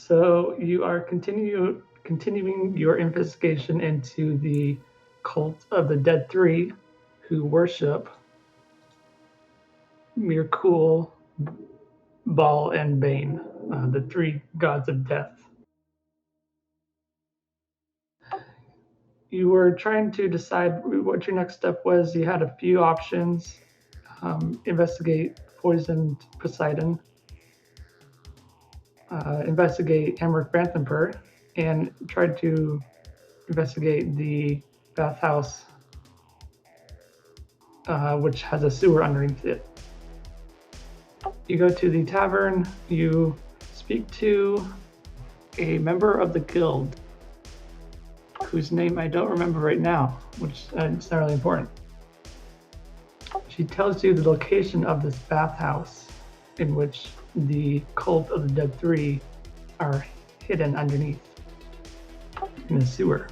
So you are continuing your investigation into the cult of the Dead Three, who worship Mirkul, Baal, and Bane, the three gods of death. You were trying to decide what your next step was. You had a few options. Investigate Poison Poseidon, investigate Hammer Phantomper, and tried to investigate the bathhouse, which has a sewer underneath it. You go to the tavern, you speak to a member of the guild, whose name I don't remember right now, which it's not really important. She tells you the location of this bathhouse in which the cult of the Dead Three are hidden underneath in the sewer.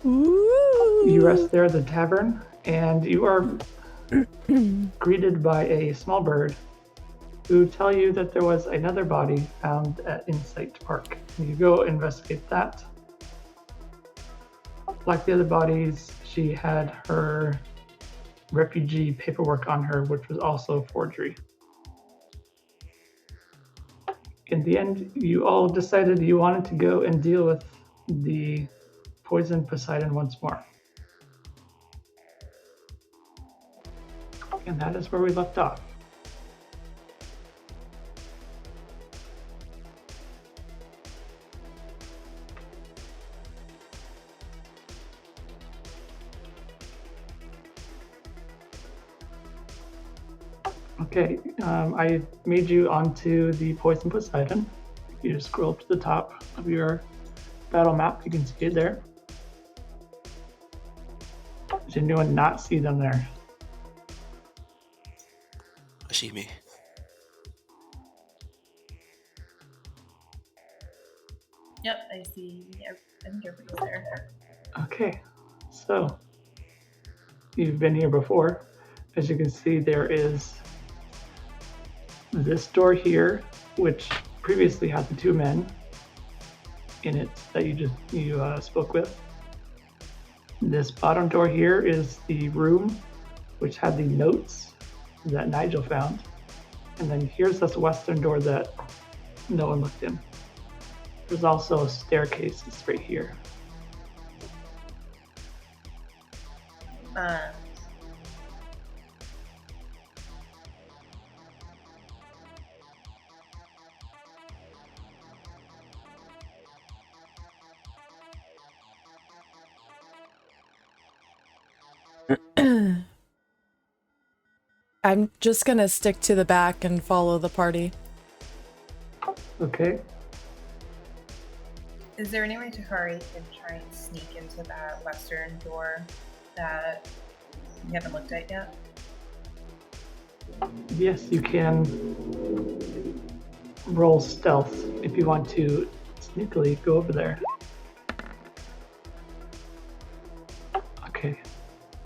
Ooh. You rest there at the tavern, and you are greeted by a small bird who tell you that there was another body found at Insight Park. You go investigate that. Like the other bodies, she had her refugee paperwork on her, which was also forgery. In the end, you all decided you wanted to go and deal with the Poison Poseidon once more. And that is where we left off. Okay, I made you onto the Poison Poseidon. If you just scroll up to the top of your battle map, you can see it there. Does anyone not see them there? I see me. Yep, I see. I think everybody's there. Okay, so you've been here before. As you can see, there is this door here, which previously had the two men in it that you spoke with. This bottom door here is the room which had the notes that Nigel found. And then here's this western door that no one looked in. There's also a staircase that's right here. I'm just gonna stick to the back and follow the party. Okay. Is there any way Takari can try and sneak into that western door that we haven't looked at yet? Yes, you can roll stealth if you want to sneakily go over there. Okay,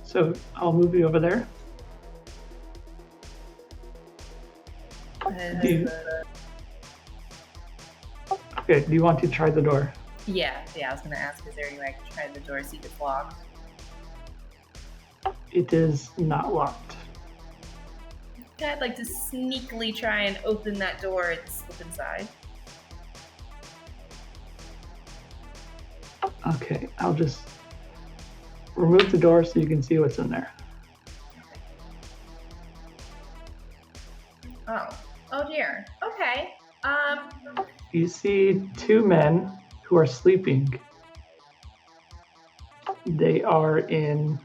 so I'll move you over there. Okay, do you want to try the door? Yeah, I was gonna ask, is there any way I can try the door, see if it's locked? It is not locked. I'd like to sneakily try and open that door and slip inside. Okay, I'll just remove the door so you can see what's in there. Oh dear. Okay. You see two men who are sleeping. They are in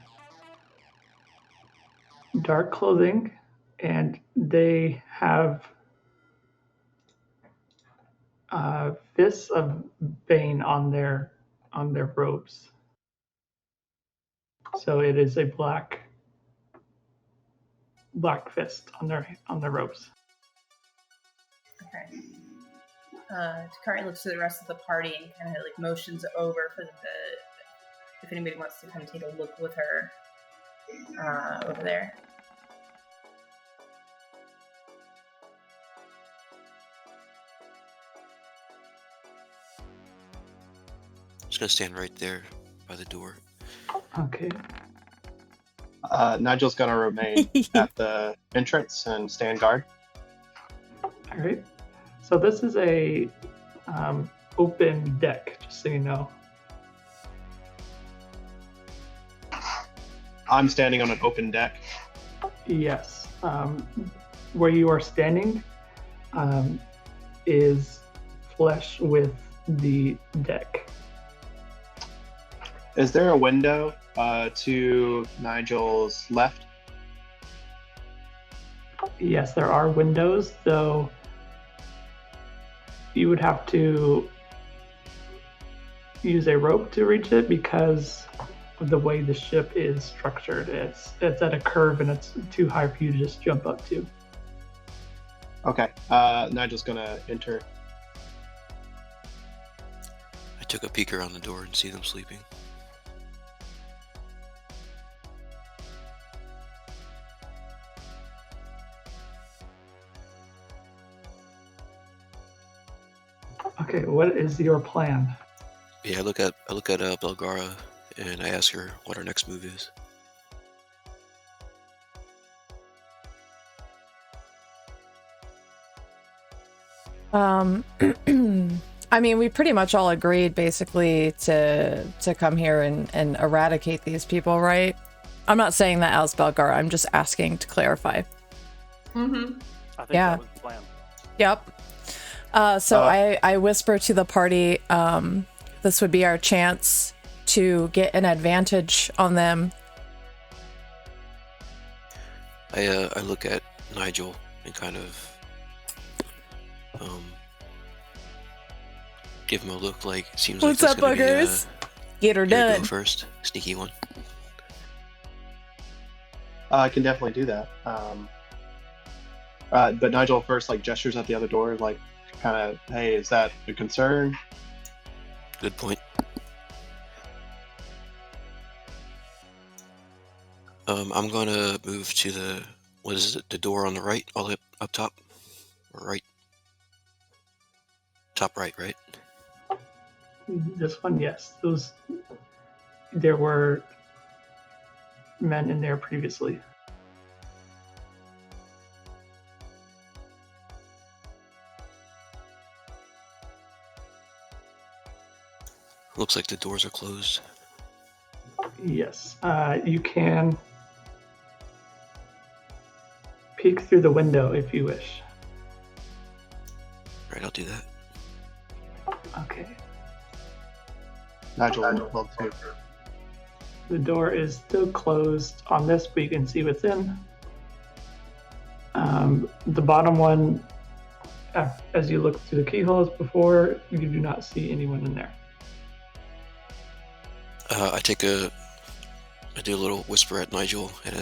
dark clothing and they have fists of Bane on their robes. So it is a black fist on their robes. Okay. Takari looks to the rest of the party and kind of like motions over for if anybody wants to come take a look with her over there. Just gonna stand right there by the door. Okay. Nigel's gonna remain at the entrance and stand guard. All right. So this is a open deck, just so you know. I'm standing on an open deck. Yes. Where you are standing is flush with the deck. Is there a window to Nigel's left? Yes, there are windows, though you would have to use a rope to reach it because of the way the ship is structured. It's at a curve and it's too high for you to just jump up to. Okay. Nigel's gonna enter. I took a peek around the door and see them sleeping. Okay, what is your plan? Yeah, I look at Belgara and I ask her what our next move is. I mean, we pretty much all agreed basically to come here and eradicate these people, right? I'm not saying that as Belgar, I'm just asking to clarify. Mm-hmm. I think Yeah. that was the plan. Yep. So I whisper to the party, this would be our chance to get an advantage on them. I look at Nigel and kind of give him a look like it seems What's like up, that's gonna buggers? Get her be a done. go first, sneaky one. I can definitely do that. But Nigel first like gestures at the other door, like kind of, hey, is that a concern? Good point. I'm gonna move to the the door on the right, all the way up top, or right, top right, right? This one, yes. There were men in there previously. Looks like the doors are closed. Yes, you can peek through the window if you wish. Right, I'll do that. Okay. Nigel will too. The door is still closed on this, but you can see what's in. The bottom one, as you look through the keyholes before, you do not see anyone in there. I do a little whisper at Nigel, and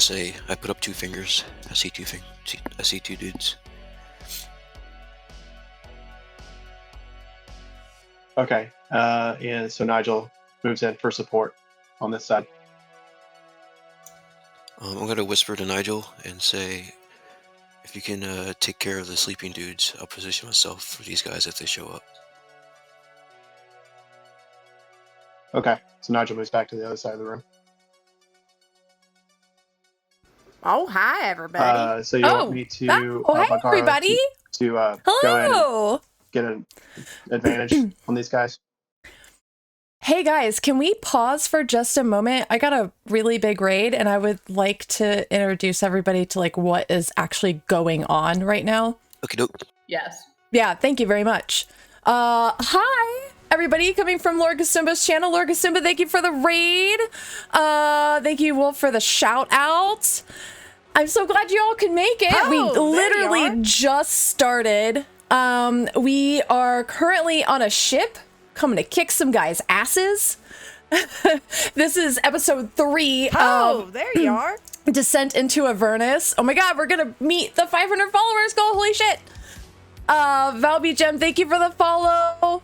I put up 2 fingers. I see 2 dudes. Okay. And so Nigel moves in for support on this side. I'm gonna whisper to Nigel and say, if you can take care of the sleeping dudes, I'll position myself for these guys if they show up. Okay. So Nigel moves back to the other side of the room. Oh, hi, everybody. So you want me to hi, Bagara everybody. to go in Hello. and get an advantage on these guys? Hey guys, can we pause for just a moment? I got a really big raid and I would like to introduce everybody to like what is actually going on right now. Okay, dope. Yes. Yeah, thank you very much. Hi everybody coming from Lord Gasumba's channel. Lord Gasumba, thank you for the raid. Thank you, Wolf, for the shout out. I'm so glad you all could make it. Oh, We there you literally are. just started. We are currently on a ship coming to kick some guys' asses. This is episode 3 Oh, of there you are. Descent into Avernus. Oh my god, we're gonna meet the 500 followers goal. Holy shit. Valby Gem, thank you for the follow.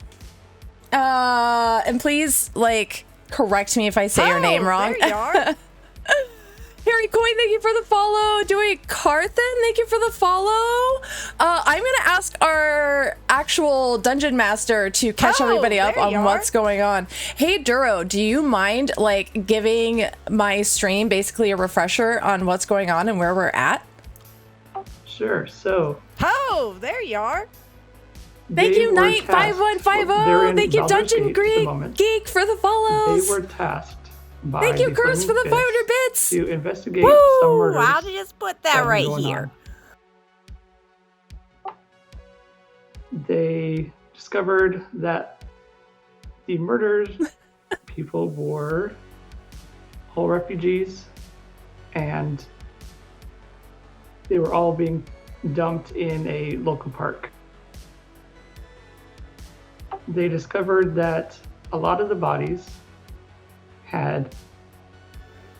And please, like, correct me if I say your name wrong. There you are. Harry Coin, thank you for the follow. Joey Carthen, thank you for the follow. I'm gonna ask our actual dungeon master to catch everybody up on what's going on. Hey, Duro, do you mind like giving my stream basically a refresher on what's going on and where we're at? Sure. So. Oh, there you are. Thank you, Knight 5150. Thank you, Dungeon Geek, for the follows. They were tasked by. Thank you, Curse, for the 500 bits. To investigate some murders. I'll just put that right here. They discovered that the murdered people were all refugees, and they were all being dumped in a local park. They discovered that a lot of the bodies had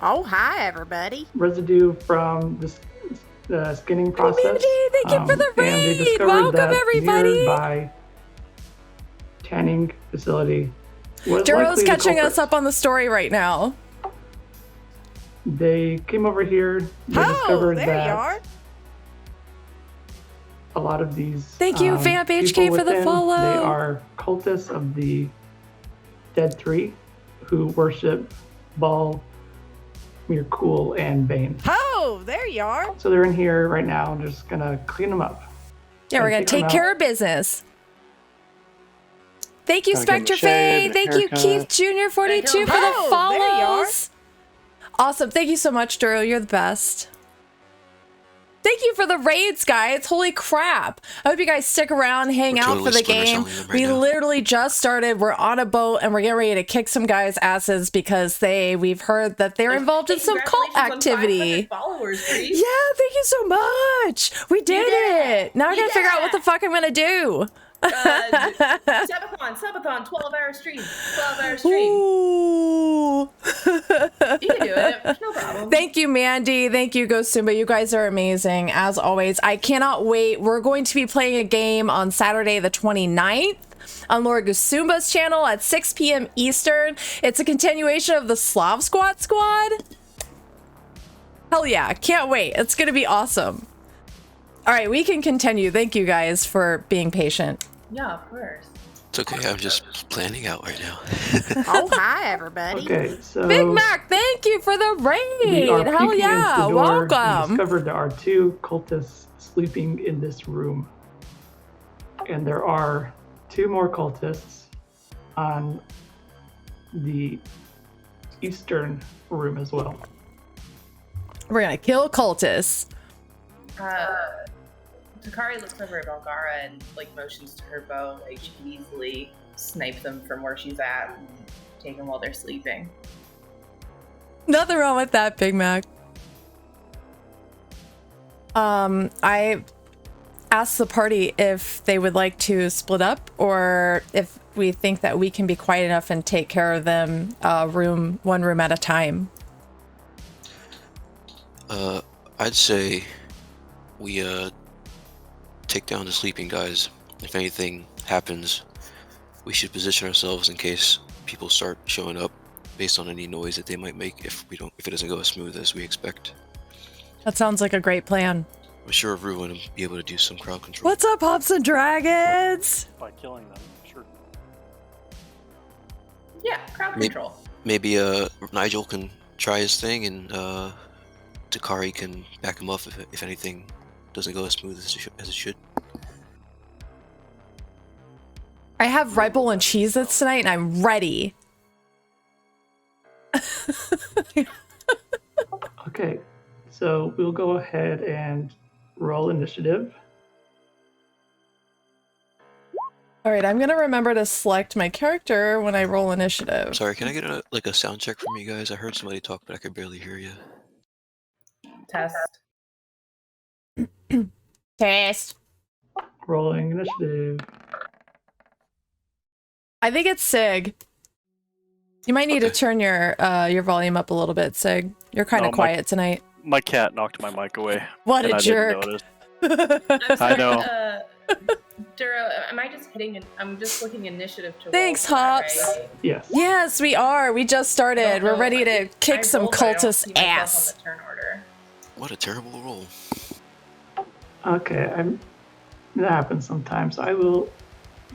hi everybody. Residue from the skinning process. Community, thank you for the raid. And they discovered Welcome that everybody. Nearby tanning facility was Duro's catching us up on the story right now. They came over here. They discovered there that you are. a lot of these. Thank you, Vamp HK, for the follow. They are cultists of the Dead Three, who worship Baal, Mirkul, and Bane. Oh, there you are. So they're in here right now. I'm just gonna clean them up. Yeah, we're gonna take care of business. Thank you, Spectre Faye. Thank you, Keith Jr. 42 for the follows. Awesome. Thank you so much, Duro. You're the best. Thank you for the raids, guys. Holy crap. I hope you guys stick around, hang out for the game. We literally just started. We're on a boat and we're getting ready to kick some guys' asses because we've heard that they're involved in some cult activity. Followers, yeah, thank you so much. We did it. Now I gotta figure out what the fuck I'm gonna do. Subathon, 12-hour stream. 12-hour stream. Ooh. You can do it. No problem. Thank you, Mandy. Thank you, Ghost Simba. You guys are amazing, as always. I cannot wait. We're going to be playing a game on Saturday the 29th on Lord Gusumba's channel at 6 p.m. Eastern. It's a continuation of the Slav Squad. Hell yeah. Can't wait. It's going to be awesome. All right, we can continue. Thank you guys for being patient. Yeah, of course. It's okay, I'm just planning out right now. Hi, everybody. Okay, so Big Mac, thank you for the raid. Hell yeah, welcome. We discovered there are 2 cultists sleeping in this room. And there are 2 more cultists on the eastern room as well. We're gonna kill cultists. Takari looks over at Belgara and like motions to her bow, like she can easily snipe them from where she's at and take them while they're sleeping. Nothing wrong with that, Big Mac. I asked the party if they would like to split up or if we think that we can be quiet enough and take care of them one room at a time. I'd say we take down the sleeping guys. If anything happens, we should position ourselves in case people start showing up based on any noise that they might make if it doesn't go as smooth as we expect. That sounds like a great plan. I'm sure everyone will be able to do some crowd control. What's up, Hops and Dragons? By killing them, sure. Yeah, crowd control. Maybe Nigel can try his thing and Takari can back him up if anything doesn't go as smooth as it should. I have Red Bull and Cheez-Its tonight and I'm ready. Okay, so we'll go ahead and roll initiative. All right, I'm gonna remember to select my character when I roll initiative. Sorry, can I get a sound check from you guys? I heard somebody talk, but I could barely hear you. Test. Test. Rolling initiative. I think it's Sig. You might need to turn your volume up a little bit, Sig. You're kind of quiet tonight. My cat knocked my mic away. What a jerk. I know. Duro, am I just hitting? I'm just looking initiative to roll. Thanks, Hops. Right? Yes. Yes, we are. We just started. We're ready to kick some cultist ass. On the turn order. What a terrible roll. Okay, that happens sometimes. I will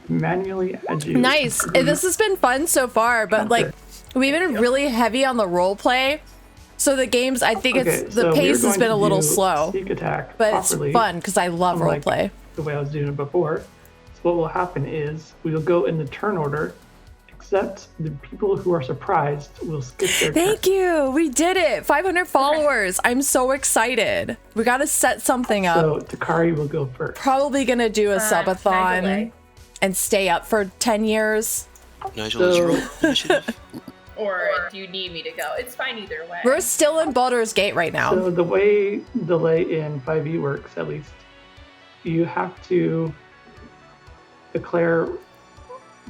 manually add you. Nice. This has been fun so far, but like we've been really heavy on the role play. So the games, I think the pace has been a little slow, sneak attack but it's fun because I love role play. The way I was doing it before. So what will happen is we will go in the turn order, except the people who are surprised will skip their turn. Thank you. We did it. 500 followers. I'm so excited. We got to set something up. So Takari will go first. Probably going to do a subathon and stay up for 10 years. Nigel, is your initiative? Or do you need me to go? It's fine either way. We're still in Baldur's Gate right now. So the way delay in 5e works, at least, you have to declare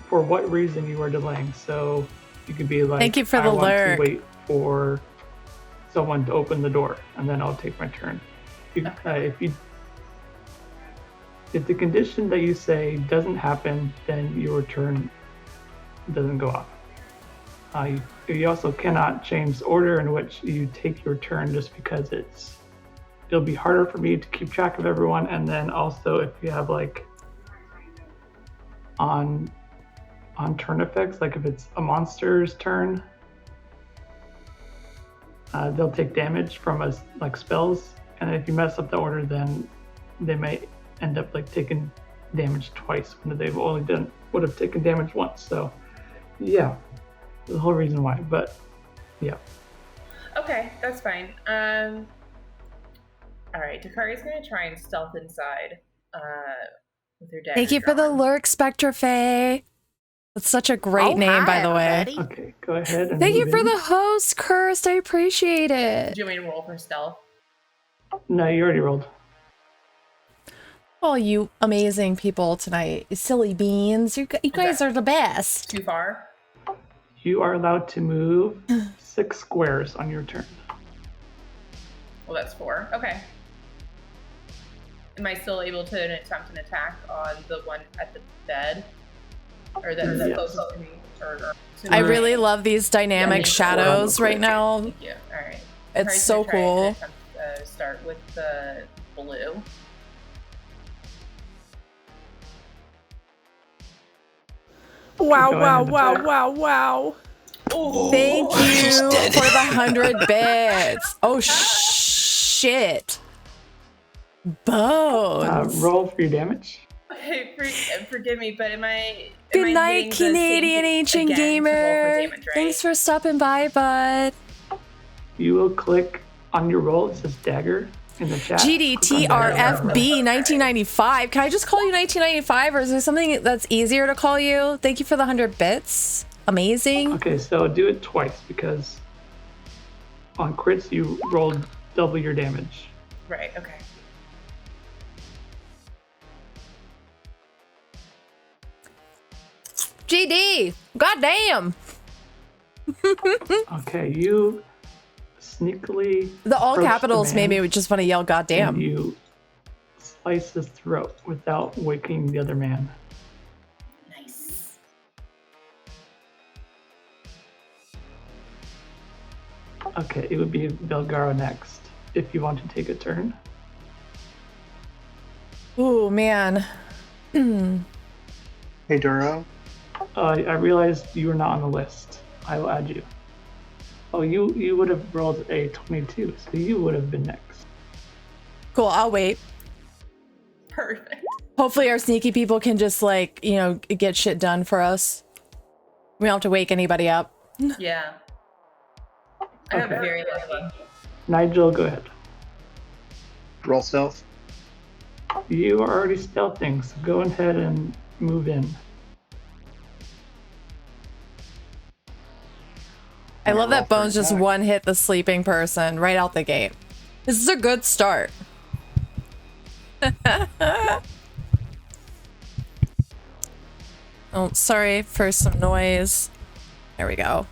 for what reason you are delaying. So you could be like, thank you for the I want lyric. to wait for someone to open the door, and then I'll take my turn. If the condition that you say doesn't happen, then your turn doesn't go off. You also cannot change the order in which you take your turn, just because it'll be harder for me to keep track of everyone. And then also if you have like on turn effects, like if it's a monster's turn, they'll take damage from like spells, and if you mess up the order, then they may end up like taking damage twice when they've only would have taken damage once. So yeah, the whole reason why. But yeah, okay, that's fine. All right, Takari's gonna try and stealth inside with her dagger. Thank you for the lurk, Spectre Faye. That's such a great name, by the way. Okay, go ahead. And thank you for the host, Cursed. I appreciate it. Do you want me to roll for stealth? No, you already rolled. Oh, you amazing people tonight. Silly beans. You guys are the best. Too far? You are allowed to move 6 squares on your turn. Well, that's 4. Okay. Am I still able to attempt an attack on the one at the bed? Or that is closest to me? I really love these dynamic shadows right now. Thank you. All right. It's so cool. Start with the blue. Wow. Oh, thank you for the 100 bits. Oh, shit. Bones. Roll for your damage. Hey, forgive me, but am I... Good night, Canadian Ancient Gamer. Thanks for stopping by, bud. You will click on your roll. It says dagger in the chat. GDTRFB 1995. Can I just call you 1995, or is there something that's easier to call you? Thank you for the 100 bits. Amazing. Okay, so do it twice, because on crits you rolled double your damage. Right, okay. GD. Goddamn. Okay, you sneakily... The all capitals made me just want to yell goddamn. And you slice his throat without waking the other man. Nice. Okay, it would be Belgaro next, if you want to take a turn. Ooh, man. Hey, Duro. I realized you were not on the list. I will add you. Oh, you would have rolled a 22, so you would have been next. Cool, I'll wait. Perfect. Hopefully our sneaky people can just, like, you know, get shit done for us. We don't have to wake anybody up. Yeah. I got very lucky. Nigel, go ahead. Roll stealth. You are already stealthing, so go ahead and move in. I love that Bones just one hit the sleeping person right out the gate. This is a good start. Oh, sorry for some noise. There we go.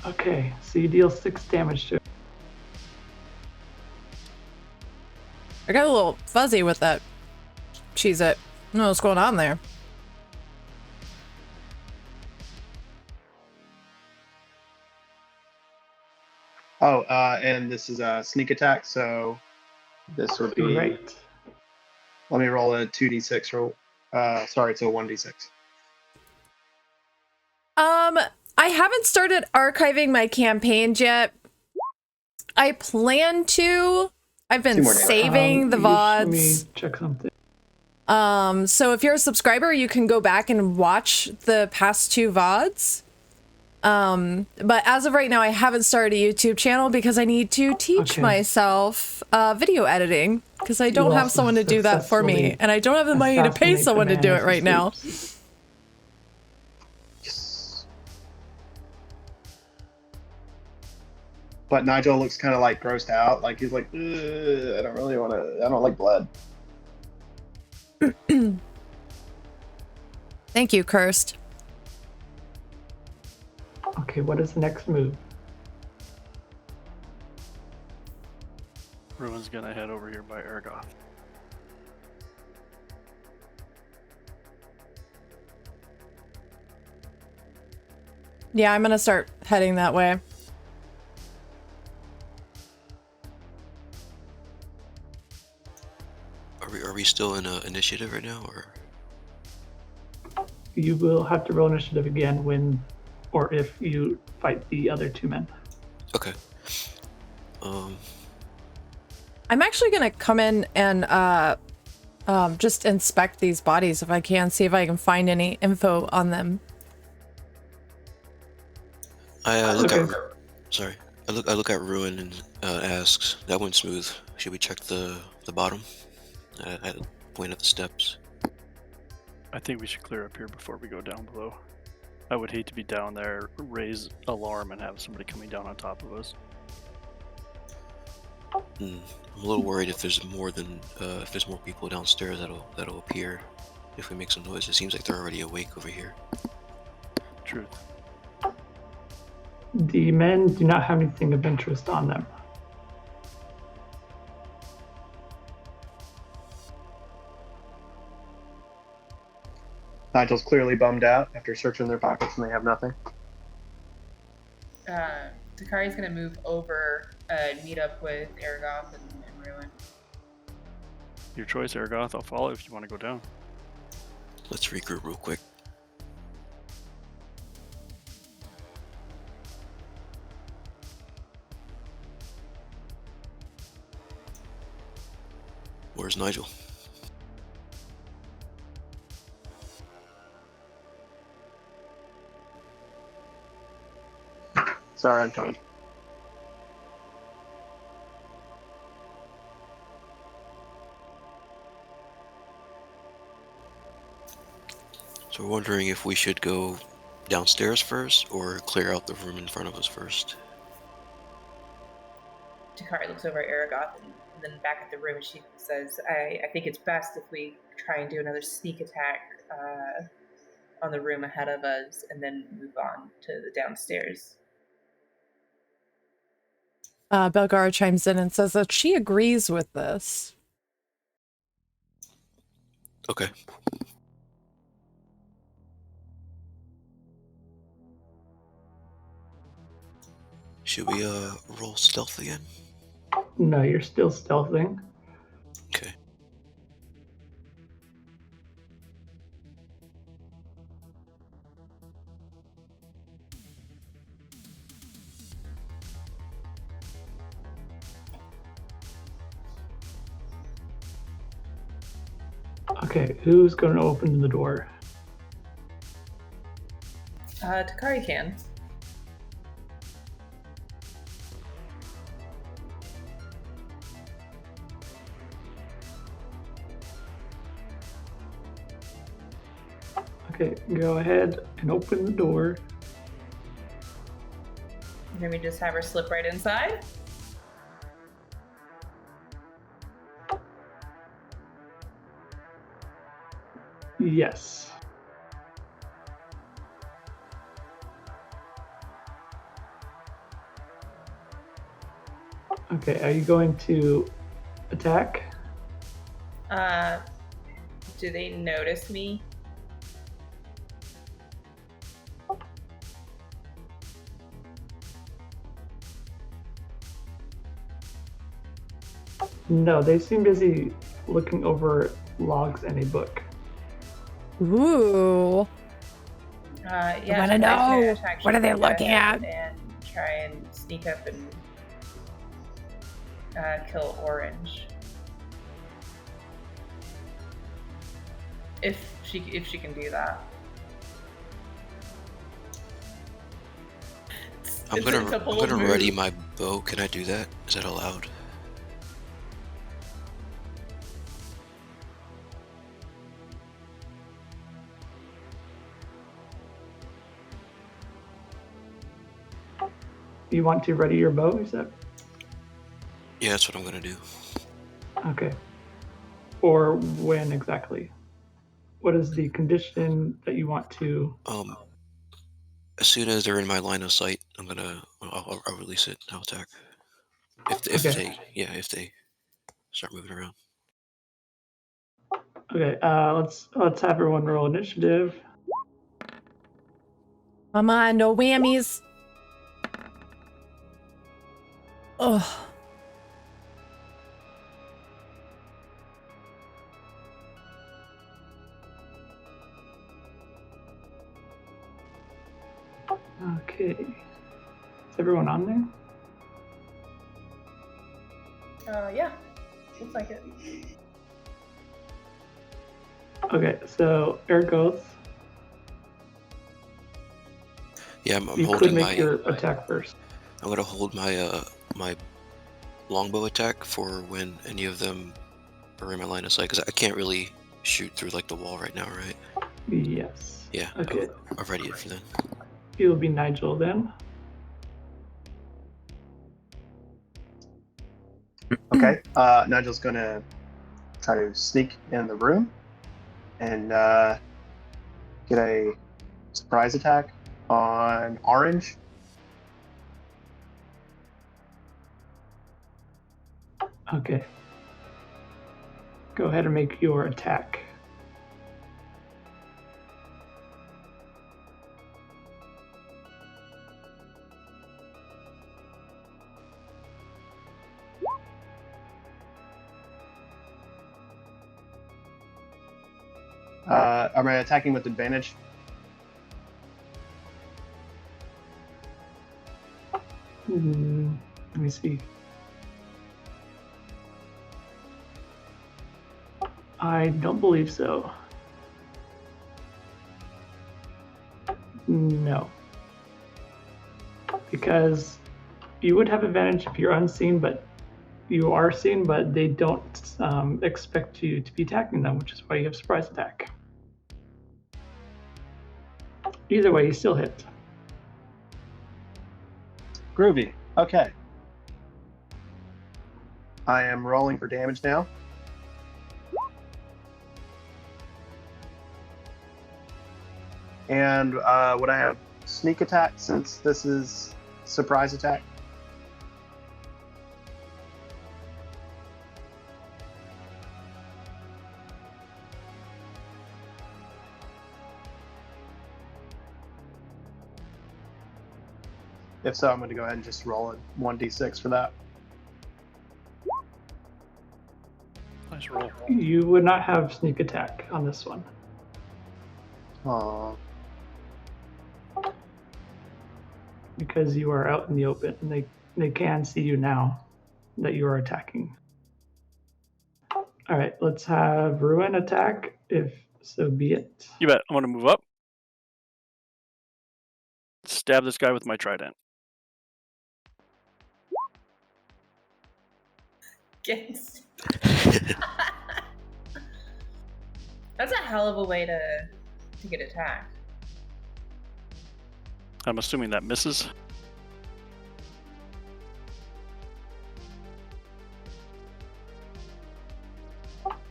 Okay, so you deal 6 damage to it. I got a little fuzzy with that Cheez-It. I don't know what's going on there. Oh, and this is a sneak attack, so this would be Right. Let me roll a 2d6 roll. Sorry, it's a 1d6. I haven't started archiving my campaigns yet. I plan to. I've been 2 more days. saving the Let me VODs. check something. So if you're a subscriber, you can go back and watch the past 2 VODs. But as of right now, I haven't started a YouTube channel because I need to teach Okay. myself video editing because I don't have also someone to do that for me, successfully and I don't have the money to pay assassinate the someone to man do as it he right now. sleeps. Yes. But Nigel looks kind of like grossed out. Like he's like, I don't really want to. I don't like blood. Thank you, Cursed. Okay, what is the next move? Ruin's gonna head over here by Ergoth. Yeah, I'm gonna start heading that way. Are we still in initiative right now, or? You will have to roll initiative again when, or if you fight the other 2 men. Okay. I'm actually gonna come in and just inspect these bodies if I can, see if I can find any info on them. I look Okay. at. Sorry. I look at Ruin and asks, "That went smooth. Should we check the bottom?" I point at the steps. I think we should clear up here before we go down below. I would hate to be down there, raise alarm, and have somebody coming down on top of us. I'm a little worried if there's more people downstairs that'll appear if we make some noise. It seems like they're already awake over here. Truth. The men do not have anything of interest on them. Nigel's clearly bummed out after searching their pockets and they have nothing. Takari's gonna move over and meet up with Aragoth and Ruin. Your choice, Ergoth. I'll follow if you want to go down. Let's regroup real quick. Where's Nigel? Sorry, I'm coming. So we're wondering if we should go downstairs first or clear out the room in front of us first. Takari looks over at Aragoth and then back at the room. She says, I think it's best if we try and do another sneak attack on the room ahead of us and then move on to the downstairs. Belgara chimes in and says that she agrees with this. Okay. Should we roll stealth again? No, you're still stealthing. Okay. Okay, who's going to open the door? Takari can. Okay, go ahead and open the door. Then we just have her slip right inside. Yes. Okay, are you going to attack? Do they notice me? No, they seem busy looking over logs and a book. Ooh. Yeah, I wanna know, what are they looking at? And try and sneak up and kill Orange. If she can do that. I'm gonna ready my bow. Can I do that? Is that allowed? You want to ready your bow, is that? Yeah, that's what I'm gonna do. Okay. Or when exactly? What is the condition that you want to... As soon as they're in my line of sight, I'll release it. I'll attack. If they start moving around. Okay, let's have everyone roll initiative. Come on, no whammies. Ugh. Okay. Is everyone on there? Yeah. Looks like it. Okay, so Ergoth, Yeah, I'm you could holding make your attack first. I'm gonna hold my my longbow attack for when any of them are in my line of sight, because I can't really shoot through like the wall right now, right? Yes. Yeah. Okay. I'll ready it for then. It'll be Nigel then. Okay. Nigel's gonna try to sneak in the room and get a surprise attack on Orange. Okay. Go ahead and make your attack. Am I attacking with advantage? Let me see. I don't believe so. No. Because you would have advantage if you're unseen, but you are seen, but they don't expect you to be attacking them, which is why you have surprise attack. Either way, you still hit. Groovy. Okay. I am rolling for damage now. And would I have sneak attack since this is surprise attack? If so, I'm going to go ahead and just roll a 1d6 for that. Nice roll. You would not have sneak attack on this one. Aww. Because you are out in the open and they can see you now that you are attacking. All right, let's have Ruin attack, if so be it. You bet. I'm going to move up. Stab this guy with my trident. That's a hell of a way to get attacked. I'm assuming that misses.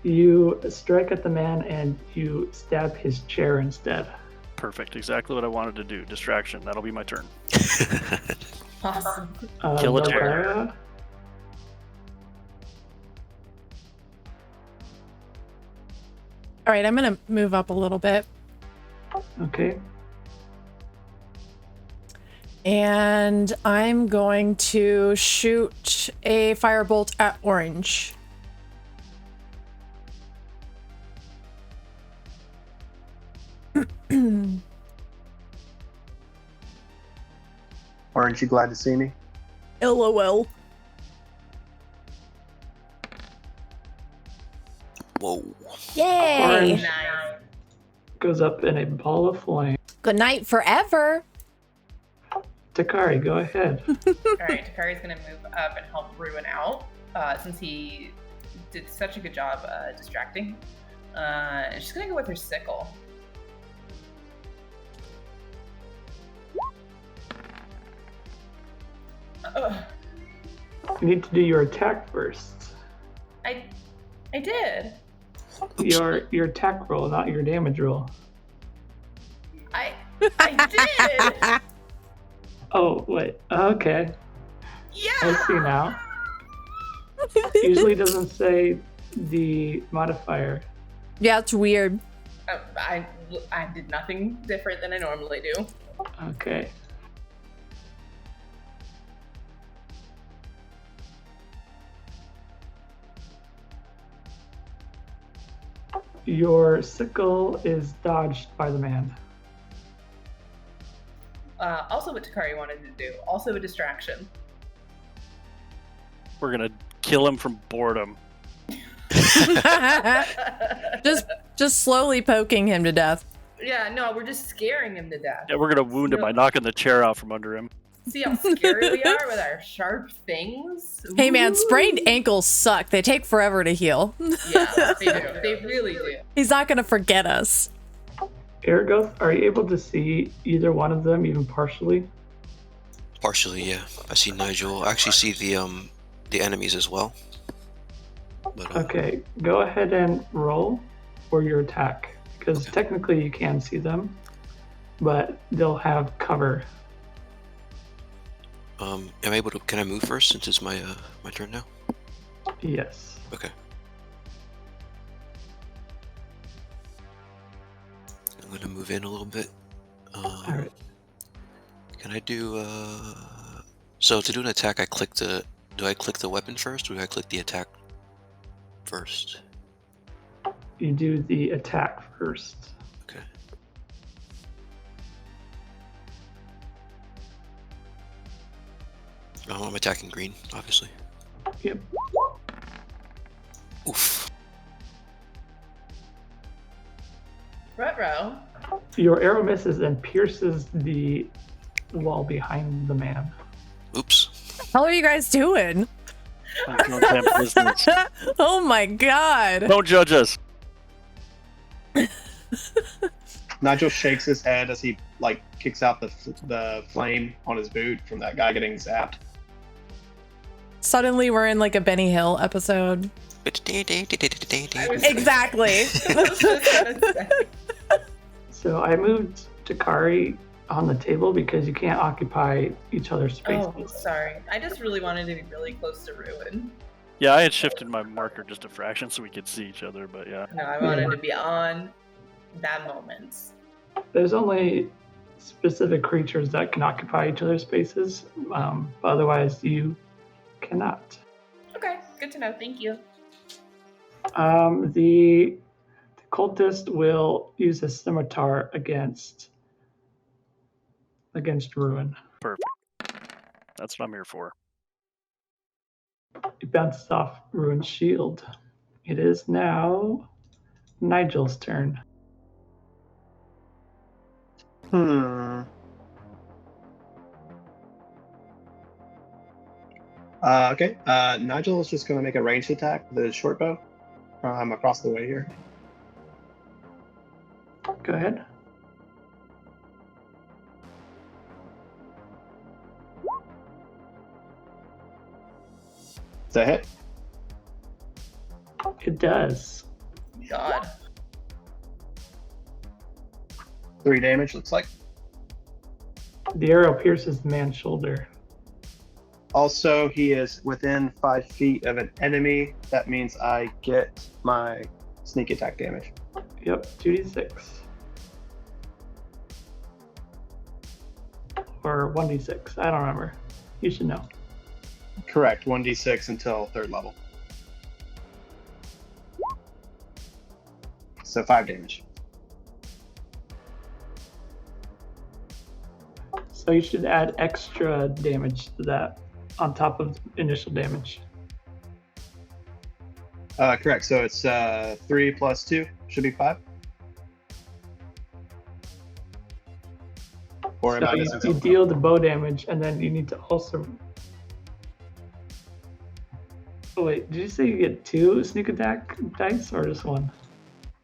You strike at the man and you stab his chair instead. Perfect. Exactly what I wanted to do. Distraction. That'll be my turn. Awesome. Kill a chair. Valkyria, All right, I'm gonna move up a little bit. okay. And I'm going to shoot a firebolt at Orange. Aren't you glad to see me? LOL. Whoa. Yay! Orange Nice. goes up in a ball of flame. Good night forever. Takari, go ahead. Alright, Takari's gonna move up and help Ruin out, since he did such a good job distracting. And she's gonna go with her sickle. Ugh, You need to do your attack first. I did. Your attack roll, not your damage roll. I did. Oh, wait. Okay. Yeah. I see now. Usually doesn't say the modifier. Yeah, it's weird. I did nothing different than I normally do. Okay. Your sickle is dodged by the man. Also what Takari wanted to do. Also a distraction. We're gonna kill him from boredom. just slowly poking him to death. Yeah, no, we're just scaring him to death. Yeah, we're gonna wound him by knocking the chair out from under him. See how scary we are with our sharp things? Hey man, Ooh. sprained ankles suck. They take forever to heal. Yeah, they do. They really do. He's not gonna forget us. Aragoth, are you able to see either one of them, even partially? Partially, yeah. I see Nigel. I actually see the enemies as well. But, Okay, go ahead and roll for your attack, because technically you can see them, but they'll have cover. am I able to? Can I move first since it's my my turn now? Yes. Okay. I'm gonna move in a little bit. Alright. Can I do? So to do an attack, I click the. Do I click the weapon first, or do I click the attack first? You do the attack first. Okay. Oh, I'm attacking green, obviously. Yep. Oof. Ruh-roh. Your arrow misses and pierces the wall behind the man. Oops. How are you guys doing? Like, don't have business. Oh my god. Don't judge us. Nigel shakes his head as he like kicks out the flame on his boot from that guy getting zapped. Suddenly we're in like a Benny Hill episode. Exactly. So I moved Takari on the table because you can't occupy each other's spaces. Oh, sorry. I just really wanted to be really close to Ruin. Yeah, I had shifted my marker just a fraction so we could see each other, but yeah. No, I wanted to be on that moment. There's only specific creatures that can occupy each other's spaces, but otherwise you cannot. Okay, good to know. Thank you. The cultist will use a scimitar against Ruin. Perfect. That's what I'm here for. It bounces off Ruin's shield. It is now Nigel's turn. Okay. Nigel is just going to make a ranged attack with his short bow from across the way here. Go ahead. Does that hit? It does. God. 3 damage, looks like. The arrow pierces the man's shoulder. Also, he is within 5 feet of an enemy. That means I get my sneak attack damage. Yep, 2d6. Or 1d6, I don't remember. You should know. Correct, 1d6 until 3rd level. So 5 damage. So you should add extra damage to that on top of initial damage. Correct. So it's 3 plus 2 should be 5. Or am So I you missing something? deal the bow damage, and then you need to also. Oh wait, did you say you get 2 sneak attack dice or just 1?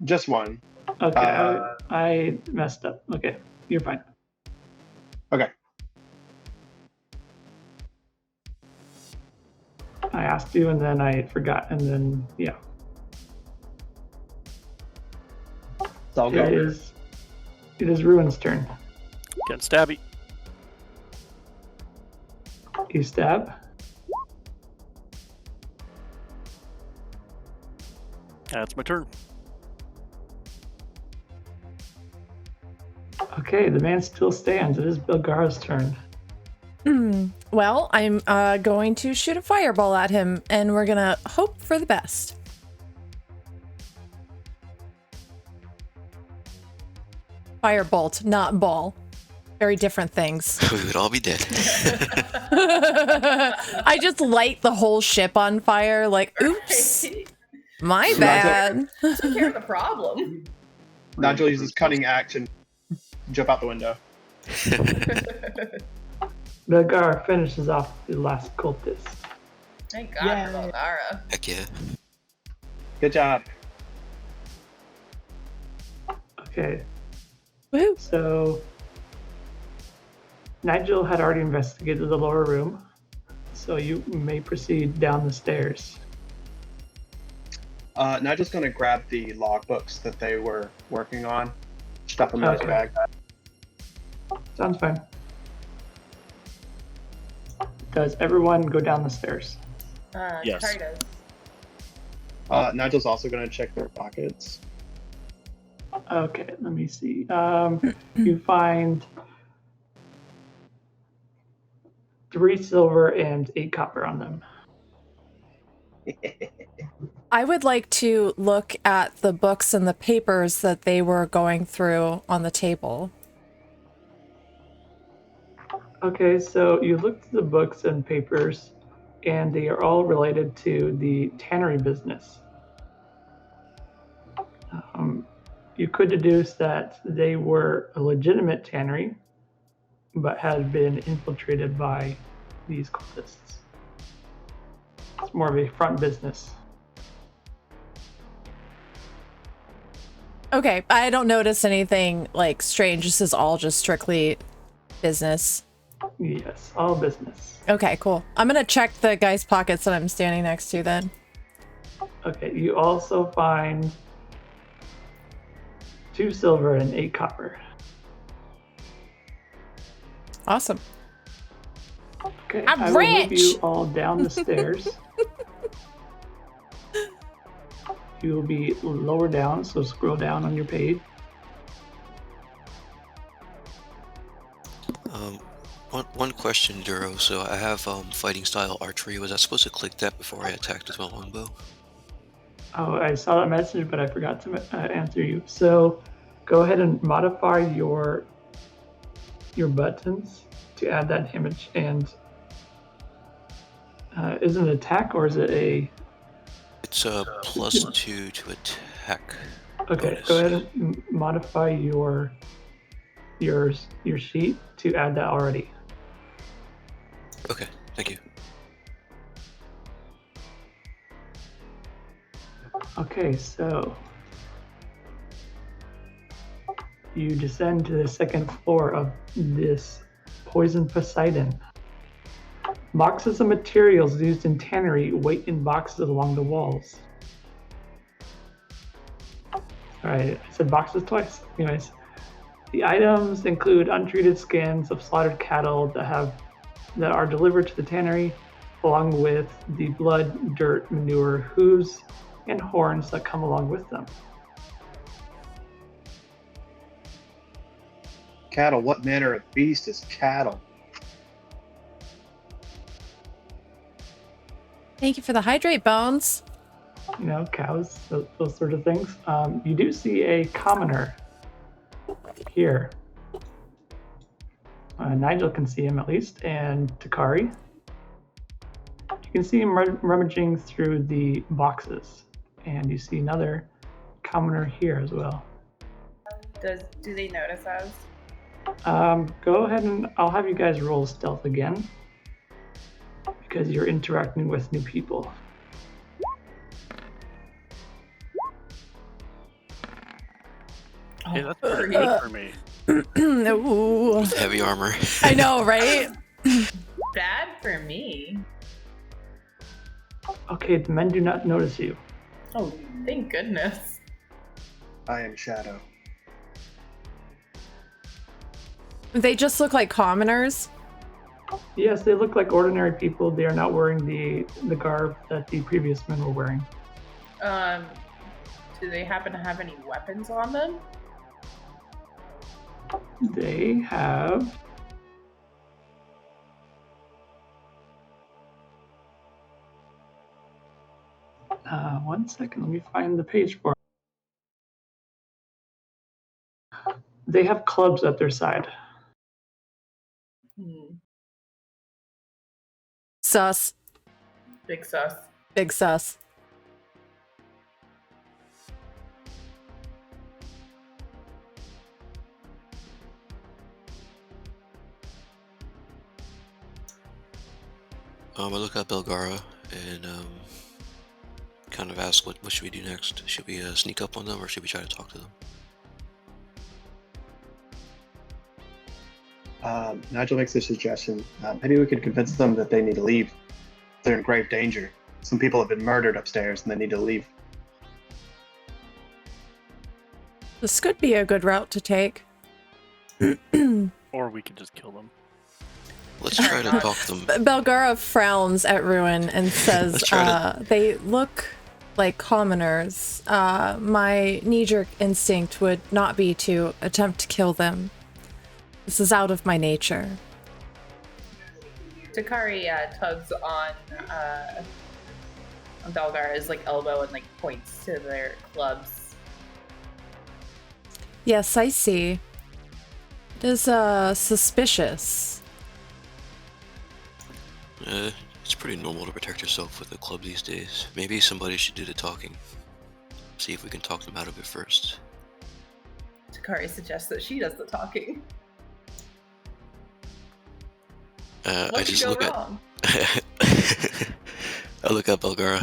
Just 1. Okay, I messed up. Okay, you're fine. Okay. I asked you, and then I forgot, and then yeah. It's all good. It is Ruin's turn. Getting stabby. You stab. That's my turn. Okay, the man still stands. It is Bilgara's turn. Well, I'm going to shoot a fireball at him, and we're gonna hope for the best. Firebolt, not ball. Very different things. We would all be dead. I just light the whole ship on fire, like, oops, my bad. Took care of the problem. Nigel uses cunning action. Jump out the window. Bilgar finishes off the last cultist. Thank God for Belgara. Heck yeah. Good job. Okay, Woo. so Nigel had already investigated the lower room, so you may proceed down the stairs. Nigel's going to grab the logbooks that they were working on, stuff them in his Okay. bag. Sounds fine. Does everyone go down the stairs? Yes. Takari does. Nigel's also going to check their pockets. Okay, let me see. You find 3 silver and 8 copper on them. I would like to look at the books and the papers that they were going through on the table. Okay, so you looked at the books and papers, and they are all related to the tannery business. You could deduce that they were a legitimate tannery, but had been infiltrated by these cultists. It's more of a front business. Okay, I don't notice anything like strange. This is all just strictly business. Yes, all business. Okay, cool. I'm gonna check the guy's pockets that I'm standing next to then. Okay, you also find 2 silver and 8 copper. Awesome. Okay, I'm I will move rich! you all down the stairs. You will be lower down, so scroll down on your page. One question, Duro. So I have fighting style archery. Was I supposed to click that before I attacked with my longbow? Oh, I saw that message, but I forgot to answer you. So go ahead and modify your buttons to add that image. And is it an attack or is it a... It's a +2 to attack. Okay, bonus. go ahead and modify your sheet to add that already. Okay, thank you. Okay, so you descend to the 2nd floor of this Poison Poseidon. Boxes of materials used in tannery wait in boxes along the walls. Alright, I said boxes twice. Anyways, the items include untreated skins of slaughtered cattle that are delivered to the tannery, along with the blood, dirt, manure, hooves, and horns that come along with them. Cattle. What manner of beast is cattle? Thank you for the hydrate, Bones. You know, cows, those sort of things. You do see a commoner here. Nigel can see him at least, and Takari. You can see him rummaging through the boxes, and you see another commoner here as well. Do they notice us? Go ahead and I'll have you guys roll stealth again, because you're interacting with new people. Hey, that's pretty good for me. Ooh. With heavy armor. I know, right? Bad for me. Okay, the men do not notice you. Oh, thank goodness. I am Shadow. They just look like commoners. Yes, they look like ordinary people. They are not wearing the garb that the previous men were wearing. Do they happen to have any weapons on them? They have... 1 second, let me find the page for it. They have clubs at their side. Sus. Big sus. Big sus. I look at Belgara and kind of ask what should we do next? Should we sneak up on them or should we try to talk to them? Nigel makes a suggestion. Maybe we could convince them that they need to leave. They're in grave danger. Some people have been murdered upstairs and they need to leave. This could be a good route to take. Or we could just kill them. Let's try to talk to them. Belgara frowns at Ruin and says, they look like commoners. My knee-jerk instinct would not be to attempt to kill them. This is out of my nature. Takari tugs on Belgara's elbow and points to their clubs. Yes, I see. It is suspicious. It's pretty normal to protect yourself with a club these days. Maybe somebody should do the talking. See if we can talk them out of it first. Takari suggests that she does the talking. I just look wrong? at I look at Belgara.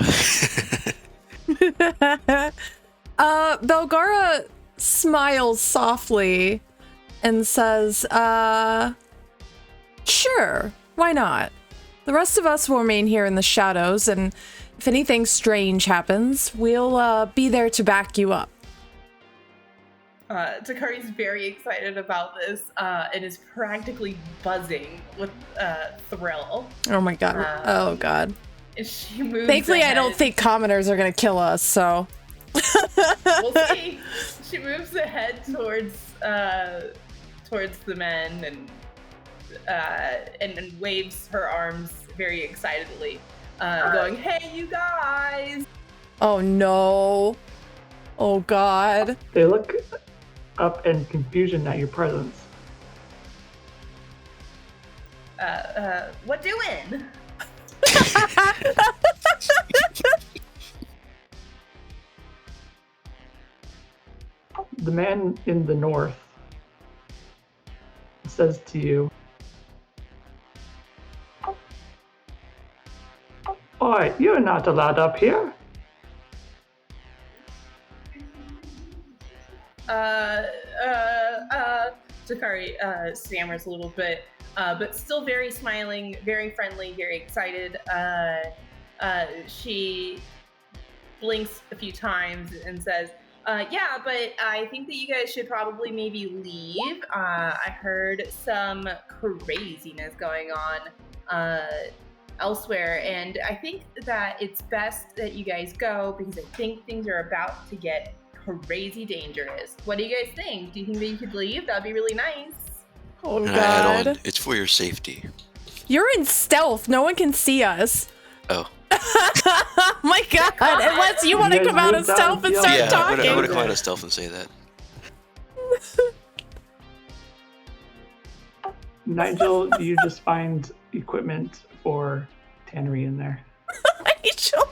Belgara smiles softly and says, sure, why not? The rest of us will remain here in the shadows, and if anything strange happens, we'll be there to back you up. Takari's very excited about this and is practically buzzing with thrill. Oh my god. Oh god. She moves Thankfully, ahead. I don't think commoners are gonna kill us, so. We'll see. She moves ahead towards the men and waves her arms very excitedly, going, "Hey, you guys!" Oh no. Oh god. They look up in confusion at your presence. What doing? The man in the north says to you, "Oi, you're not allowed up here." Takari stammers a little bit, but still very smiling, very friendly, very excited. She blinks a few times and says, yeah, but I think that you guys should probably maybe leave. I heard some craziness going on elsewhere, and I think that it's best that you guys go because I think things are about to get crazy dangerous. What do you guys think? Do you think that you could leave? That'd be really nice. Oh And I add god. on, it's for your safety. You're in stealth. No one can see us. Oh. Oh my god. Unless you want to You guys come out of moved down stealth and the start Yeah, I talking. would have come out of stealth and say that. Nigel, you just find equipment for tannery in there. Nigel.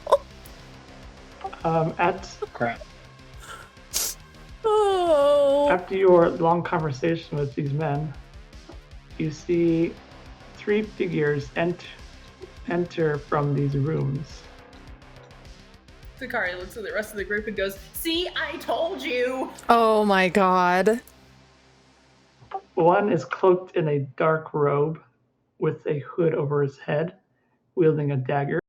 Crap. Oh. After your long conversation with these men, you see 3 figures enter from these rooms. Sakari looks at the rest of the group and goes, "See, I told you!" Oh my god. One is cloaked in a dark robe with a hood over his head, wielding a dagger.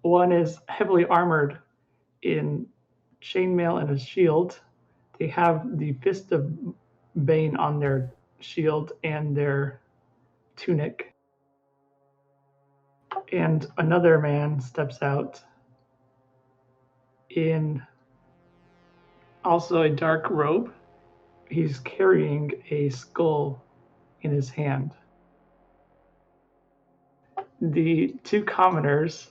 One is heavily armored in chainmail and a shield. They have the Fist of Bane on their shield and their tunic. And another man steps out in also a dark robe. He's carrying a skull in his hand. The 2 commoners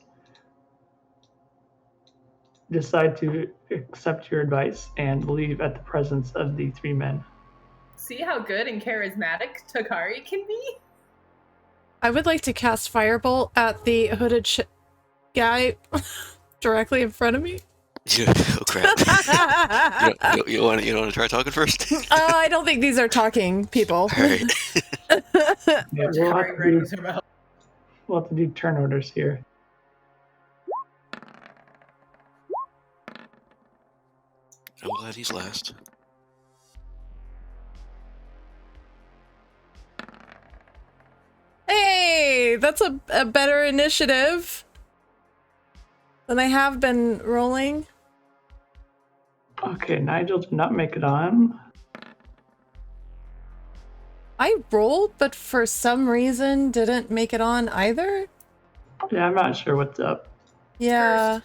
decide to accept your advice and leave at the presence of the 3 men. See how good and charismatic Takari can be? I would like to cast Firebolt at the hooded guy directly in front of me. Oh crap! you want to try talking first? I don't think these are talking people. All right. Yeah, we'll have to do turn orders here. I'm glad he's last. Hey, that's a better initiative than I have been rolling. Okay, Nigel did not make it on. I rolled, but for some reason didn't make it on either. Yeah, I'm not sure what's up. Yeah,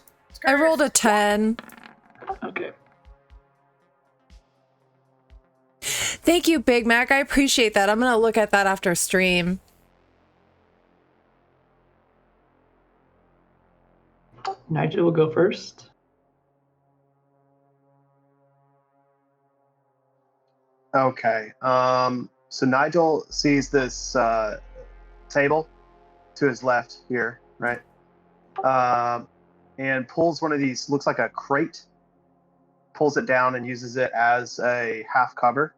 I rolled a 10. Okay. Thank you, Big Mac. I appreciate that. I'm gonna look at that after stream. Nigel will go first. Okay. So Nigel sees this table to his left here, right? And pulls one of these, looks like a crate, pulls it down and uses it as a half cover.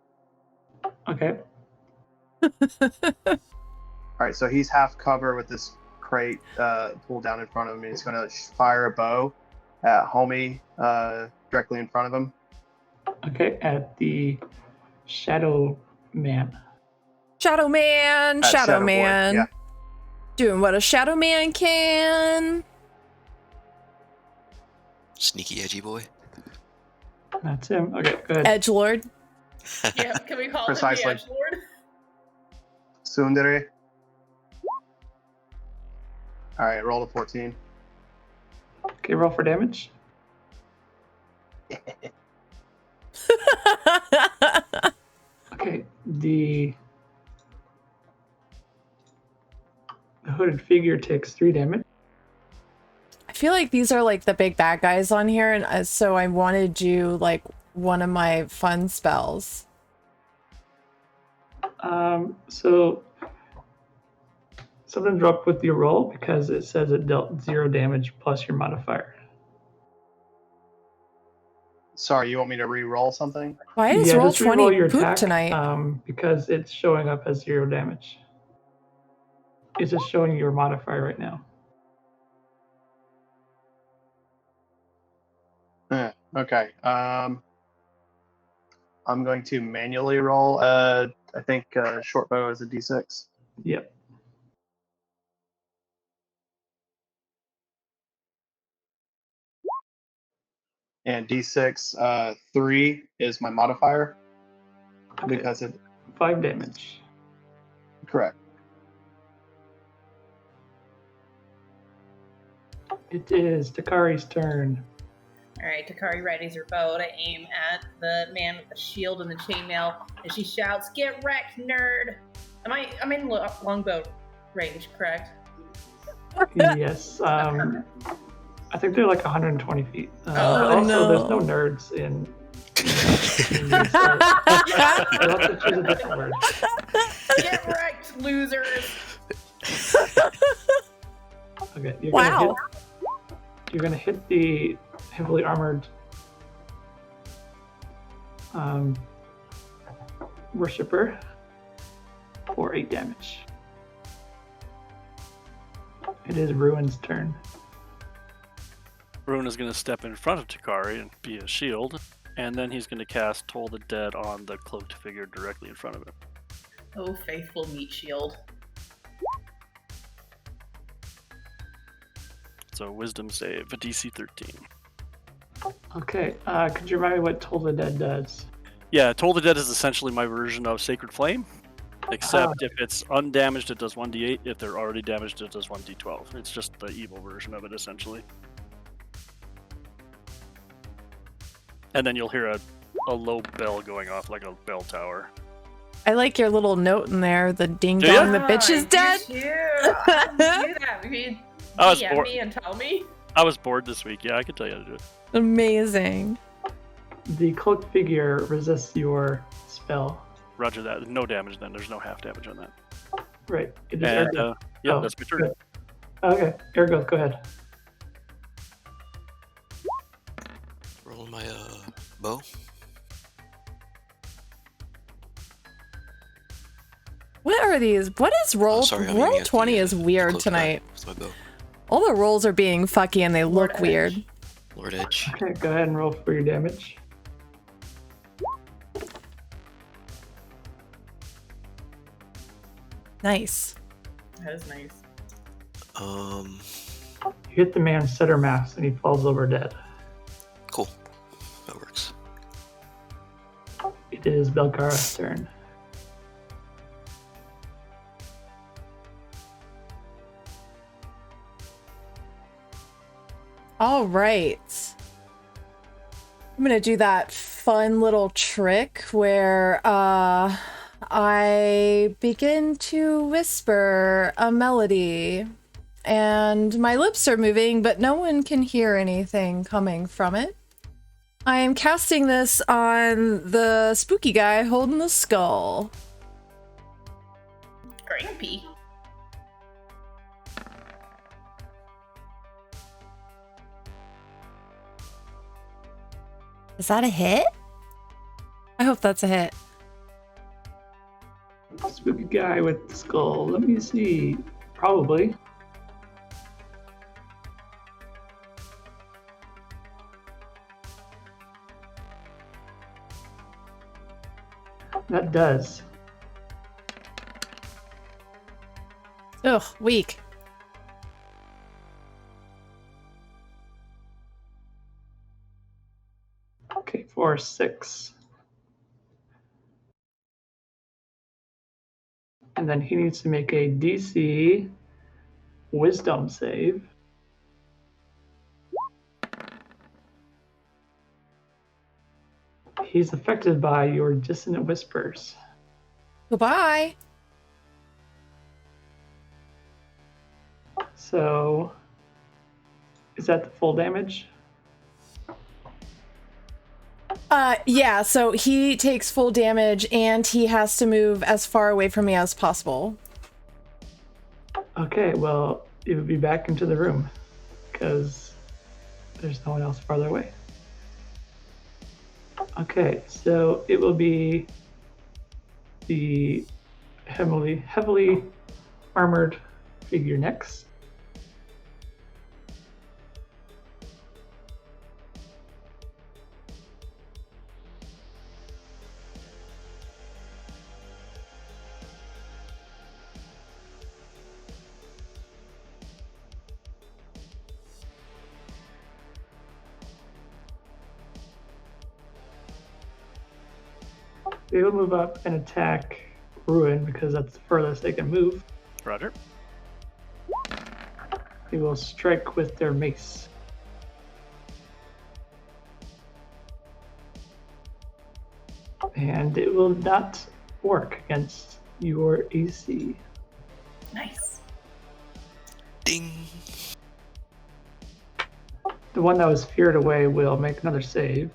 Okay. All right, so he's half cover with this crate pulled down in front of him. He's going to fire a bow at Homie directly in front of him. Okay, at the Shadow Man. Shadow Man, At Shadow Boy, Man. yeah. Doing what a Shadow Man can. Sneaky edgy boy. That's him. Okay, good. Edgelord. Yeah, can we call Precisely. him the Edgelord? Sundari. All right, roll a 14. Okay, roll for damage. Okay, the hooded figure takes 3 damage. I feel like these are like the big bad guys on here, and so I wanted to do like one of my fun spells. So something's up with your roll because it says it dealt 0 damage plus your modifier. Sorry, you want me to re-roll something? Why is Yeah, roll just re-roll 20 your poop attack, tonight? because it's showing up as 0 damage. It's just showing your modifier right now. Okay. I'm going to manually roll. I think short bow is a d6. Yep. And d6, 3 is my modifier Okay. because it. 5 damage. Correct. It is Takari's turn. Alright, Takari readies her bow to aim at the man with the shield and the chainmail, and she shouts, "Get wrecked, nerd!" I'm in longbow range, correct? Yes. I think they're like 120 feet. Oh, also, no. there's no nerds in You'll have to choose a different word. Get wrecked, losers. Okay, Wow. You're gonna hit the heavily armored worshipper for 8 damage. It is Ruin's turn. Ruin is going to step in front of Takari and be a shield, and then he's going to cast Toll the Dead on the cloaked figure directly in front of him. Oh, faithful meat shield. So Wisdom save, a DC 13. Okay, could you remind me what Toll the Dead does? Yeah, Toll the Dead is essentially my version of Sacred Flame, except if it's undamaged, it does 1d8. If they're already damaged, it does 1d12. It's just the evil version of it, essentially. And then you'll hear a low bell going off like a bell tower. I like your little note in there. The ding Do ya? dong, the bitch is dead. Do that. Maybe I was DM bored. me and tell me. I was bored this week. Yeah, I could tell you how to do it. Amazing. The cloaked figure resists your spell. Roger that. No damage then. There's no half damage on that. Right. It is And Ergoth. yeah, Oh, that's my turn. good. Okay, Ergoth, go ahead. Roll my bow. What are these? What is roll? Sorry, I'm Roll aiming at 20 the, is weird cloak tonight. guy with my bow. All the rolls are being fucky and they look Edge. weird. Lord Edge. Okay, go ahead and roll for your damage. Nice. That is nice. You hit the man's center mass and he falls over dead. Cool. That works. It is Belgara's turn. All right. I'm going to do that fun little trick where I begin to whisper a melody and my lips are moving, but no one can hear anything coming from it. I am casting this on the spooky guy holding the skull. Grampy. Is that a hit? I hope that's a hit. Spooky guy with the skull. Let me see. Probably. That does. Ugh, weak. Okay, for 6. And then he needs to make a DC Wisdom save. He's affected by your dissonant whispers. Goodbye. So, is that the full damage? Yeah, so he takes full damage and he has to move as far away from me as possible. Okay, well, it would be back into the room because there's no one else farther away. Okay, so it will be the heavily armored figure next. They will move up and attack Ruin because that's the furthest they can move. Roger. They will strike with their mace. And it will not work against your AC. Nice. Ding. The one that was feared away will make another save.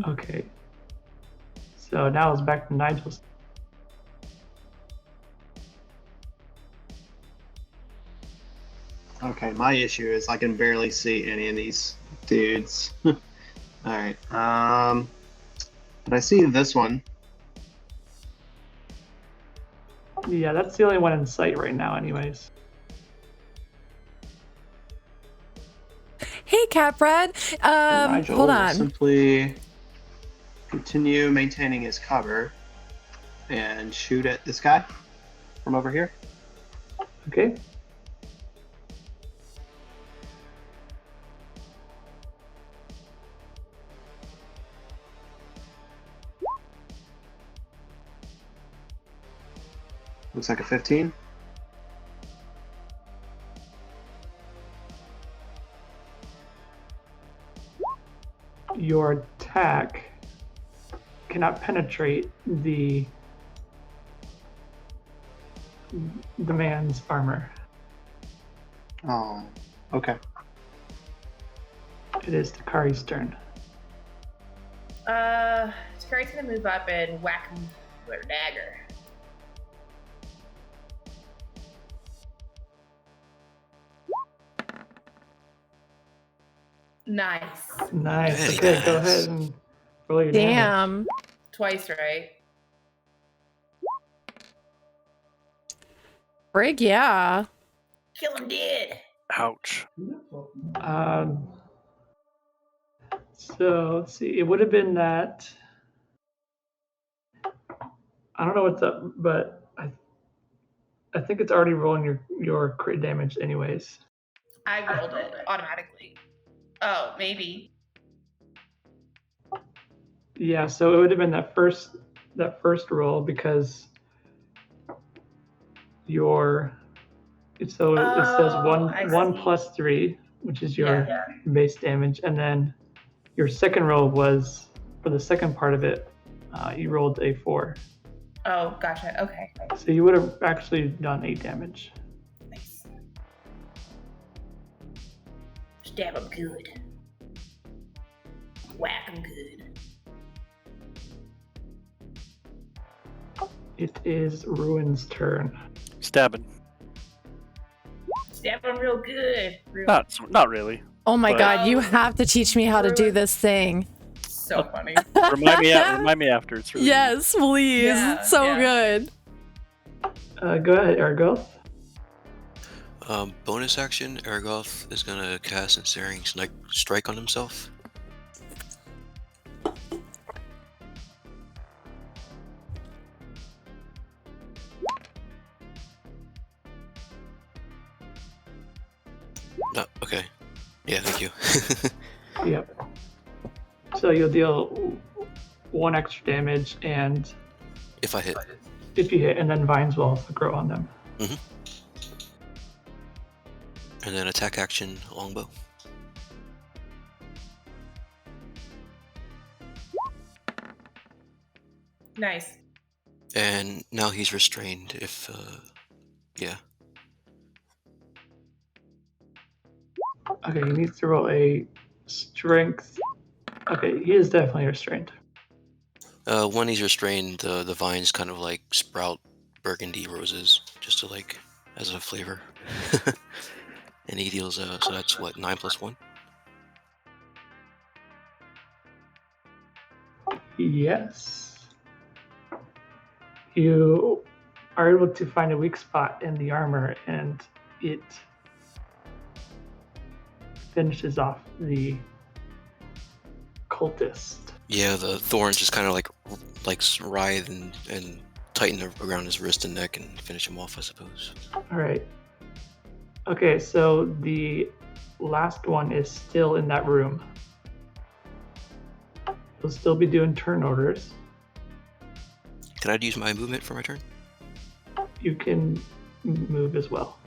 Okay. So now it's back to Nigel's. Okay, my issue is I can barely see any of these dudes. All right. But I see this one. Yeah, that's the only one in sight right now, anyways. Hey, Catbread. Nigel Hold will on. simply continue maintaining his cover and shoot at this guy from over here. Okay. Looks like a 15. Your attack cannot penetrate the man's armor. Oh, okay. It is Takari's turn. Takari's gonna move up and whack him with her dagger. Nice. Nice. Very Okay, go nice. ahead and roll your damage. Damn. Twice, right? Frig, yeah. Kill him dead. Ouch. So let's see. It would have been that. I don't know what's up, but I think it's already rolling your crit damage anyways. I rolled it automatically. Oh, maybe. Yeah, so it would have been that first roll because it says I one see. plus 3, which is your Yeah. base damage, and then your second roll was for the second part of it. You rolled a 4, Oh, gotcha. Okay. so you would have actually done 8 damage. Nice. Stab him good. Whack him good. It is Ruin's turn. Stabbing. Stab him real good. Not really. Oh my But- god, you have to teach me how to do this thing. So funny. Remind me after. It's really Yes, please. Yeah, It's so yeah. good. Go ahead, Ergo. Bonus action, Aragoth is gonna cast Ensnaring Strike on himself. No, okay. Yeah, thank you. Yep. So you'll deal 1 extra damage, and If I hit. if you hit, and then vines will also grow on them. And then attack action, Longbow. Nice. And now he's restrained if, yeah. Okay, he needs to roll a strength. Okay, he is definitely restrained. When he's restrained, the vines kind of like sprout burgundy roses, just to like, as a flavor. And he deals, so that's what, 9 plus 1? Yes. You are able to find a weak spot in the armor, and it finishes off the cultist. Yeah, the thorns just kind of like writhe and tighten around his wrist and neck and finish him off, I suppose. All right. Okay, so the last one is still in that room. He'll still be doing turn orders. Can I use my movement for my turn? You can move as well.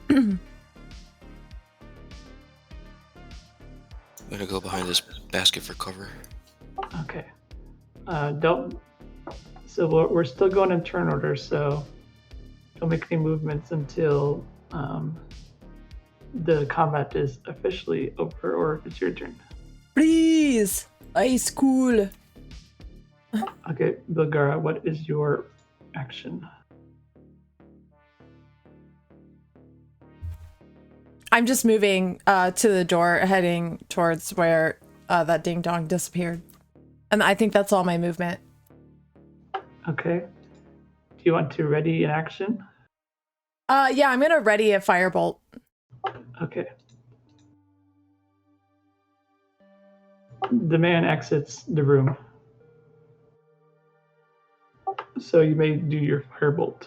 I'm gonna go behind this basket for cover. Okay. Don't. So we're still going in turn order. So don't make any movements until the combat is officially over, or it's your turn. Please. Ice cool. Okay, Bilgara, what is your action? I'm just moving to the door, heading towards where that ding dong disappeared. And I think that's all my movement. Okay. Do you want to ready an action? Yeah, I'm gonna ready a firebolt. Okay. The man exits the room. So you may do your firebolt.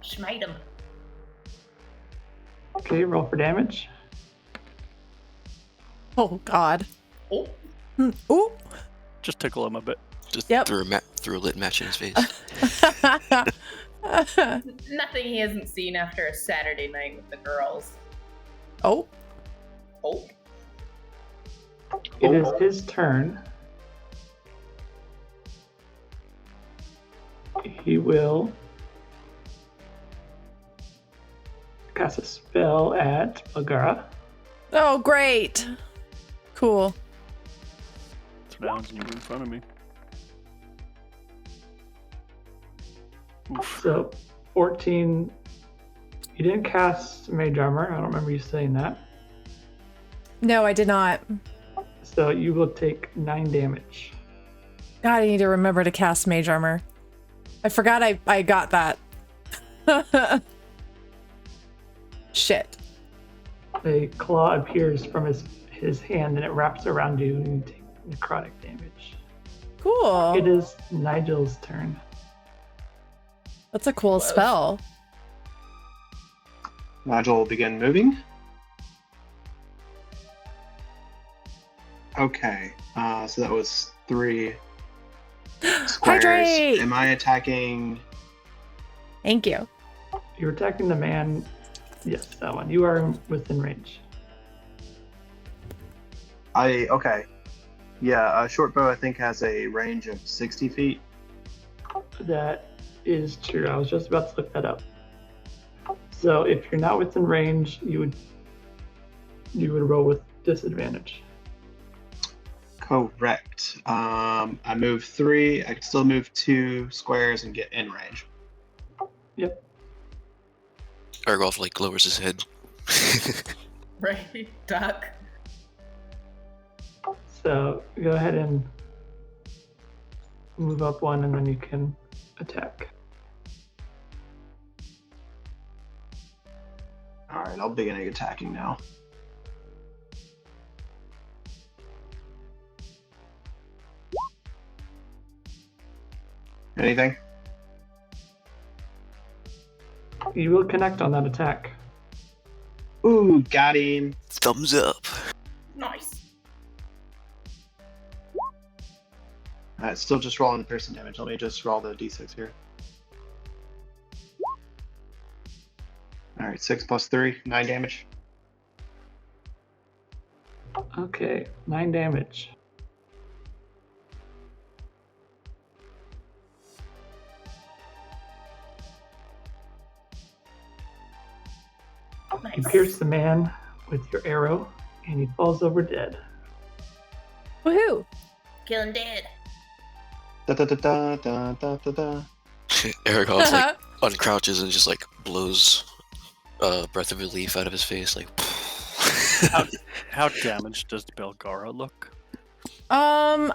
Smite him. Okay, roll for damage. Oh God. Oh. Ooh. Just tickle him a bit. Just Yep. threw a lit match in his face. Nothing he hasn't seen after a Saturday night with the girls. Oh. Oh. It is his turn. He will cast a spell at Bilgara. Oh, great. Cool. It's down and you're in front of me. Oof. So 14. You didn't cast Mage Armor. I don't remember you saying that. No, I did not. So you will take 9 damage. God, I need to remember to cast Mage Armor. I forgot I got that. Shit. A claw appears from his hand and it wraps around you and you take necrotic damage. Cool. It is Nigel's turn. That's a cool spell. Nigel will begin moving. Okay, so that was 3 squares. Hydrate! Am I attacking? Thank you. You're attacking the man. Yes, that one. You are within range. Okay. Yeah, a short bow I think has a range of 60 feet. That is true. I was just about to look that up. So if you're not within range, you would roll with disadvantage. Correct. I move 3. I can still move 2 squares and get in range. Yep. Argolf like lowers his head. Right, duck. So go ahead and move up 1 and then you can attack. Alright, I'll begin attacking now. Anything? You will connect on that attack. Ooh, got him. Thumbs up. Nice. Alright, still just rolling the piercing damage. Let me just roll the d6 here. Alright, 6 plus 3, 9 damage. Okay, 9 damage. You Nice. pierce the man with your arrow and he falls over dead. Woohoo. Kill him dead. Da da da da da da da da. Argolf like uncrouches and just like blows breath of relief out of his face, like. How damaged does Belgara look? I'm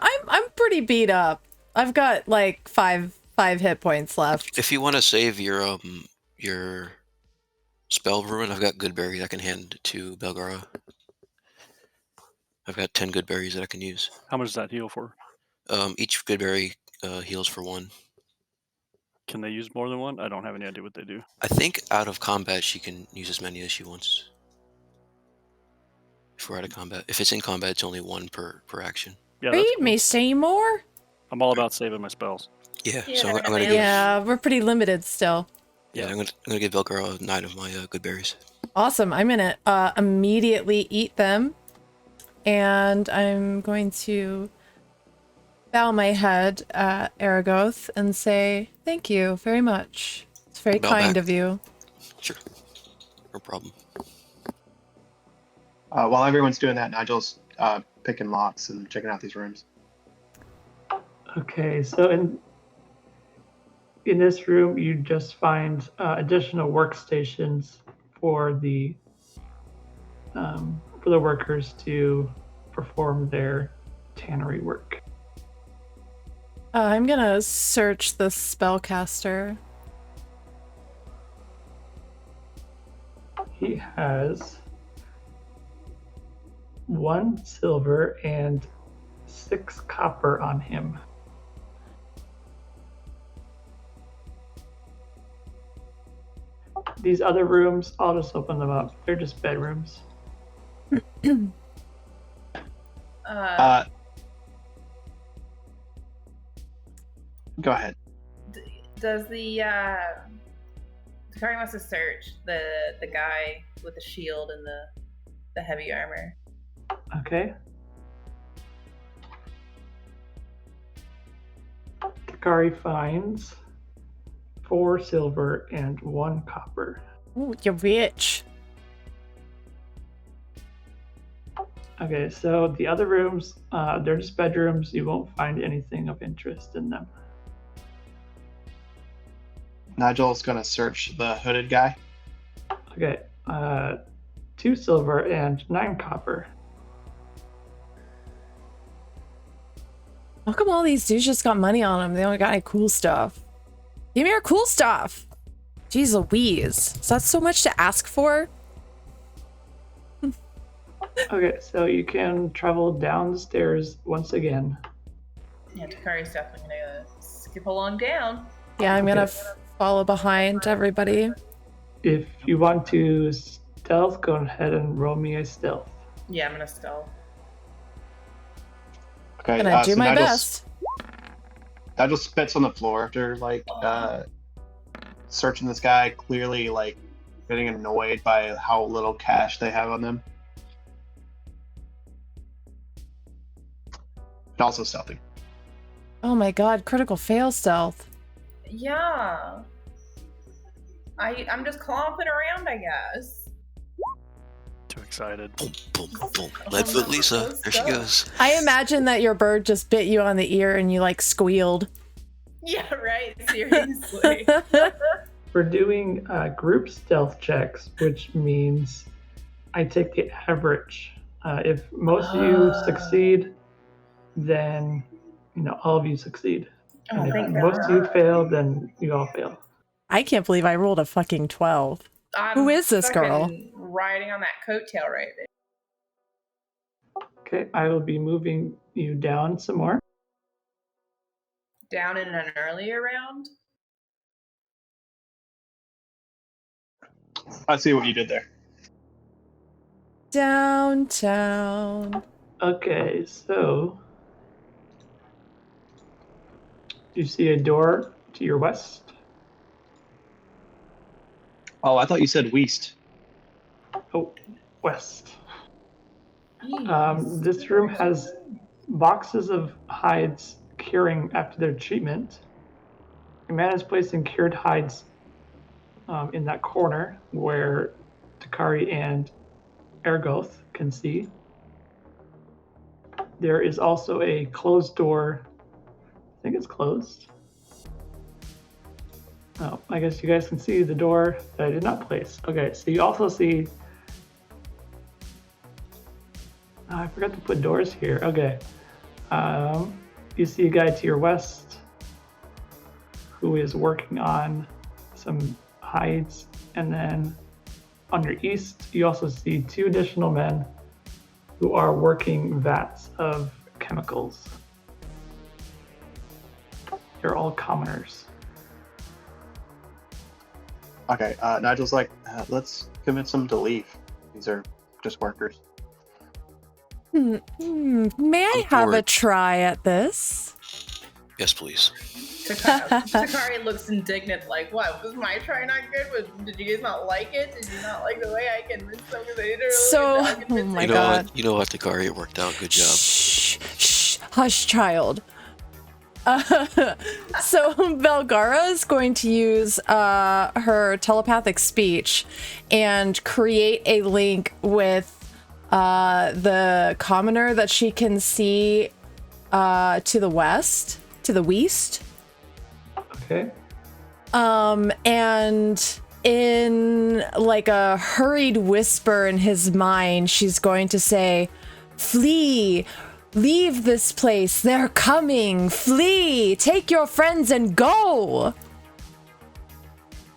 pretty beat up. I've got like five hit points left. If you want to save your spell ruin, I've got good berries I can hand to Belgara. I've got 10 good berries that I can use. How much does that heal for? Each good berry heals for 1. Can they use more than 1? I don't have any idea what they do. I think out of combat she can use as many as she wants. If we're out of combat. If it's in combat, it's only 1 per action. Yeah, that's Read cool. me, Seymour. I'm all about saving my spells. Yeah, Yeah, so I'm they're gonna give. Yeah, we're pretty limited still. Yeah, I'm gonna give Belgara 9 of my good berries. Awesome. I'm gonna immediately eat them, and I'm going to bow my head at Aragoth and say, thank you very much. It's very Bow kind back. of you. Sure. No problem. While everyone's doing that, Nigel's picking locks and checking out these rooms. Okay, so in this room, you just find additional workstations for the workers to perform their tannery work. I'm gonna search the spellcaster. He has 1 silver and 6 copper on him. These other rooms, I'll just open them up. They're just bedrooms. Go ahead. Does the Takari wants to search the guy with the shield and the heavy armor. Okay. Takari finds 4 silver and 1 copper. Ooh, you're rich. Okay, so the other rooms, they're just bedrooms. You won't find anything of interest in them. Nigel's gonna search the hooded guy. Okay, 2 silver and 9 copper. How come all these dudes just got money on them? They don't got any cool stuff. Give me your cool stuff. Jeez Louise. Is that so much to ask for? Okay, so you can travel down the stairs once again. Yeah, Takari's definitely gonna skip along down. Yeah, I'm gonna Okay. follow behind everybody. If you want to stealth, go ahead and roll me a stealth. Yeah, I'm gonna stealth. Okay. Gonna do so my Nigel's- best. Nigel spits on the floor after searching this guy, clearly getting annoyed by how little cash they have on them. And also stealthing. Oh my god, critical fail stealth. Yeah. I'm just clomping around, I guess. Too excited. Boom, boom, boom. Leadfoot Lisa. Let's There she go. goes. I imagine that your bird just bit you on the ear and you like squealed. Yeah, right. Seriously. We're doing group stealth checks, which means I take the average. If most of you succeed, then all of you succeed. Oh, And if thank most of you God. fail, then you all fail. I can't believe I rolled a fucking 12. Who is this girl? fucking Riding on that coattail right there. Okay, I will be moving you down some more. Down in an earlier round. I see what you did there. Downtown. Okay, so you see a door to your west. Oh, I thought you said west. Oh, west. This room has boxes of hides curing after their treatment. A man is placing cured hides in that corner where Takari and Ergoth can see. There is also a closed door. I think it's closed. Oh, I guess you guys can see the door that I did not place. Okay, so you also see... Oh, I forgot to put doors here. Okay. You see a guy to your west who is working on some hides. And then on your east, you also see 2 additional men who are working vats of chemicals. They're all commoners. Okay, Nigel's like, let's convince them to leave. These are just workers. May I I'm have a bored. try at this? Yes, please. Takari looks indignant, like, what? Was my try not good? Did you guys not like it? Did you not like the way I convinced them? Because I didn't really So- know I convinced oh my You them. know God. what? You know what, Takari? It worked out. Good job. Shh, shh, hush, child. So Belgara is going to use her telepathic speech and create a link with the commoner that she can see to the west, to the west. Okay. And in like a hurried whisper in his mind, she's going to say, "Flee! Leave this place! They're coming! Flee! Take your friends and go!"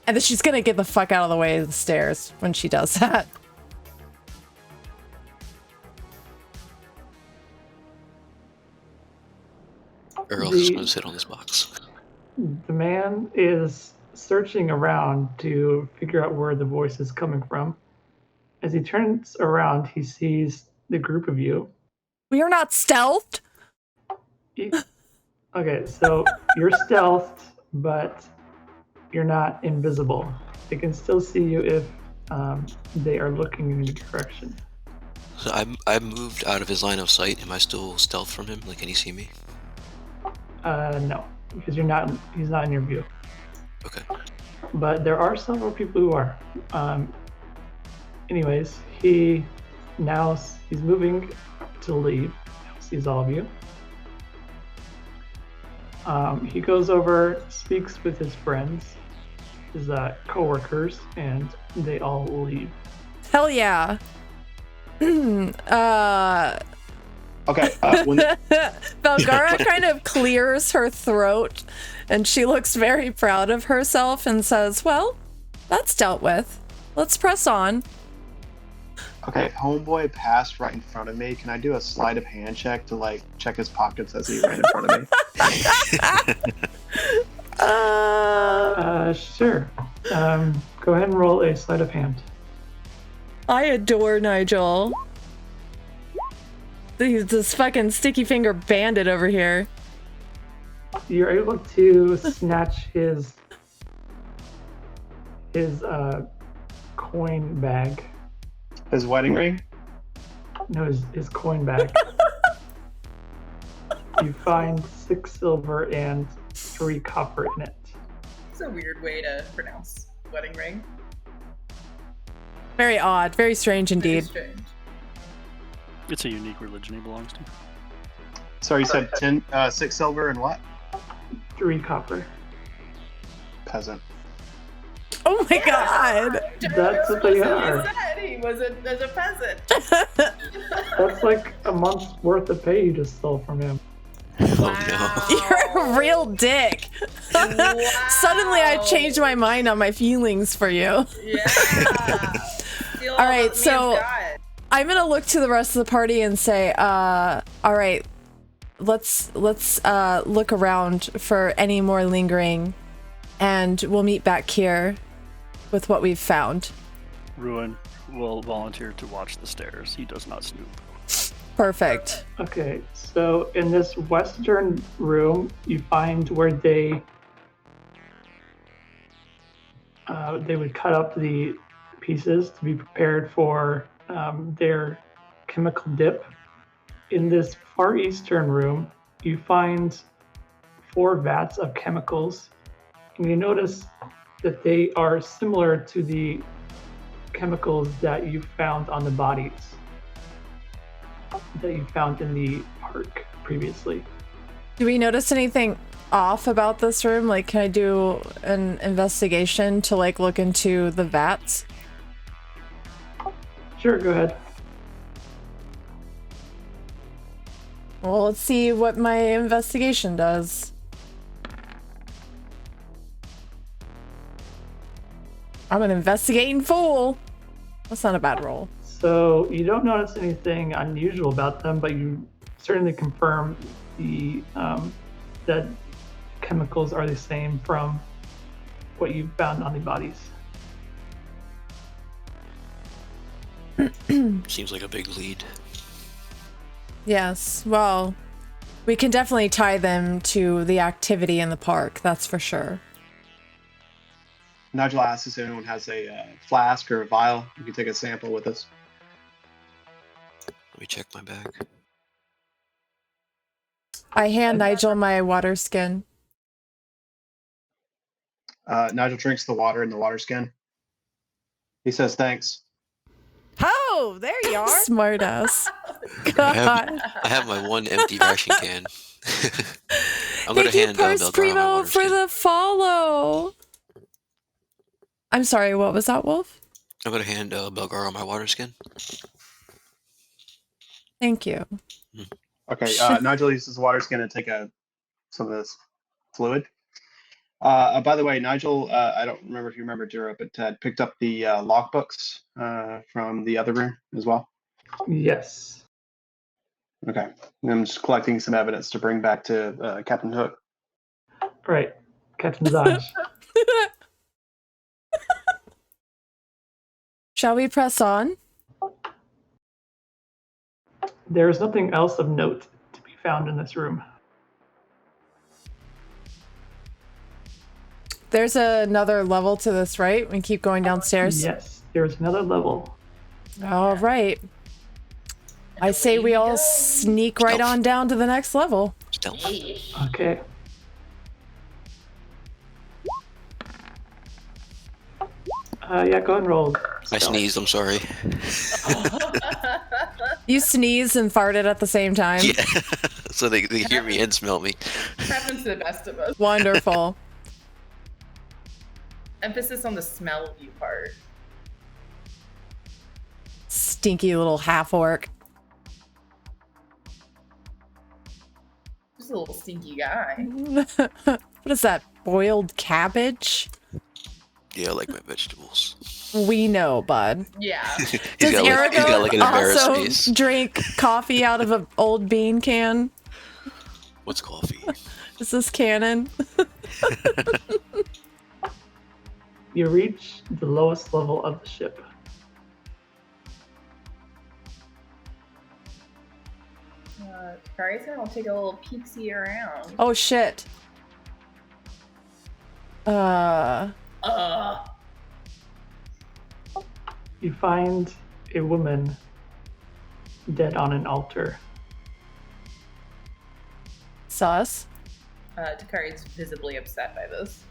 And then she's gonna get the fuck out of the way of the stairs when she does that. Earl is going to sit on this box. The man is searching around to figure out where the voice is coming from. As he turns around, he sees the group of you. We are not stealthed. Okay, so you're stealthed, but you're not invisible. They can still see you if they are looking in your direction. So I moved out of his line of sight. Am I still stealth from him? Like, can he see me? No, because he's not in your view. Okay. But there are several people who are. Anyways, he's moving to leave. Sees all of you. He goes over, speaks with his friends, his co-workers, and they all leave. Hell yeah. Okay. When Belgara kind of clears her throat and she looks very proud of herself and says, "Well, that's dealt with. Let's press on." Okay, homeboy passed right in front of me. Can I do a sleight of hand check to like check his pockets as he ran in front of me? Sure. Go ahead and roll a sleight of hand. I adore Nigel. He's this fucking sticky finger bandit over here. You're able to snatch his coin bag. His wedding ring? No, his coin bag. You find 6 silver and 3 copper in it. It's a weird way to pronounce wedding ring. Very odd, very strange indeed. Very strange. It's a unique religion he belongs to. Sorry, you said 6 silver and what? 3 copper. Peasant. Oh my god! That's what they are. He said he was a peasant. That's like a month's worth of pay you just stole from him. Oh You're a real dick. Wow. Suddenly I changed my mind on my feelings for you. Yeah. All right, so I'm gonna look to the rest of the party and say, all right, let's look around for any more lingering, and we'll meet back here with what we've found. Ruin will volunteer to watch the stairs. He does not snoop. Perfect. Okay, so in this western room, you find where they would cut up the pieces to be prepared for their chemical dip. In this far eastern room, you find 4 vats of chemicals, and you notice that they are similar to the chemicals that you found on the bodies that you found in the park previously. Do we notice anything off about this room? Like, can I do an investigation to like look into the vats? Sure, go ahead. Well, let's see what my investigation does. I'm an investigating fool. That's not a bad roll. So you don't notice anything unusual about them, but you certainly confirm the that chemicals are the same from what you found on the bodies. Seems like a big lead. Yes, well, we can definitely tie them to the activity in the park, that's for sure. Nigel asks if anyone has a flask or a vial. You can take a sample with us. Let me check my bag. I hand Nigel my water skin. Nigel drinks the water in the water skin. He says thanks. Oh, there you are. Smart ass. I have my one empty ration can. I'm gonna Thank you, hand Purse Belgrano my Primo, water for skin. the follow. I'm sorry, what was that, Wolf? I'm gonna hand Belgrano my water skin. Thank you. Okay, Nigel uses the water skin to take some of this fluid. By the way, Nigel, I don't remember if you remember Dura, but had picked up the logbooks from the other room as well. Yes. Okay, I'm just collecting some evidence to bring back to Captain Hook. Right. Captain Zaj. Shall we press on? There is nothing else of note to be found in this room. There's another level to this, right? We keep going downstairs? Yes, there's another level. All right. I say we all sneak right on down to the next level. Stealth. Okay. Yeah, go ahead and roll. I stealth. sneezed, I'm sorry. You sneezed and farted at the same time. Yeah. So they hear me and smell me. Happens to the best of us. Wonderful. Emphasis on the smell you part. Stinky little half-orc. Just a little stinky guy. What is that? Boiled cabbage? Yeah, I like my vegetables. We know, bud. Yeah. Does he's got like an embarrassed also face. drink coffee out of an old bean can? What's coffee? Is this canon? You reach the lowest level of the ship. Kari's gonna take a little peek-see around. Oh shit. You find a woman dead on an altar. Sus. Takari's visibly upset by this.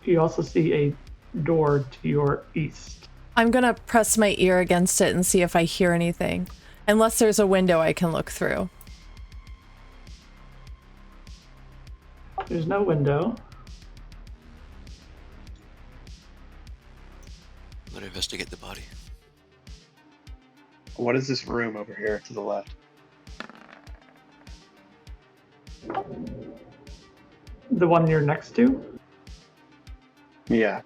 You also see a door to your east. I'm gonna press my ear against it and see if I hear anything. Unless there's a window I can look through. There's no window. I'm gonna investigate the body. What is this room over here to the left? The one you're next to? Yeah.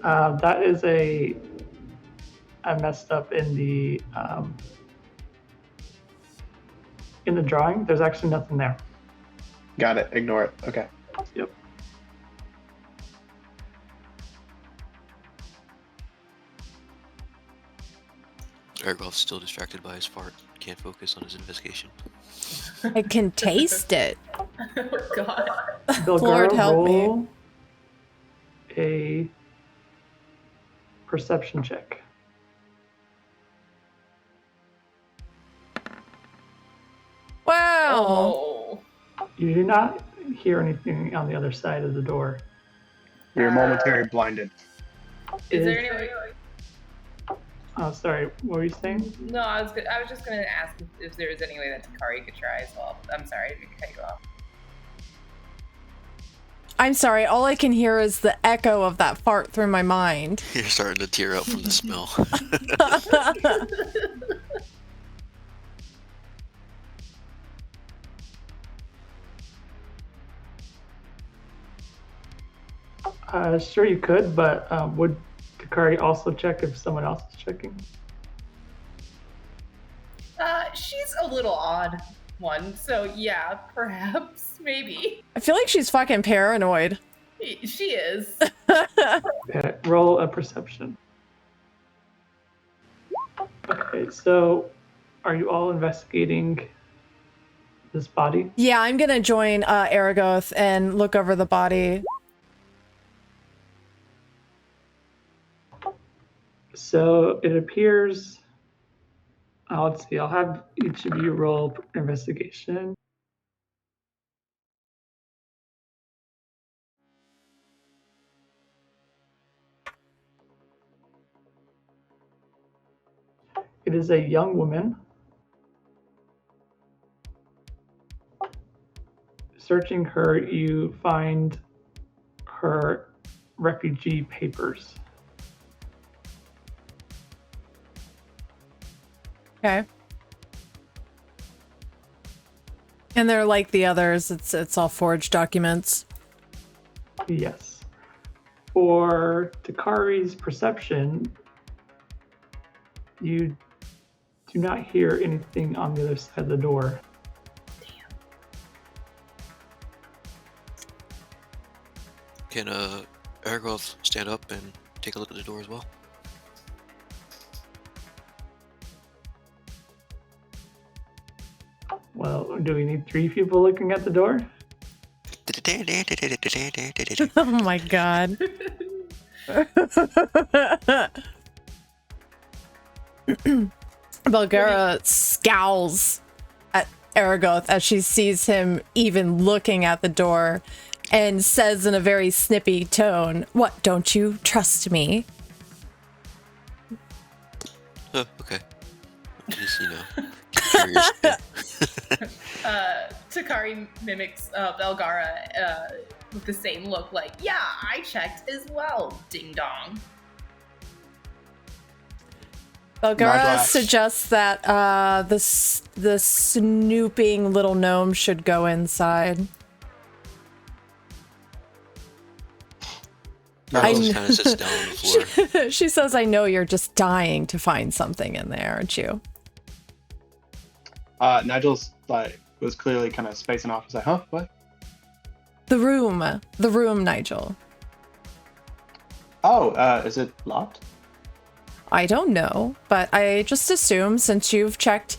That is I messed up in the drawing. There's actually nothing there. Got it. Ignore it. Okay. Yep. Ergoth's still distracted by his fart. Can't focus on his investigation. I can taste it. Oh god. Lord Belgara, help me. roll a perception check. Wow. Oh. You do not hear anything on the other side of the door. You're momentarily blinded. Is there any way? Oh, sorry. What were you saying? No, I was just gonna ask if there was any way that Takari could try as well. I'm sorry, I didn't mean to cut you off. I'm sorry, all I can hear is the echo of that fart through my mind. You're starting to tear up from the smell. Sure you could, but would Takari also check if someone else is checking? She's a little odd one, so yeah, perhaps, maybe. I feel like she's fucking paranoid. She is. Okay, roll a perception. Okay, so are you all investigating this body? Yeah, I'm gonna join Aragoth and look over the body. So it appears Let's see. I'll have each of you roll investigation. It is a young woman. Searching her, you find her refugee papers. Okay. And they're like the others. It's all forged documents. Yes. For Takari's perception, you do not hear anything on the other side of the door. Can Aragoth stand up and take a look at the door as well? Well, do we need 3 people looking at the door? Oh my god. Belgara scowls at Aragoth as she sees him even looking at the door and says in a very snippy tone, "What, don't you trust me?" Okay. Just, curious. Takari mimics Belgara with the same look, like, yeah, I checked as well, ding dong. Belgara suggests that the snooping little gnome should go inside. Aragoth kind of sits down on the floor. She says, "I know you're just dying to find something in there, aren't you?" Nigel's was clearly kind of spacing off. He's like, huh? What? The room, Nigel. Oh, is it locked? I don't know, but I just assume since you've checked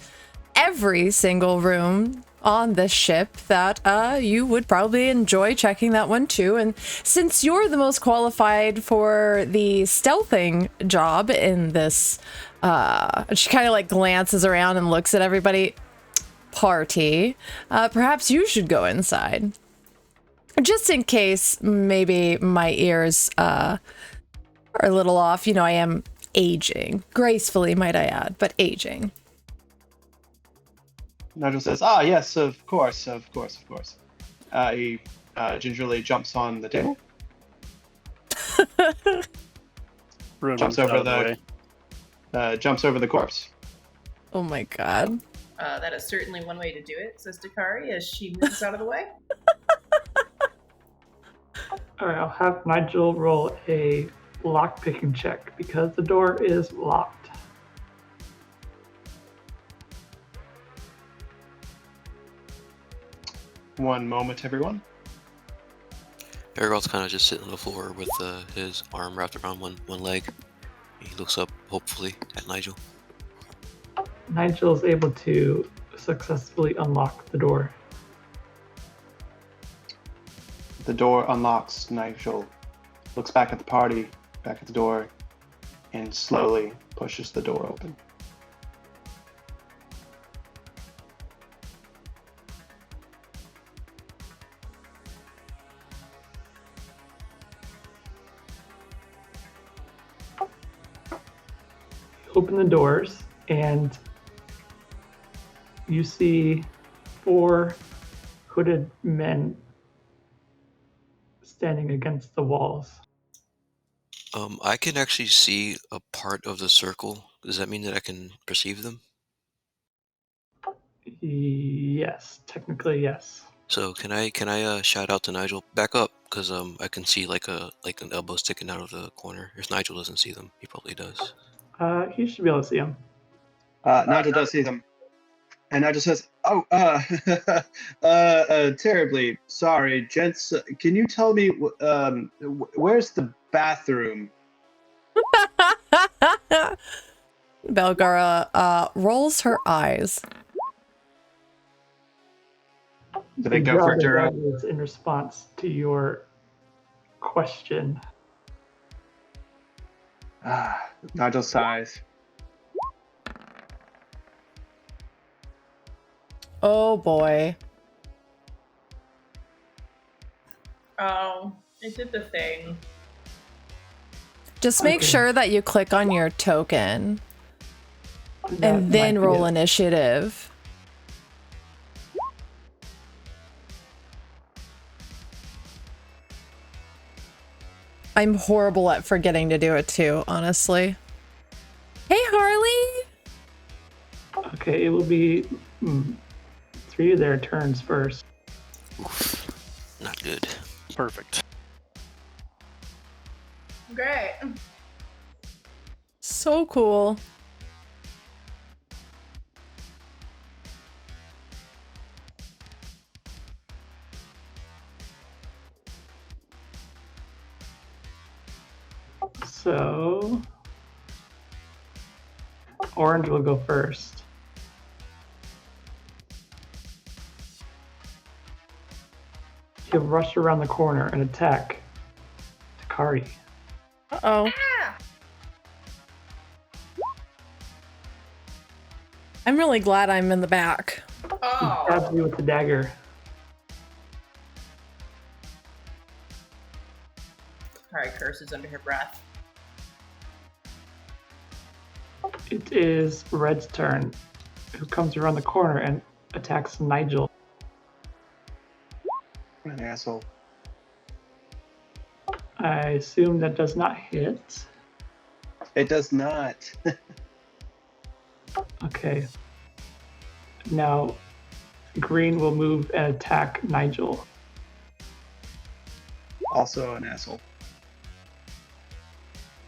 every single room on this ship that you would probably enjoy checking that one too. And since you're the most qualified for the stealthing job in this, she kind of like glances around and looks at everybody. Party, perhaps you should go inside. Just in case maybe my ears are a little off. I am aging. Gracefully, might I add, but aging. Nigel says, yes, of course. He gingerly jumps on the table. jumps over the corpse. Oh my god. That is certainly one way to do it, says Takari as she moves out of the way. Alright, I'll have Nigel roll a lock-picking check because the door is locked. One moment, everyone. Aragoth's kind of just sitting on the floor with his arm wrapped around one leg. He looks up, hopefully, at Nigel. Nigel is able to successfully unlock the door. The door unlocks. Nigel looks back at the party, back at the door, and slowly pushes the door open. Open the doors, and you see 4 hooded men standing against the walls. I can actually see a part of the circle. Does that mean that I can perceive them? Yes, technically yes. So can I shout out to Nigel, back up, because I can see like an elbow sticking out of the corner. If Nigel doesn't see them, he probably does. You should be able to see them. Nigel does see them. And Nigel says, terribly sorry, gents. Can you tell me, where's the bathroom? Belgara rolls her eyes. Do they go for Duro? In response to your question. Nigel sighs. Oh boy. Oh, it did the thing. Just make Okay. sure that you click on your token That and then might be roll it. initiative. I'm horrible at forgetting to do it too, honestly. Hey, Harley! Okay, it will be 3 of their turns first. Oof. Not good. Perfect. Great. So cool. So orange will go first. He'll rush around the corner and attack Takari. Uh-oh. Ah! I'm really glad I'm in the back. He Oh. stabs you with the dagger. Kari curses under her breath. It is Red's turn, who comes around the corner and attacks Nigel. What an asshole. I assume that does not hit. It does not. Okay. Now, green will move and attack Nigel. Also an asshole.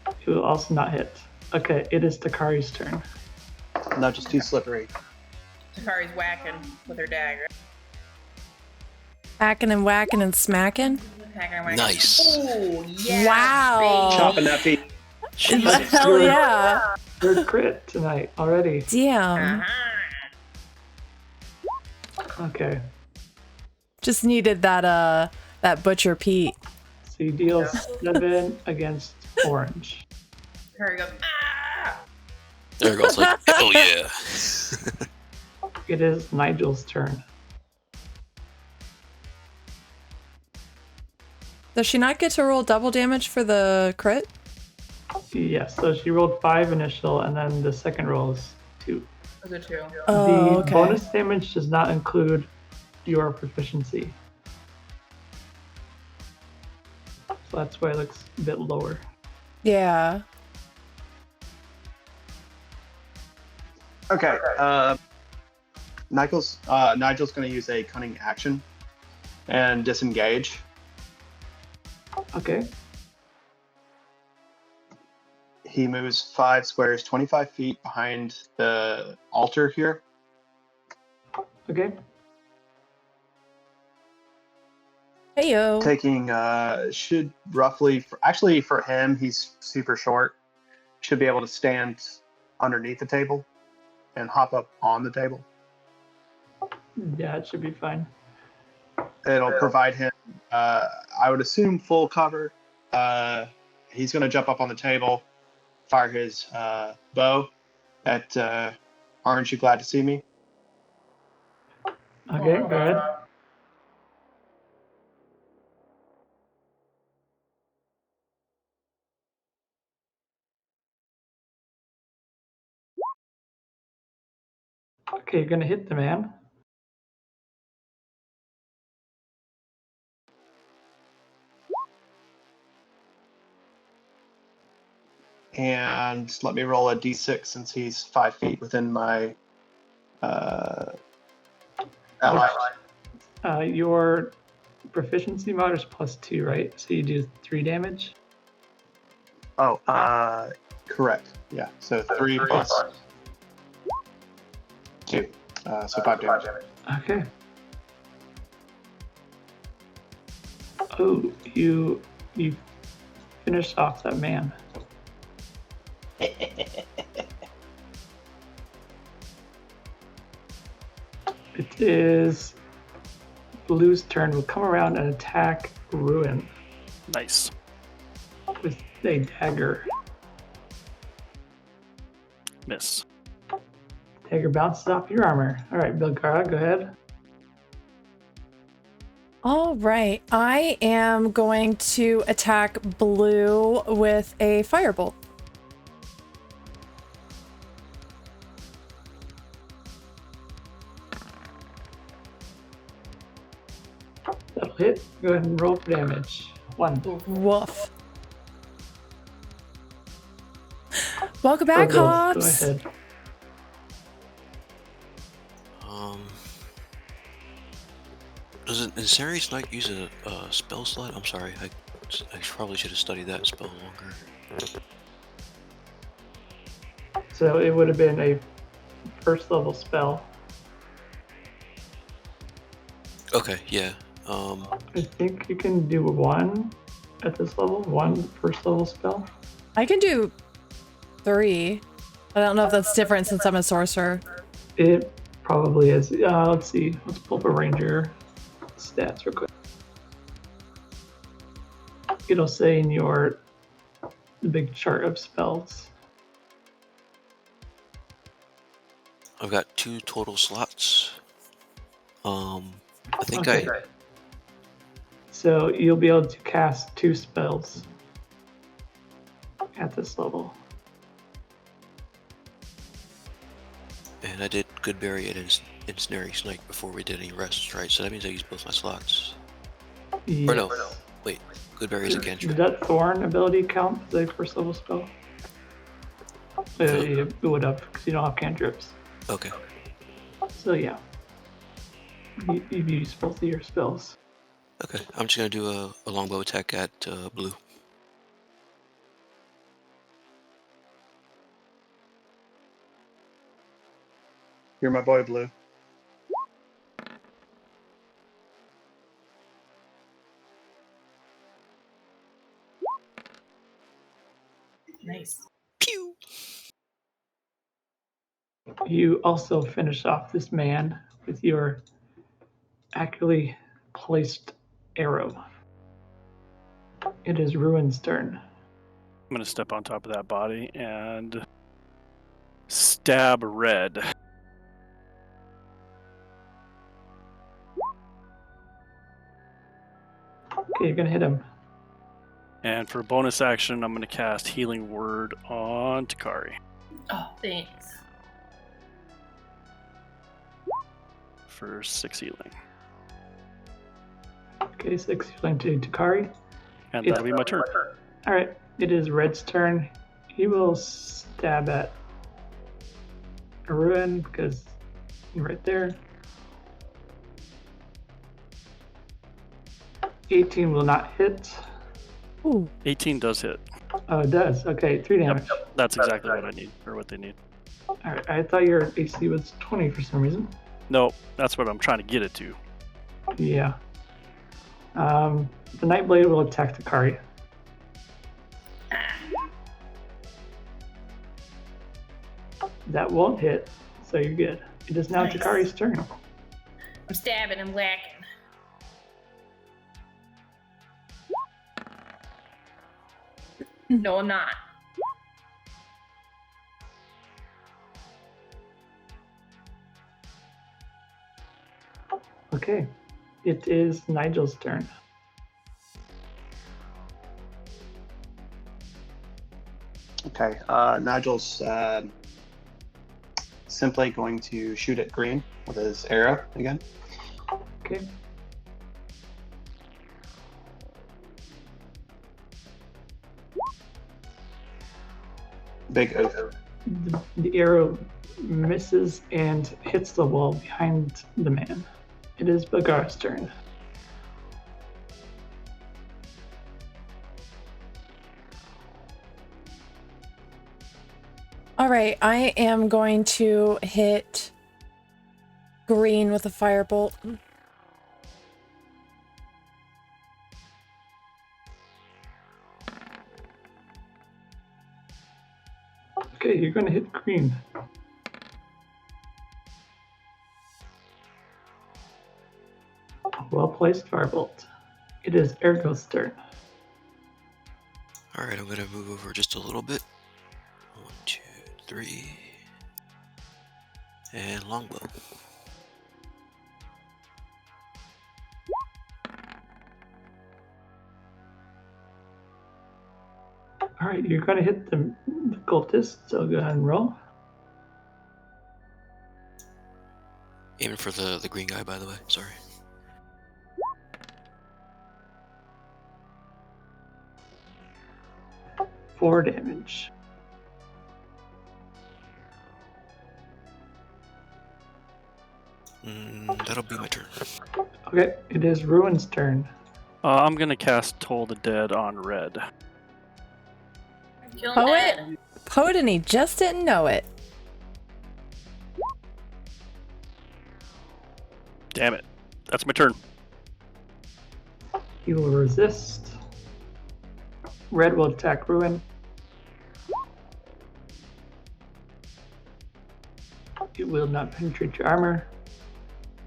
It will also not hit. Okay, it is Takari's turn. Not just too slippery. Takari's whacking with her dagger. Hacking and whacking and smacking. Hacking and whacking. Nice. Ooh, yeah. Wow. baby. Chopping that feet. Hell yeah. Third crit tonight already. Damn. Uh-huh. Okay, Just needed that Butcher Pete. so you deal 7 against orange. Takari goes, ah! There it goes. Like, oh yeah. It is Nigel's turn. Does she not get to roll double damage for the crit? Yes, so she rolled 5 initial, and then the second roll is 2. Those are 2. Oh, The okay. bonus damage does not include your proficiency. So that's why it looks a bit lower. Yeah. Okay. Nigel's going to use a cunning action and disengage. Okay, He moves 5 squares, 25 feet behind the altar here. okay. Heyo. Taking should roughly for him, he's super short. Should be able to stand underneath the table and hop up on the table. Yeah, it should be fine. It'll provide him, I would assume, full cover. He's going to jump up on the table, fire his bow at Aren't You Glad to See Me? Okay, go ahead. Okay, you're gonna hit the man. And let me roll a d6 since he's 5 feet within my ally. Your proficiency mod is +2, right? So you do 3 damage. Oh, correct. Yeah, so 3 plus 2. So 5 damage. Okay. Oh, you finished off that man. It is Blue's turn. Will come around and attack Ruin Nice. with a dagger. Miss. Dagger bounces off your armor. All right, Bilgara, go ahead. All right, I am going to attack Blue with a firebolt. That'll hit. Go ahead and roll for damage. 1. Woof. Welcome back, Go Hobbs. ahead. Does an Incendiary Snipe use a spell slot? I'm sorry, I probably should have studied that spell longer. So it would have been a first level spell. Okay, yeah. I think you can do 1 at this level. 1 first level spell. I can do 3. I don't know if that's different since I'm a sorcerer. It probably is. Let's see. Let's pull up a ranger stats real quick. It'll say in the big chart of spells. I've got 2 total slots. I think Okay. So you'll be able to cast 2 spells at this level. And I did Goodberry and Incendiary Snipe before we did any rests, right? So that means I used both my slots. Yes. Or no, wait. Goodberry is a Does cantrip. that Thorn ability count as a first level spell? It would have, because you don't have cantrips. Okay. So yeah. You've used both of your spells. Okay, I'm just gonna do a longbow attack at Blue. You're my boy, Blue. Nice. Pew! You also finish off this man with your accurately placed arrow. It is Ruin's turn. I'm going to step on top of that body and stab Red. Okay, you're gonna hit him. And for bonus action, I'm going to cast Healing Word on Takari Oh, thanks. for 6 healing. Okay, 6 healing to Takari. And that'll be my turn. Alright, it is Red's turn. He will stab at Ruin because right there. 18 will not hit. Ooh. 18 does hit. Oh, it does. Okay, 3 damage. That's exactly what I need, or what they need. Alright, I thought your AC was 20 for some reason. No, that's what I'm trying to get it to. Yeah. The Nightblade will attack Takari. That won't hit, so you're good. It is now Nice. Takari's turn. I'm stabbing, I'm whacking. No, I'm not. Okay. It is Nigel's turn. Okay, Nigel's simply going to shoot at Green with his arrow again. Okay. Big oath. The arrow misses and hits the wall behind the man. It is Bagara's turn. All right, I am going to hit Green with a firebolt. Okay, you're going to hit Green. Well placed firebolt. It is Ergo's turn. Alright, I'm gonna move over just a little bit. 1, 2, 3. And longbow. All right, you're going to hit the cultist, so go ahead and roll. Aiming for the green guy, by the way. Sorry. Four damage. That'll be my turn. Okay, it is Ruin's turn. I'm gonna cast Toll the Dead on red. Kill him Poet? dead. Poet, and he just didn't know it. Damn it. That's my turn. He will resist. Red will attack Ruin. It will not penetrate your armor.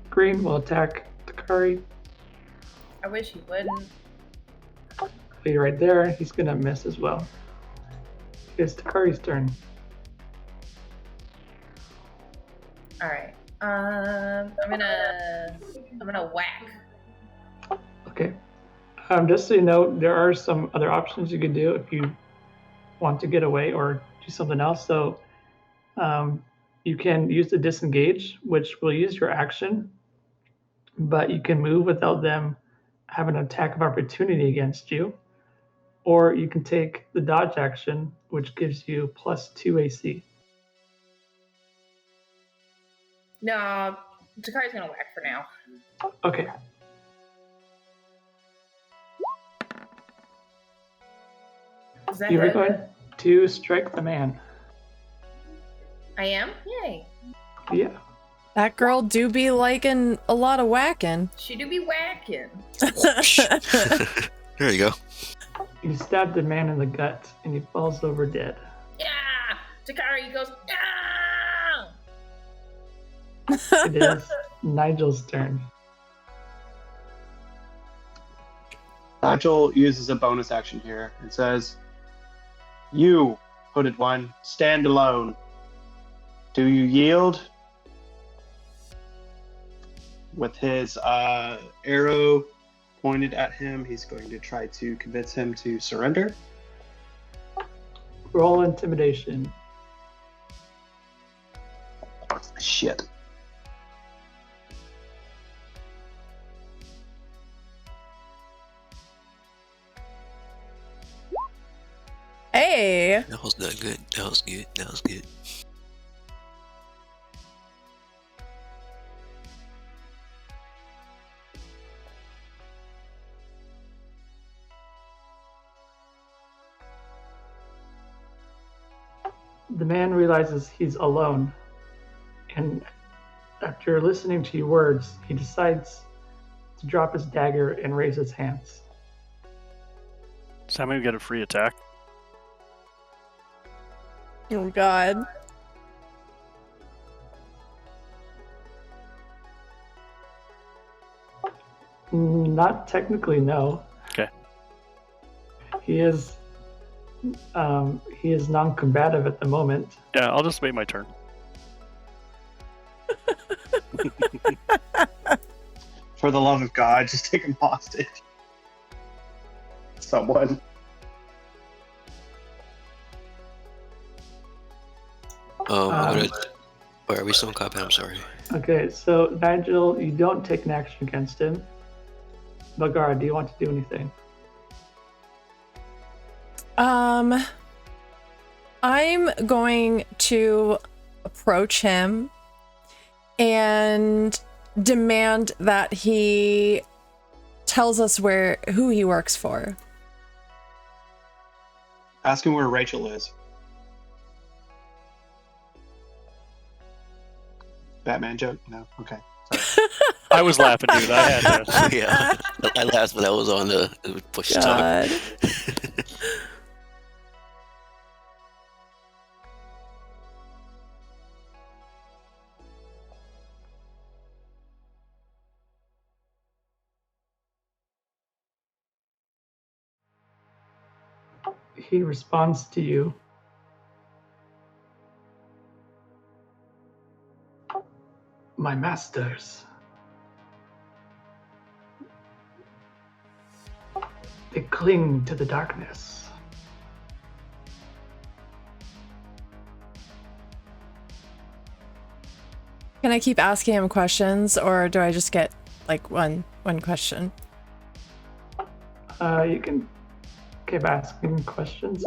Green will attack Takari. I wish he wouldn't. Be right there. He's gonna miss as well. It's Takari's turn. All right. I'm gonna whack. Okay. Just so you know, there are some other options you could do if you want to get away or do something else. So you can use the disengage, which will use your action, but you can move without them having an attack of opportunity against you. Or you can take the dodge action, which gives you +2 AC. No, Takari's gonna whack for now. Okay. Is that You are it? going to strike the man. I am? Yay. Yeah. That girl do be liking a lot of whacking. She do be whacking. There you go. You stab the man in the gut and he falls over dead. Yeah! Takari goes, yeah! It is Nigel's turn. Nigel uses a bonus action here and says, "You, hooded one, stand alone. Do you yield?" With his arrow pointed at him, he's going to try to convince him to surrender. Roll intimidation. Shit. Hey. That was not good. That was good. That was good. The man realizes he's alone, and after listening to your words, he decides to drop his dagger and raise his hands. Does that mean we get a free attack? Oh God. Not technically, no. Okay. He is non-combative at the moment. Yeah, I'll just wait my turn. For the love of God, just take him hostage. Someone. I'm gonna. Wait, are we still in combat? I'm sorry. Okay, so Nigel, you don't take an action against him. Bagara, do you want to do anything? I'm going to approach him and demand that he tells us who he works for. Ask him where Rachel is. Batman joke? No? Okay. Sorry. I was laughing, dude. I had to. Yeah, I laughed, but that was on the push to talk. God. He responds to you. My masters. They cling to the darkness. Can I keep asking him questions, or do I just get like one question? You can keep asking questions.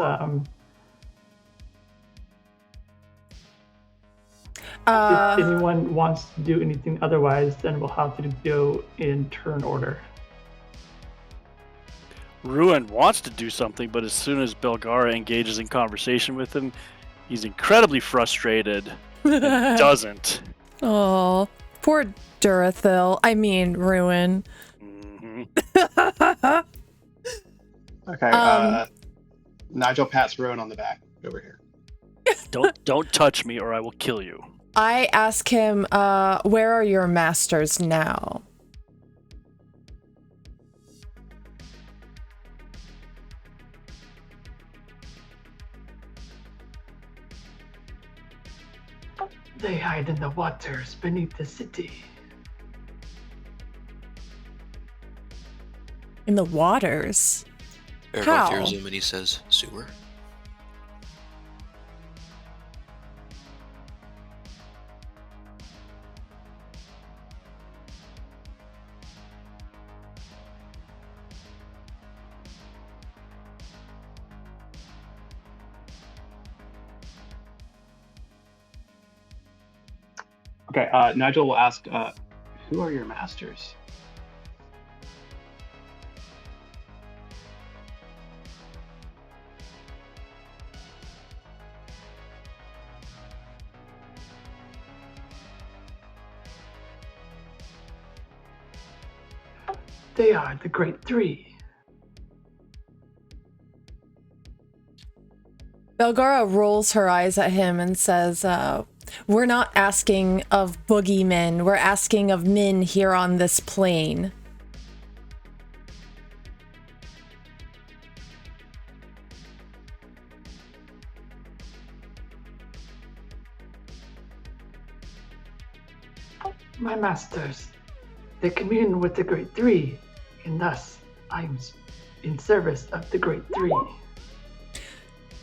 If anyone wants to do anything otherwise, then we'll have to go in turn order. Ruin wants to do something, but as soon as Belgara engages in conversation with him, he's incredibly frustrated and doesn't. Oh, poor Durathil. I mean, Ruin. Mm-hmm. Okay, Nigel pats Ruin on the back over here. Don't touch me or I will kill you. I ask him, where are your masters now? They hide in the waters beneath the city. In the waters? Aragorn How? hears him and he says, sewer. Okay, Nigel will ask, who are your masters? They are the Great Three. Belgara rolls her eyes at him and says, we're not asking of boogeymen, we're asking of men here on this plane. My masters. They commune with the Great Three, and thus I am in service of the Great Three.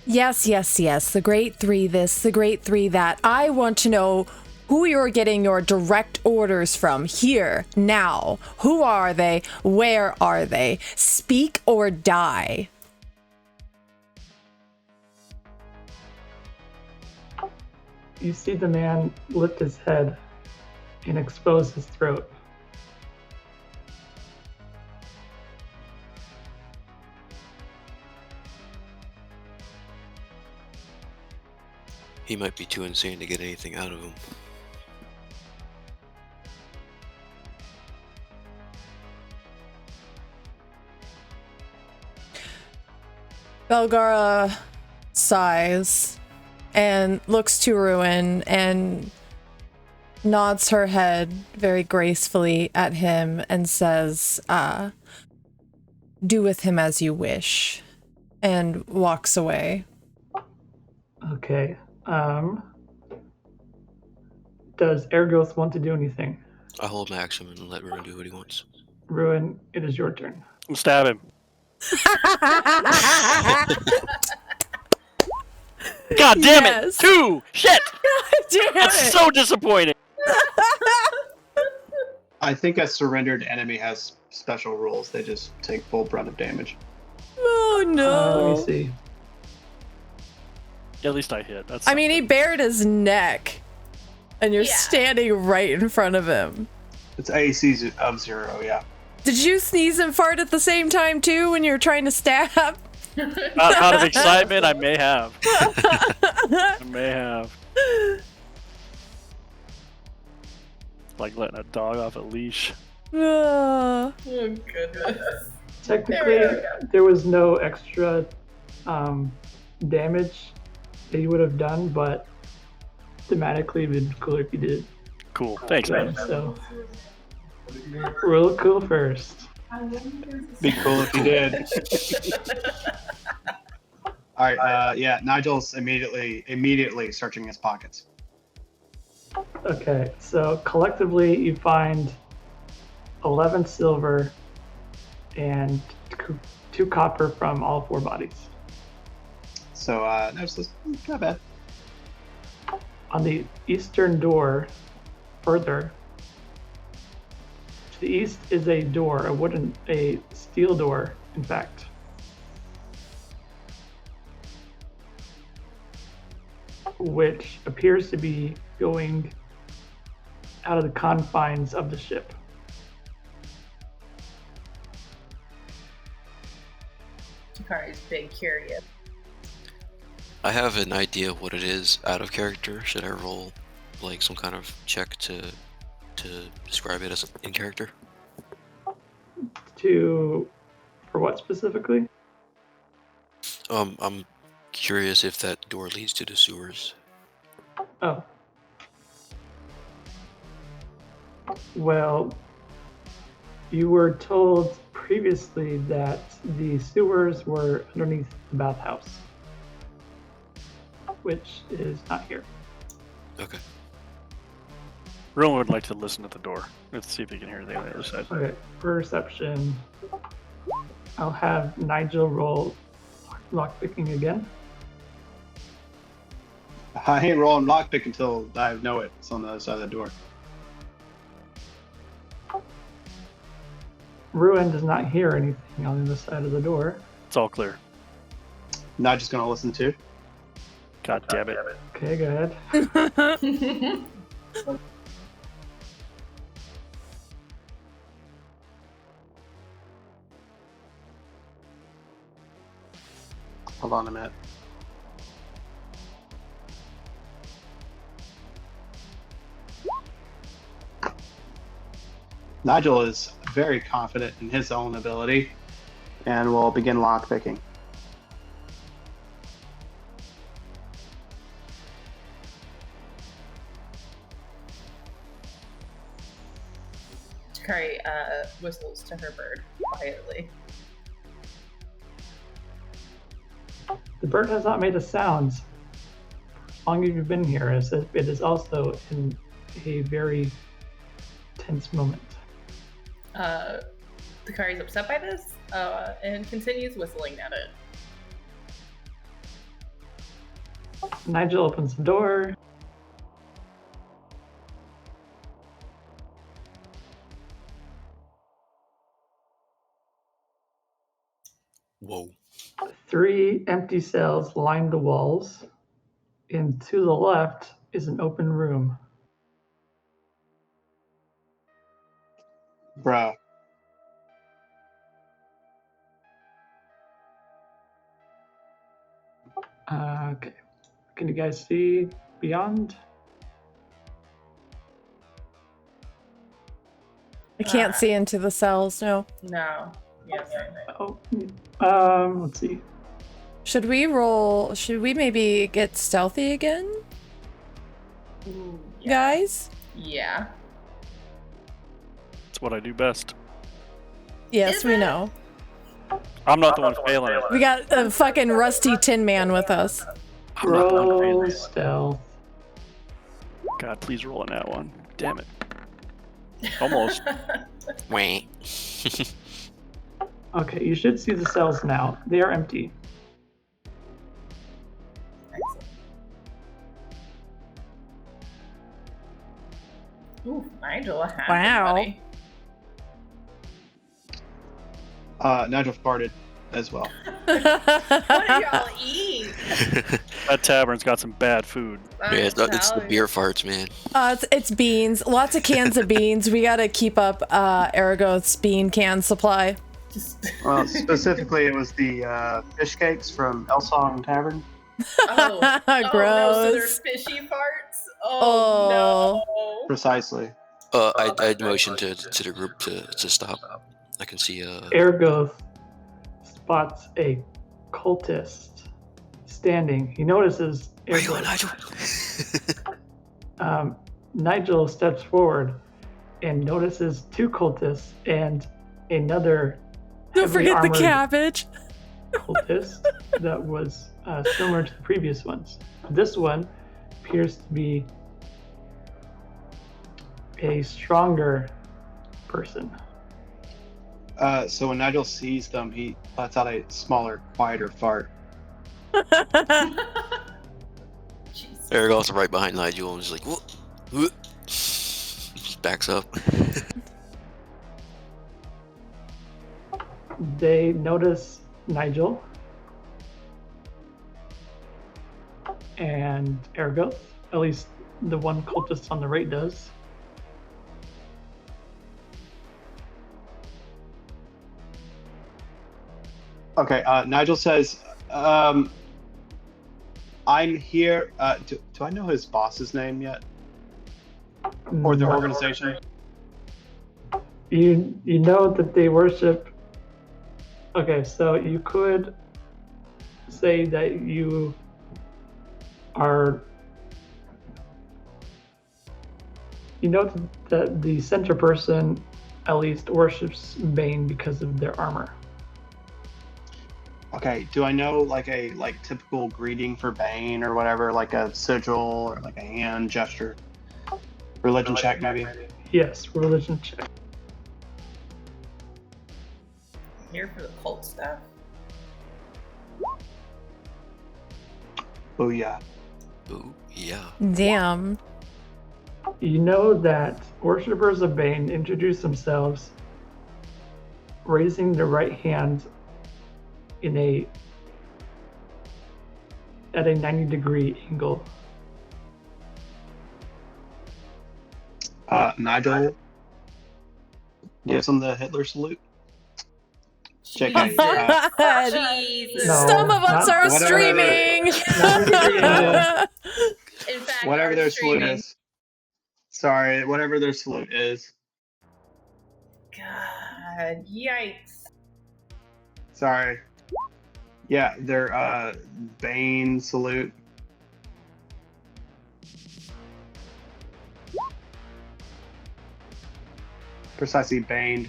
Yes, the Great Three this, the Great Three that. I want to know who you're getting your direct orders from here, now. Who are they? Where are they? Speak or die. You see the man lift his head and expose his throat. He might be too insane to get anything out of him. Belgara sighs and looks to Ruin and nods her head very gracefully at him and says, do with him as you wish, and walks away. Okay. Does Ergoth want to do anything? I hold my action and let Ruin do what he wants. Ruin, it is your turn. Stab him. God damn Yes. it! 2! Shit! Damn That's it. so disappointing. I think a surrendered enemy has special rules. They just take full brunt of damage. Oh no. Let me see. At least I hit. That's I mean, he bared his neck, and you're Yeah. standing right in front of him. It's AC of 0, yeah. Did you sneeze and fart at the same time too when you were trying to stab? out of excitement, I may have. I may have. Like letting a dog off a leash. Ah. Oh, goodness. Technically, there was no extra damage that you would have done, but thematically, it'd been cool if you did. Cool. Thanks, man. So, real cool first. Be cool if you did. All right, yeah, Nigel's immediately searching his pockets. Okay, so collectively you find 11 silver and 2 copper from all 4 bodies. So that's not bad. On the eastern door, further to the east is a door, a steel door, in fact. Which appears to be going out of the confines of the ship. Takari's big curious. I have an idea of what it is out of character. Should I roll like some kind of check to describe it as in character? For what specifically? I'm curious if that door leads to the sewers. Oh. Well, you were told previously that the sewers were underneath the bathhouse, which is not here. Okay. Rowan would like to listen at the door. Let's see if he can hear anything on the other side. Okay, perception. I'll have Nigel roll lockpicking again. I ain't rolling lockpick until I know it's on the other side of the door. Ruin does not hear anything on the other side of the door. It's all clear. Not just gonna listen to. God damn it. Okay, go ahead. Hold on a minute. Nigel is very confident in his own ability and will begin lockpicking. Takari whistles to her bird quietly. The bird has not made a sound as long as you've been here, as it is also in a very tense moment. Takari's upset by this and continues whistling at it. Nigel opens the door. Whoa. 3 empty cells line the walls, and to the left is an open room. Bruh. Okay. Can you guys see beyond? I can't see into the cells, no. No. Yes. Oh, let's see. Should we maybe get stealthy again, guys? Yeah. It's what I do best. Yes, Is we it? know. I'm not the one failing it. We got a fucking rusty tin man with us. I'm not the one Roll failing it. stealth. God, please roll in that one. Damn it. Almost. Wah. Okay, you should see the cells now. They are empty. Excellent. Ooh, Nigel, a hat. Wow. Buddy. Nigel farted as well. What did y'all eat? That tavern's got some bad food. Yeah, it's the beer farts, man. It's beans. Lots of cans of beans. We gotta keep up Aragoth's bean can supply. Well, specifically, it was the fish cakes from Elsong Tavern. Oh, no, so they're Gross. fishy farts? Oh, no. Precisely. I'd motion to the group to stop. I can see Ergoth spots a cultist standing. He notices Where you going, Ergoth. Nigel? Nigel steps forward and notices 2 cultists and another Don't heavily forget the armored cabbage. cultist that was similar to the previous ones. This one appears to be a stronger person. So when Nigel sees them, he lets out a smaller, quieter fart. Jesus. Aragorn's right behind Nigel and just like, whoop, whoop. Just backs up. They notice Nigel and Ergo. At least the one cultist on the right does. Okay, Nigel says, I'm here. Do I know his boss's name yet? Or their No. organization? You know that they worship. Okay, so you could say that you are. You know that the center person at least worships Bane because of their armor. Okay, do I know like a typical greeting for Bane or whatever, like a sigil or like a hand gesture? Religion check, maybe? Yes, religion check. I'm here for the cult stuff. Oh, yeah. Ooh, yeah. Damn. You know that worshippers of Bane introduce themselves raising their right hand at a 90-degree angle. Nigel gives him the Hitler salute. JK. God. Jesus. No, Some of us not- are whatever streaming. In fact, Whatever our their salute streaming. is. Sorry, whatever their salute is. God, yikes. Sorry. Yeah, their Bane salute. Precisely Bane.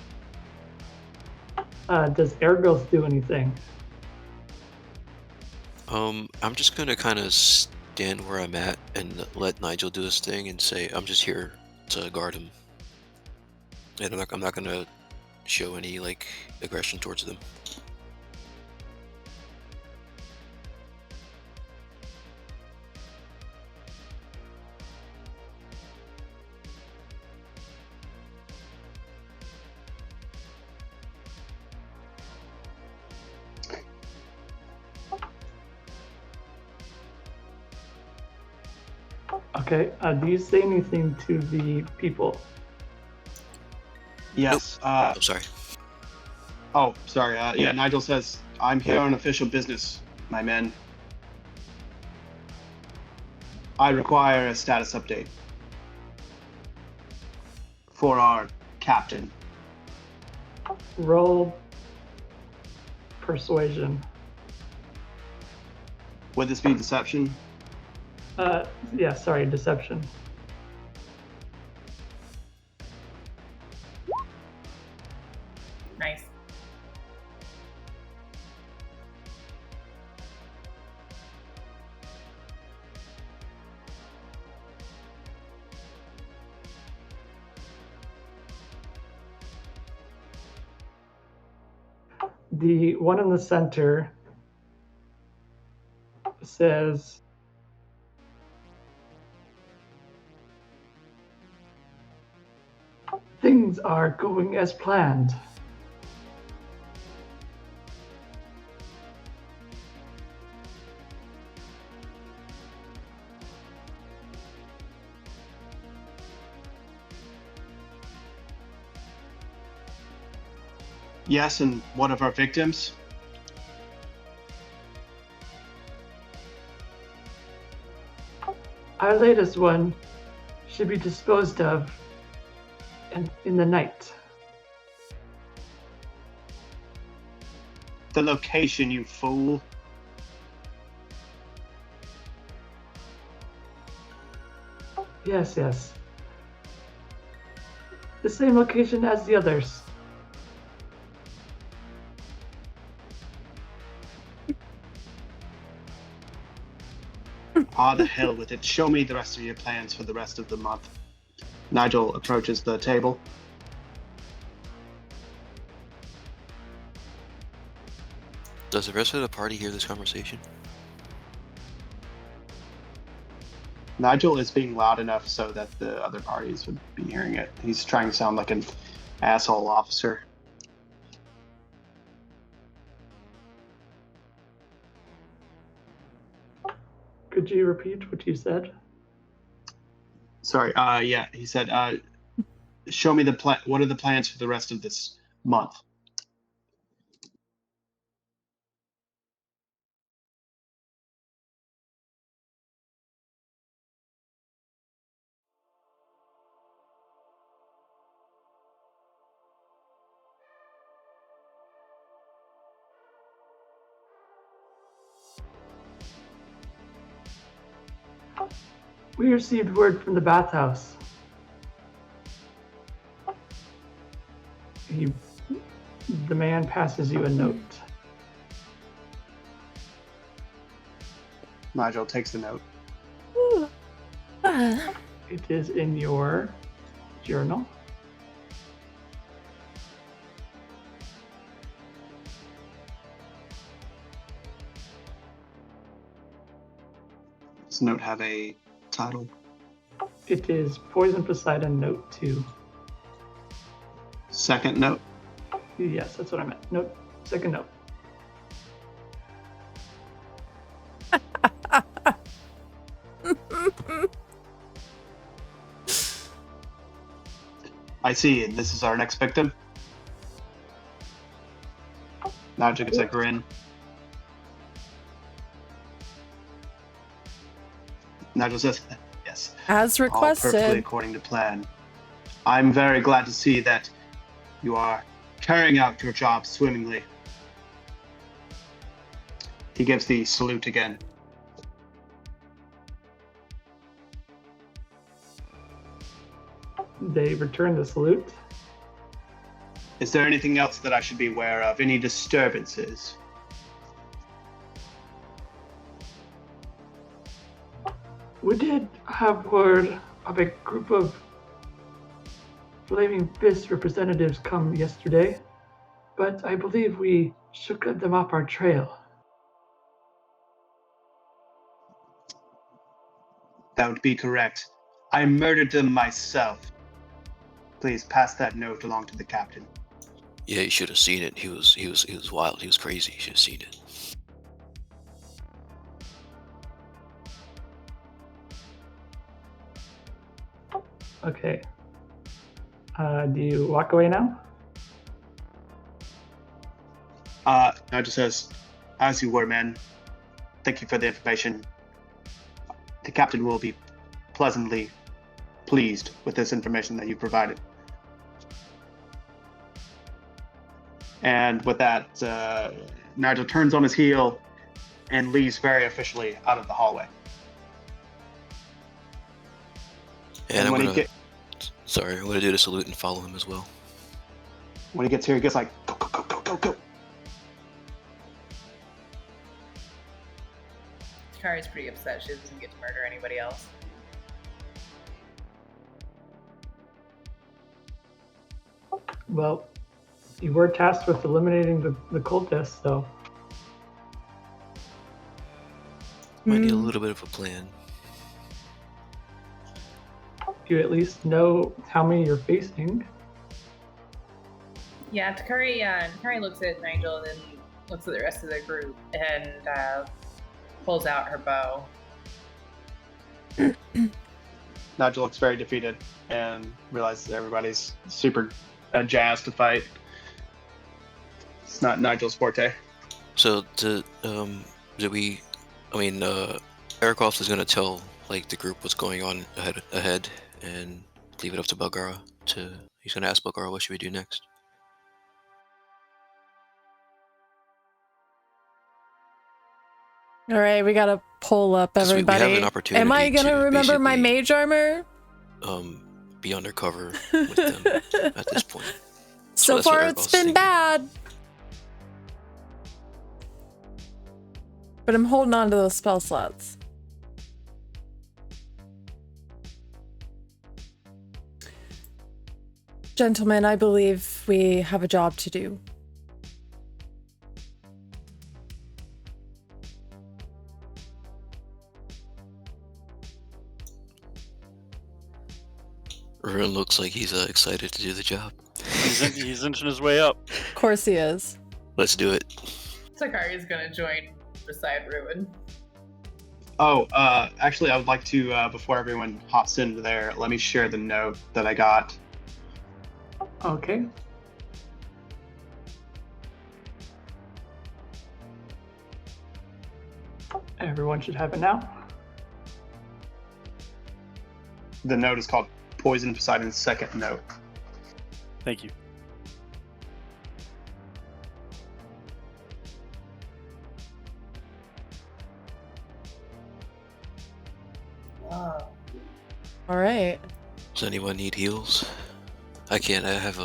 Does Ergos do anything? I'm just gonna kind of stand where I'm at and let Nigel do his thing and say I'm just here to guard him, and I'm not gonna show any like aggression towards them. Okay, do you say anything to the people? Yes. I'm sorry. Oh, sorry. Yeah, Nigel says, I'm here on official business, my men. I require a status update for our captain. Roll persuasion. Would this be deception? Yeah, sorry, deception. Nice. The one in the center says, things are going as planned. Yes, and one of our victims? Our latest one should be disposed of in the night. The location, you fool. Yes, yes. The same location as the others. Ah, the hell with it. Show me the rest of your plans for the rest of the month. Nigel approaches the table. Does the rest of the party hear this conversation? Nigel is being loud enough so that the other parties would be hearing it. He's trying to sound like an asshole officer. Could you repeat what you said? Sorry, yeah, he said, show me the plan. What are the plans for the rest of this month? We received word from the bathhouse. The man passes you a note. Nigel takes the note. It is in your journal. Does the note have a title? It is Poison Poseidon Note 2. Second note? Yes, that's what I meant. Note, second note. I see, and this is our next victim. Nigel gets a grin. Nigel says, yes. As All perfectly requested. according to plan. I'm very glad to see that you are carrying out your job swimmingly. He gives the salute again. They return the salute. Is there anything else that I should be aware of? Any disturbances? We did have word of a group of Flaming Fist representatives come yesterday, but I believe we shook them off our trail. That would be correct. I murdered them myself. Please pass that note along to the captain. Yeah, you should have seen it. He was wild. He was crazy. You should have seen it. Okay. Do you walk away now? Nigel says, as you were, man. Thank you for the information. The captain will be pleasantly pleased with this information that you provided. And with that, Nigel turns on his heel and leaves very officially out of the hallway. And I'm when gonna, he sorry, I'm gonna do the salute and follow him as well. when he gets here, he gets like, go, go, go, go, go, go. Kari's pretty upset she doesn't get to murder anybody else. Well, you were tasked with eliminating the cultists, so Might need a little bit of a plan. you at least know how many you're facing. Yeah, Takari looks at Nigel and then looks at the rest of the group and pulls out her bow. Nigel looks very defeated and realizes everybody's super jazzed to fight. It's not Nigel's forte. So Erikoff is gonna tell like the group what's going on ahead and leave it up to Bagara he's gonna ask Bagara what should we do next. All right, we gotta pull up 'Cause we have everybody. an opportunity Am I gonna to remember my basically- mage armor? Be undercover with them at this point. So that's what far, Erikoff's it's been thinking. bad. But I'm holding on to those spell slots. Gentlemen, I believe we have a job to do. Ruin looks like he's excited to do the job. He's inching his way up. Of course he is. Let's do it. Takari's gonna join beside Ruin. Oh, actually, I would like to, before everyone hops into there, let me share the note that I got. Okay. Everyone should have it now. The note is called Poison Poseidon's second note. Thank you. Wow. All right. Does anyone need heals? I can't. I have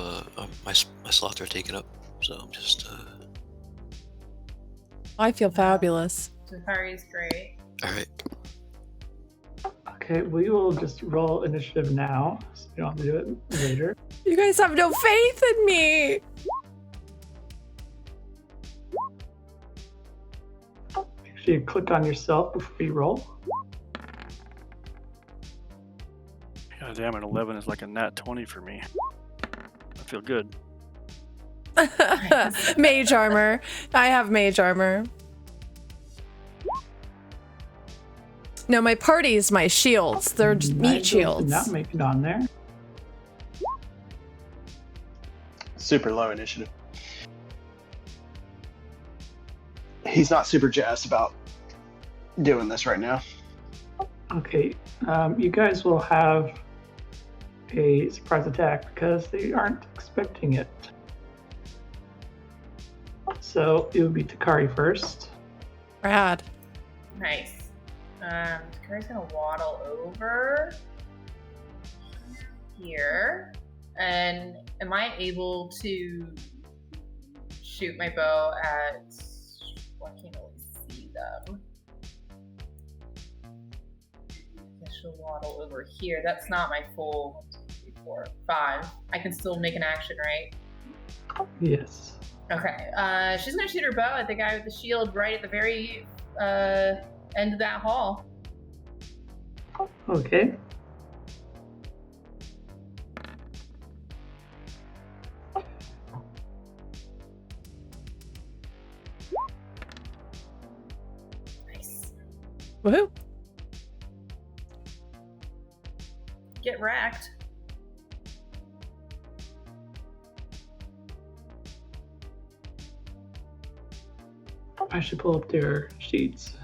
my slots are taken up, so I'm just. I feel fabulous. Takari's great. All right. Okay, we will just roll initiative now, so you don't have to do it later. You guys have no faith in me. Make sure you click on yourself before you roll. God damn it, 11 is like a nat 20 for me. I feel good. Mage armor. I have mage armor. No, my party's my shields. They're just meat Nigel did shields. not make it on there. Super low initiative. He's not super jazzed about doing this right now. Okay, you guys will have a surprise attack because they aren't expecting it. So it would be Takari first. Rad. Nice. Takari's gonna waddle over here. And am I able to shoot my bow at... Well, I can't really see them. I should waddle over here. That's not my full 1, 2, 3, 4, 5. I can still make an action, right? Yes. Okay. She's gonna shoot her bow at the guy with the shield right at the very end of that hall. Okay. Nice. Woohoo. Get wrecked. I should pull up their sheets.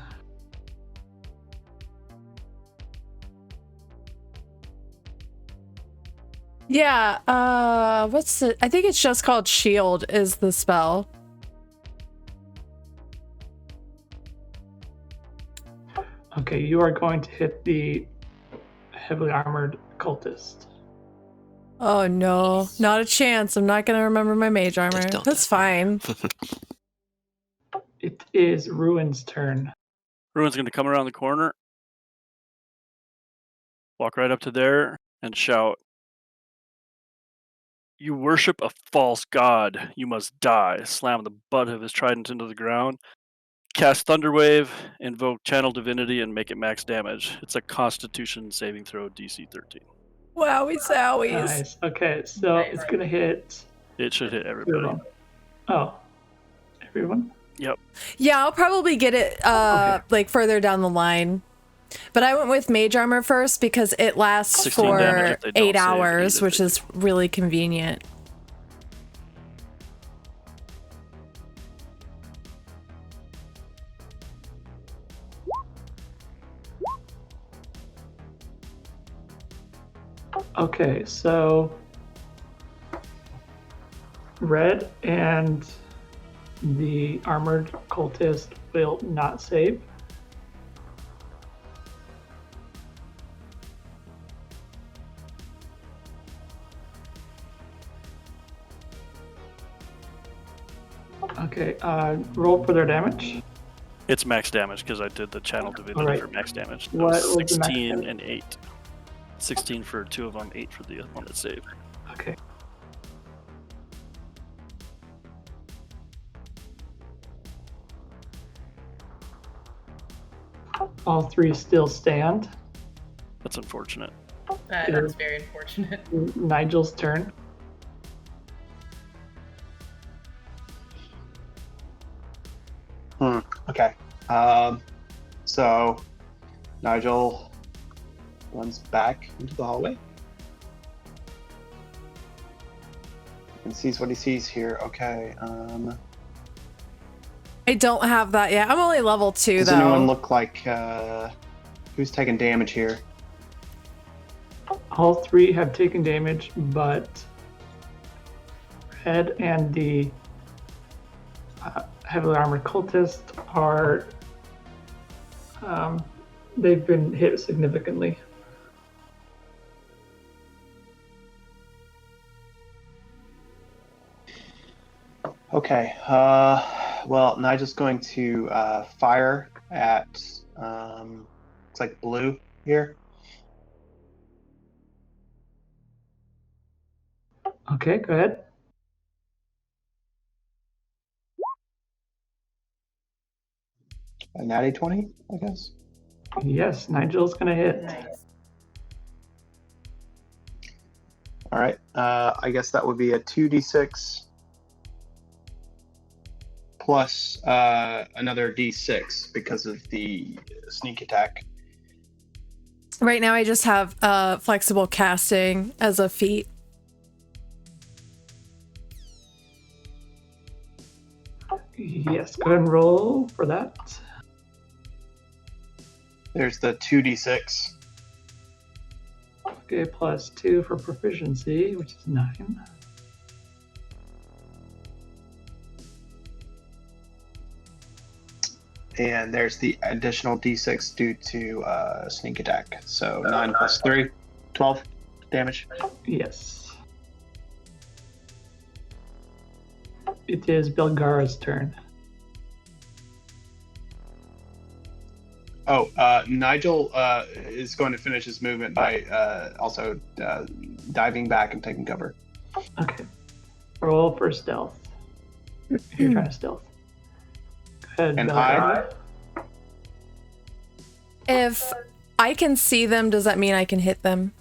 Yeah, what's it? I think it's just called shield is the spell. Okay, you are going to hit the heavily armored cultist. Oh no, not a chance. I'm not gonna remember my mage armor. don't That's die. fine. It is Ruin's turn. Ruin's going to come around the corner, walk right up to there, and shout, "You worship a false god. You must die." Slam the butt of his trident into the ground. Cast Thunderwave, invoke Channel Divinity, and make it max damage. It's a Constitution saving throw, DC 13. Wowie zowies. Nice. Okay, so Nice. it's gonna hit It should hit everybody. everyone. Oh, everyone? Yep. Yeah, I'll probably get it Okay. like further down the line. But I went with mage armor first because it lasts 16 for damage if they don't 8 save hours, either which thing. is really convenient. Okay, so Red and the armored cultist will not save. Okay, roll for their damage. It's max damage because I did the Channel Divinity Alright. for max damage. That What was was the max 16 damage? and 8. 16 for 2 of them, 8 for the one that saved. Okay. All three still stand. That's unfortunate. That's very unfortunate. Nigel's turn. Okay. So Nigel runs back into the hallway and sees what he sees here. Okay. I don't have that yet. I'm only level 2 Does though. anyone look like who's taking damage here? All three have taken damage, but Red and the heavily armored cultist are they've been hit significantly. Okay. Well, Nigel's going to fire at looks like blue here. Okay, go ahead. A natty 20, I guess. Yes, Nigel's gonna hit. Nice. All right. I guess that would be a 2d6 plus another d6 because of the sneak attack. Right now I just have flexible casting as a feat. Yes, go ahead and roll for that. There's the 2d6. Okay, plus 2 for proficiency, which is 9. And there's the additional d6 due to sneak attack. So 9 plus 3, 12 damage. Yes. It is Belgara's turn. Oh, Nigel is going to finish his movement by also diving back and taking cover. Okay. Roll for stealth. If you're trying to stealth. Go ahead, And Belgara. If I can see them, does that mean I can hit them?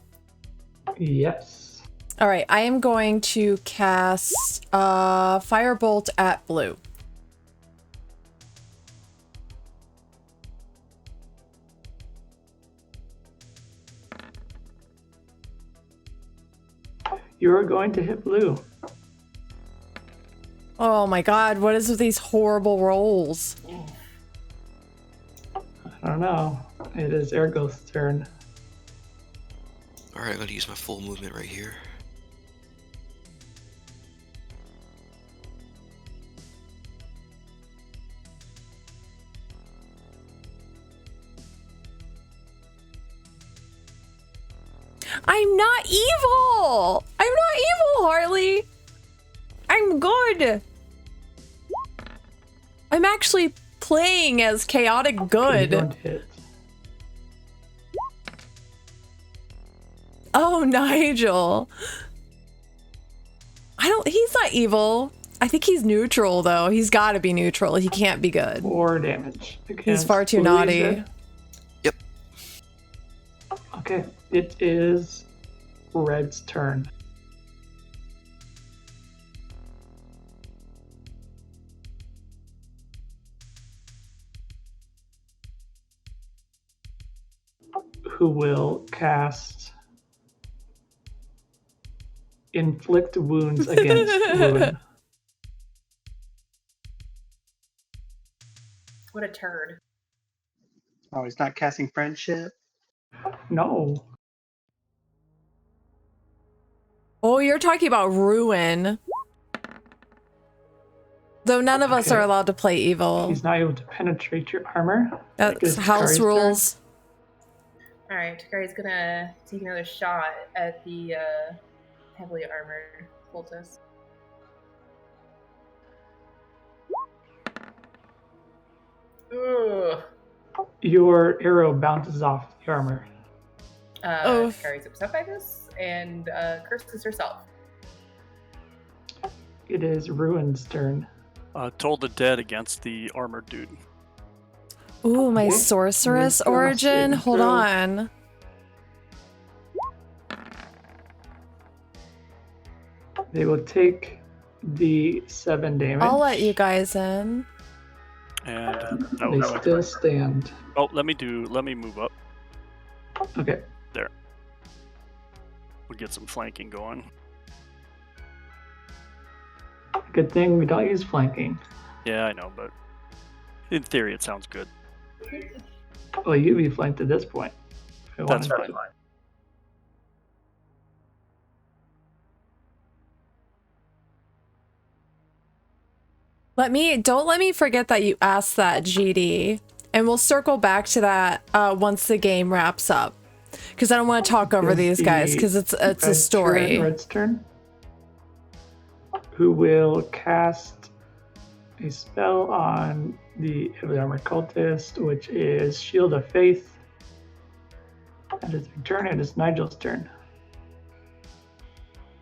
Yes. All right, I am going to cast Firebolt at blue. You're going to hit blue. Oh my god, what is with these horrible rolls? I don't know. It is Ergoth's turn. Alright, I'm gonna use my full movement right here. I'm not evil! I'm not evil, Harley! I'm good! I'm actually playing as chaotic You good. don't hit. Oh, Nigel. He's not evil. I think he's neutral, though. He's gotta be neutral. He can't be good. 4 damage. He's against far too blue, you naughty. said? Yep. Okay, it is Red's turn. Who will cast Inflict Wounds against Ruin. What a turd. Oh, he's not casting friendship. No. Oh, you're talking about Ruin. Though none of us Okay. are allowed to play evil. He's not able to penetrate your armor. That's It's house Takari's turn. rules. Alright, Takari's gonna take another shot at the heavily armored cultist. Ugh. Your arrow bounces off the armor. Oof. Takari's upset by this and curses herself. It is Ruin's turn. Toll the dead against the armored dude. Ooh, my Okay. sorceress We've got origin. saving Hold throw. on. They will take the 7 damage. I'll let you guys in. And They no, still stand. oh, let me move up. Okay. We'll get some flanking going. Good thing we don't use flanking. Yeah, I know, but in theory, it sounds good. Well, you'd be flanked at this point. If I That's wanted fine. to. Don't let me forget that you asked that, GD. And we'll circle back to that once the game wraps up. Because I don't want to talk over Is these guys, the because it's a story. Red's turn. Who will cast a spell on the heavily armored cultist, which is Shield of Faith. That is their turn. It is Nigel's turn.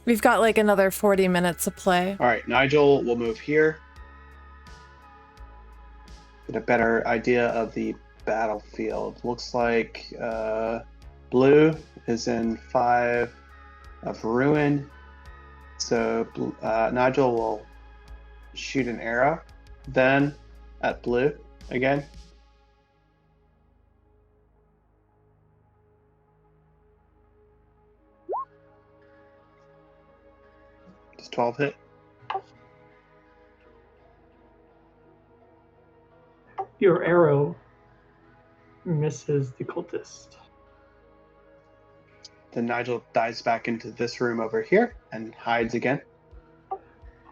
We've got like another 40 minutes to play. All right, Nigel will move here. Get a better idea of the battlefield. Looks like blue is in 5 of ruin. So Nigel will shoot an arrow, then at blue again. Does 12 hit? Your arrow misses the cultist. Then Nigel dives back into this room over here and hides again.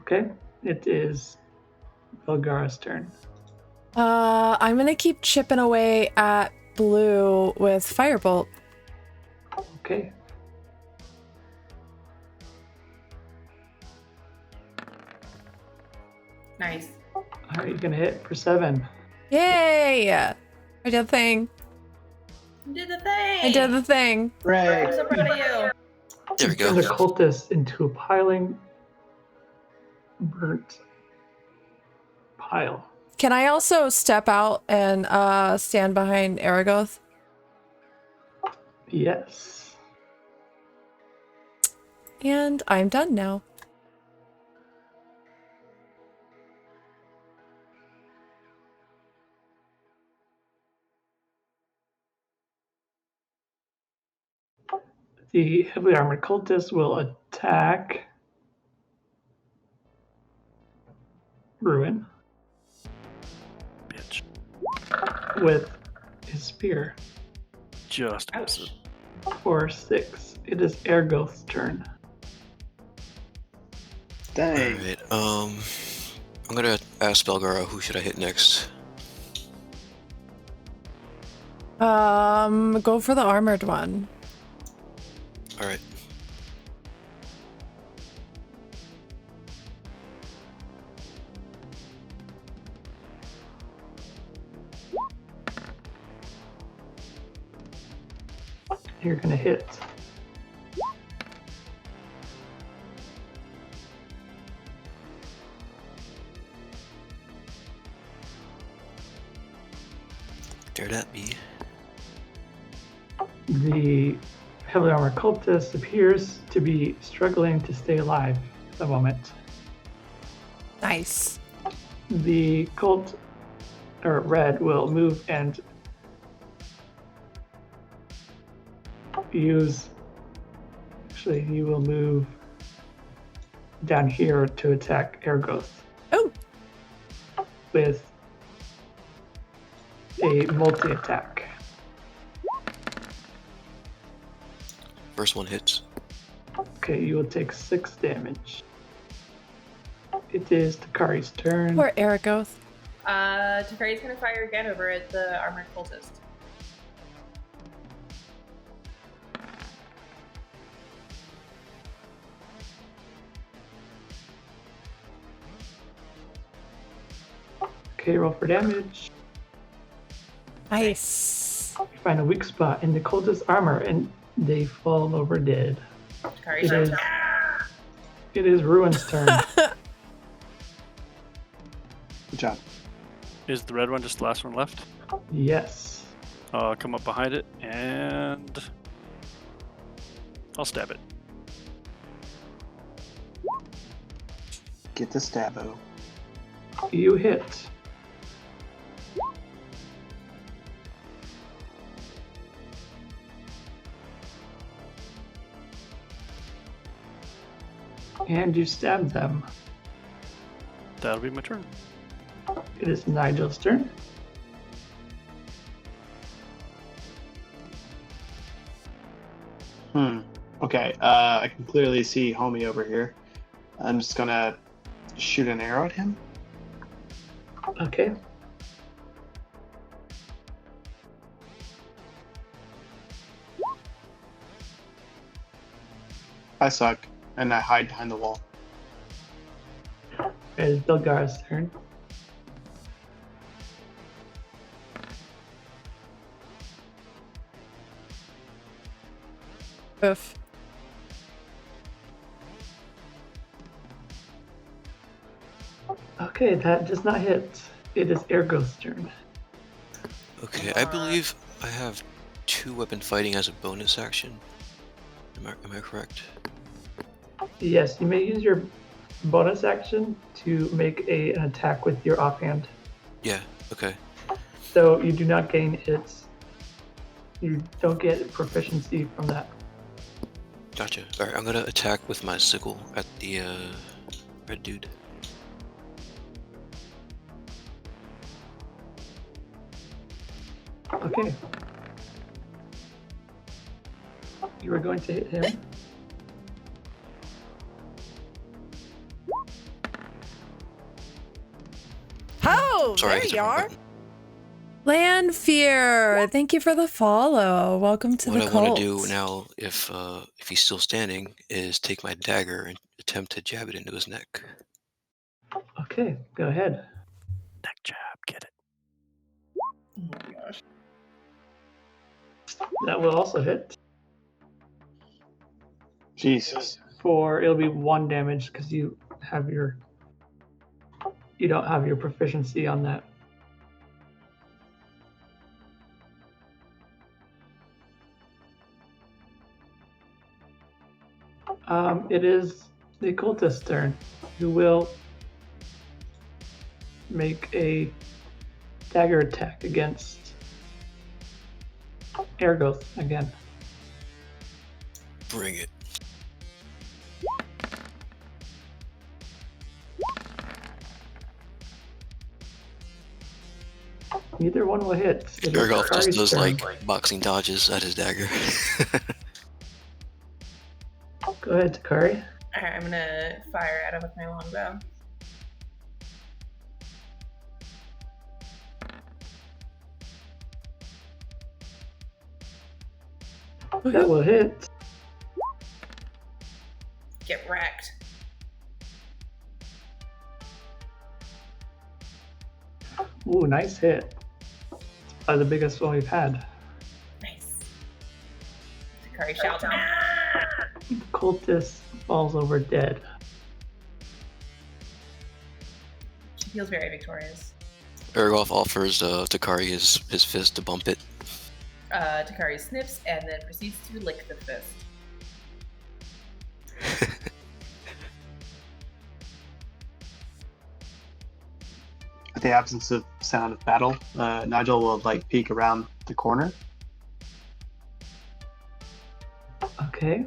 Okay, it is Belgara's turn. I'm gonna keep chipping away at blue with Firebolt. Okay. Nice. All right, you're gonna hit for 7. Yay! I did the thing. You did the thing. I did the thing. I'm Right. so proud of you. There we go. The cultist into a piling, burnt pile. Can I also step out and stand behind Aragoth? Yes. And I'm done now. The heavily armored cultist will attack Ruin Bitch. with his spear Just misses. for 6. It is Ergoth's turn. Dang. Alright, I'm gonna ask Belgara who should I hit next. Go for the armored one. Alright. You're gonna hit. Dare that be? The heavily armored cultist appears to be struggling to stay alive at the moment. Nice. The cult, or red, will move and use. Actually, you will move down here to attack Ergoth. Oh. With a multi-attack. First one hits. Okay, you will take 6 damage. It is Takari's turn. Poor Aragoth. Takari's gonna fire again over at the armored cultist. Okay, roll for damage. Nice. You find a weak spot in the cultist's armor and they fall over dead. Takari's It is, turn. it is Ruin's turn. Good job. Is the red one just the last one left? Yes. Come up behind it, and I'll stab it. Get the stabbo. You hit. And you stab them. That'll be my turn. It is Nigel's turn. Okay, I can clearly see Homie over here. I'm just gonna shoot an arrow at him. Okay. I suck, and I hide behind the wall. It is Bilgar's turn. Oof. Okay, that does not hit. It is Ergo's turn. Okay, I believe I have 2-weapon fighting as a bonus action. Am I correct? Yes, you may use your bonus action to make an attack with your offhand. Yeah, okay. So you do not gain hits. You don't get proficiency from that. Gotcha. Alright, I'm gonna attack with my sickle at the red dude. Okay. You were going to hit him. Oh, Sorry, I there hit the you wrong are. button. Landfear, thank you for the follow. Welcome to What the I cult. want to do now, if he's still standing, is take my dagger and attempt to jab it into his neck. Okay, go ahead. Neck jab, get it. Oh my gosh. That will also hit. Jesus. It'll be 1 damage because you don't have your proficiency on that. It is the cultist's turn, who will make a dagger attack against Ergoth again. Bring it. Neither one will hit. It is Ergoth just Kari's does turn. like boxing dodges at his dagger. Go ahead, Takari. Alright, I'm gonna fire at him with my longbow. That will hit. Get wrecked. Ooh, nice hit. It's probably the biggest one we've had. Nice. Takari shouts, "Ah!" The cultist falls over dead. She feels very victorious. Ergoth offers Takari his fist to bump it. Takari snips and then proceeds to lick the fist. At the absence of sound of battle, Nigel will like peek around the corner. Okay.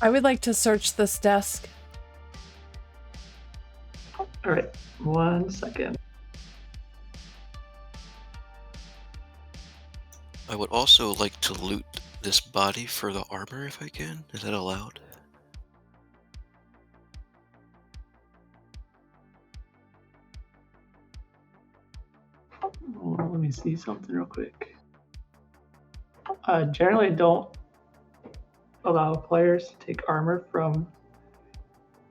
I would like to search this desk. All right. 1 second. I would also like to loot this body for the armor if I can. Is that allowed? Oh, let me see something real quick. Generally don't allow players to take armor from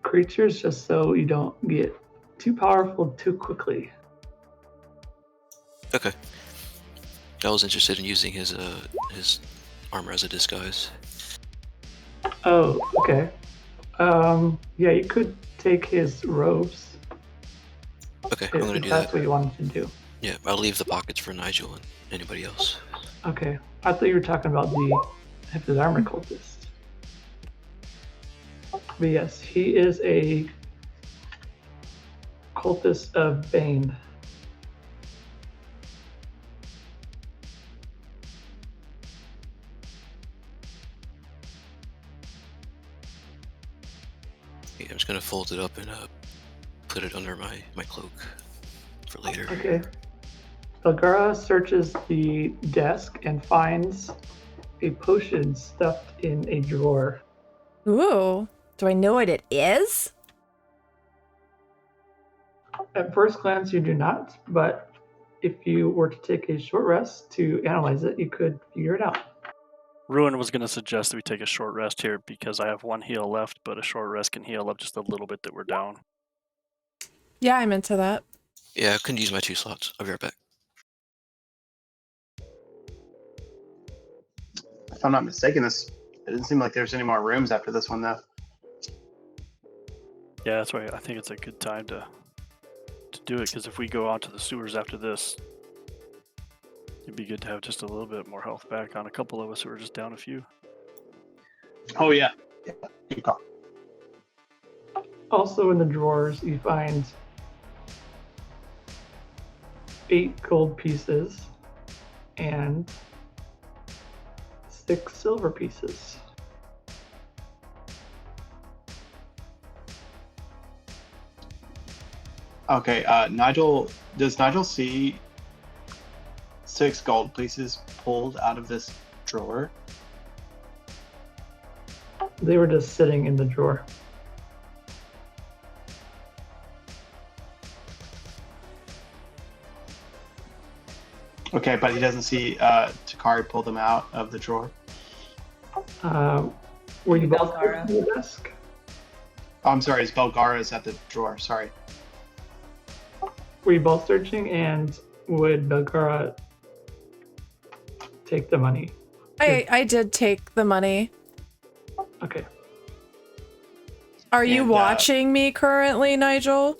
creatures just so you don't get too powerful too quickly. Okay. I was interested in using his armor as a disguise. Oh, okay. Yeah, you could take his robes. Okay, I'm gonna if do that's that. what you wanted to do. Yeah, I'll leave the pockets for Nigel and anybody else. Okay, I thought you were talking about the Hefted Armor Cultist. But yes, he is a cultist of Bane. Yeah, I'm just gonna fold it up and put it under my cloak for later. Okay. Belgara searches the desk and finds a potion stuffed in a drawer. Ooh. Do I know what it is? At first glance, you do not, but if you were to take a short rest to analyze it, you could figure it out. Ruin was going to suggest that we take a short rest here because I have 1 heal left, but a short rest can heal up just a little bit that we're down. Yeah, I'm into that. Yeah, I couldn't use my 2 slots. I'll be right back. If I'm not mistaken, it didn't seem like there's any more rooms after this one, though. Yeah, that's why I think it's a good time to do it, because if we go on to the sewers after this, it'd be good to have just a little bit more health back on a couple of us who are just down a few. Oh, yeah. Good call. Also in the drawers, you find 8 gold pieces and 6 silver pieces. Okay, does Nigel see 6 gold pieces pulled out of this drawer? They were just sitting in the drawer. Okay, but he doesn't see Takari pull them out of the drawer. Were you both Belgara. at the desk? Oh, I'm sorry, Belgara's at the drawer, sorry. Were you both searching, and would Belgara take the money? I did take the money. Okay. Are you And, watching me currently, Nigel?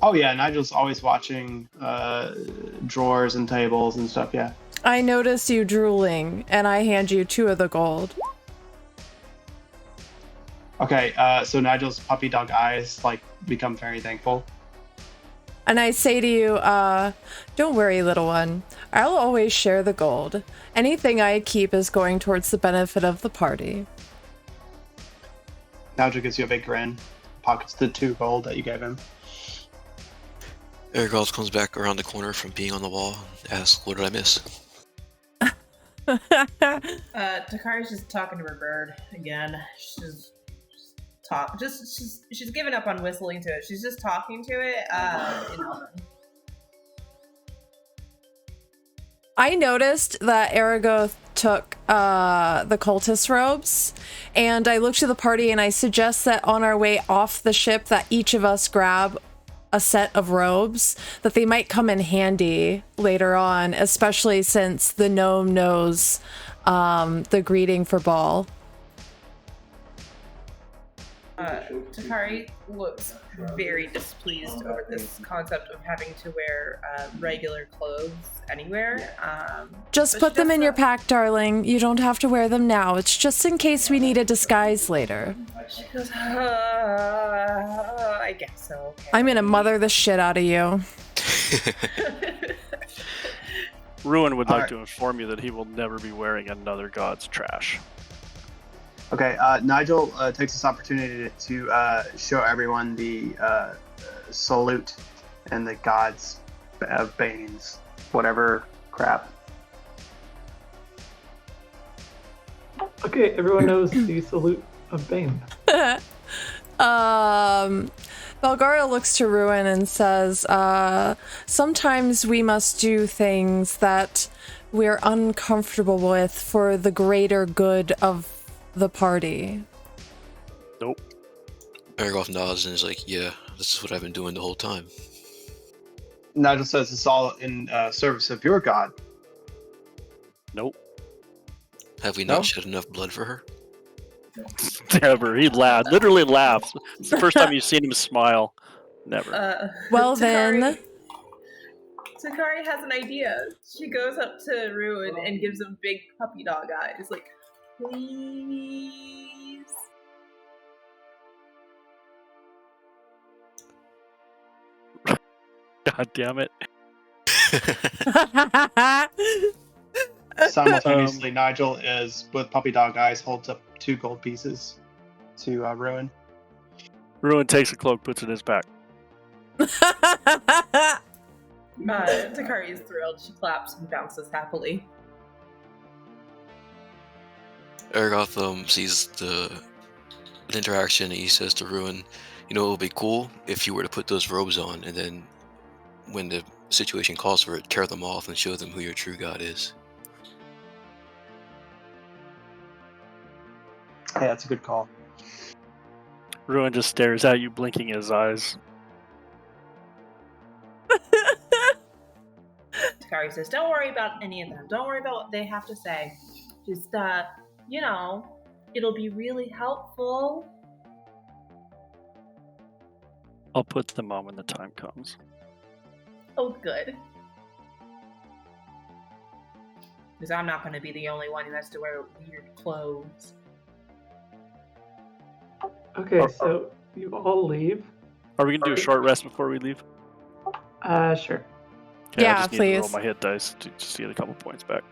Oh yeah, Nigel's always watching drawers and tables and stuff, yeah. I notice you drooling, and I hand you 2 of the gold. Okay, so Nigel's puppy dog eyes become very thankful. And I say to you, don't worry, little one. I'll always share the gold. Anything I keep is going towards the benefit of the party. Nigel gives you a big grin, pockets the 2 gold that you gave him. Ergolf comes back around the corner from being on the wall and asks, "What did I miss?" Takari's just talking to her bird again. She's given up on whistling to it. She's just talking to it. I noticed that Aragoth took the cultist robes, and I looked to the party and I suggest that on our way off the ship that each of us grab a set of robes, that they might come in handy later on, especially since the gnome knows the greeting for Ball. Takari looks very displeased over this concept of having to wear regular clothes anywhere. Just but put she them does in your not- pack, darling. You don't have to wear them now. It's just in case we need a disguise later. She goes, I guess so. Okay. I'm gonna mother the shit out of you. Ruin would like Alright. to inform you that he will never be wearing another god's trash. Okay, Nigel takes this opportunity to show everyone the salute and the gods of Banes, whatever crap. Okay, everyone knows the salute of Bane. Belgara looks to Ruin and says, sometimes we must do things that we're uncomfortable with for the greater good of the party. Nope. Ergolf nods and is like, "Yeah, this is what I've been doing the whole time." Nigel says it's all in service of your god. Nope. Have we No? not shed enough blood for her? Never. He laughed. Literally laughs. It's the first time you've seen him smile. Never. Well, then. Takari has an idea. She goes up to Ruin and gives him big puppy dog eyes. Like, please. God damn it. Simultaneously, Nigel is, with puppy dog eyes, holds up 2 gold pieces to Ruin. Ruin takes a cloak, puts it in his back. Takari is thrilled. She claps and bounces happily. Aragoth sees the interaction and he says to Ruin, you know, it would be cool if you were to put those robes on and then when the situation calls for it, tear them off and show them who your true god is. Hey, that's a good call. Ruin just stares at you, blinking his eyes. Takari says, don't worry about any of them. Don't worry about what they have to say. Just, you know, it'll be really helpful. I'll put them on when the time comes. Oh, good. Because I'm not going to be the only one who has to wear weird clothes. Okay, so you all leave. Are we going to do a short rest before we leave? Sure. Okay, Yeah, I just need to roll please. my hit dice to just get a couple points back.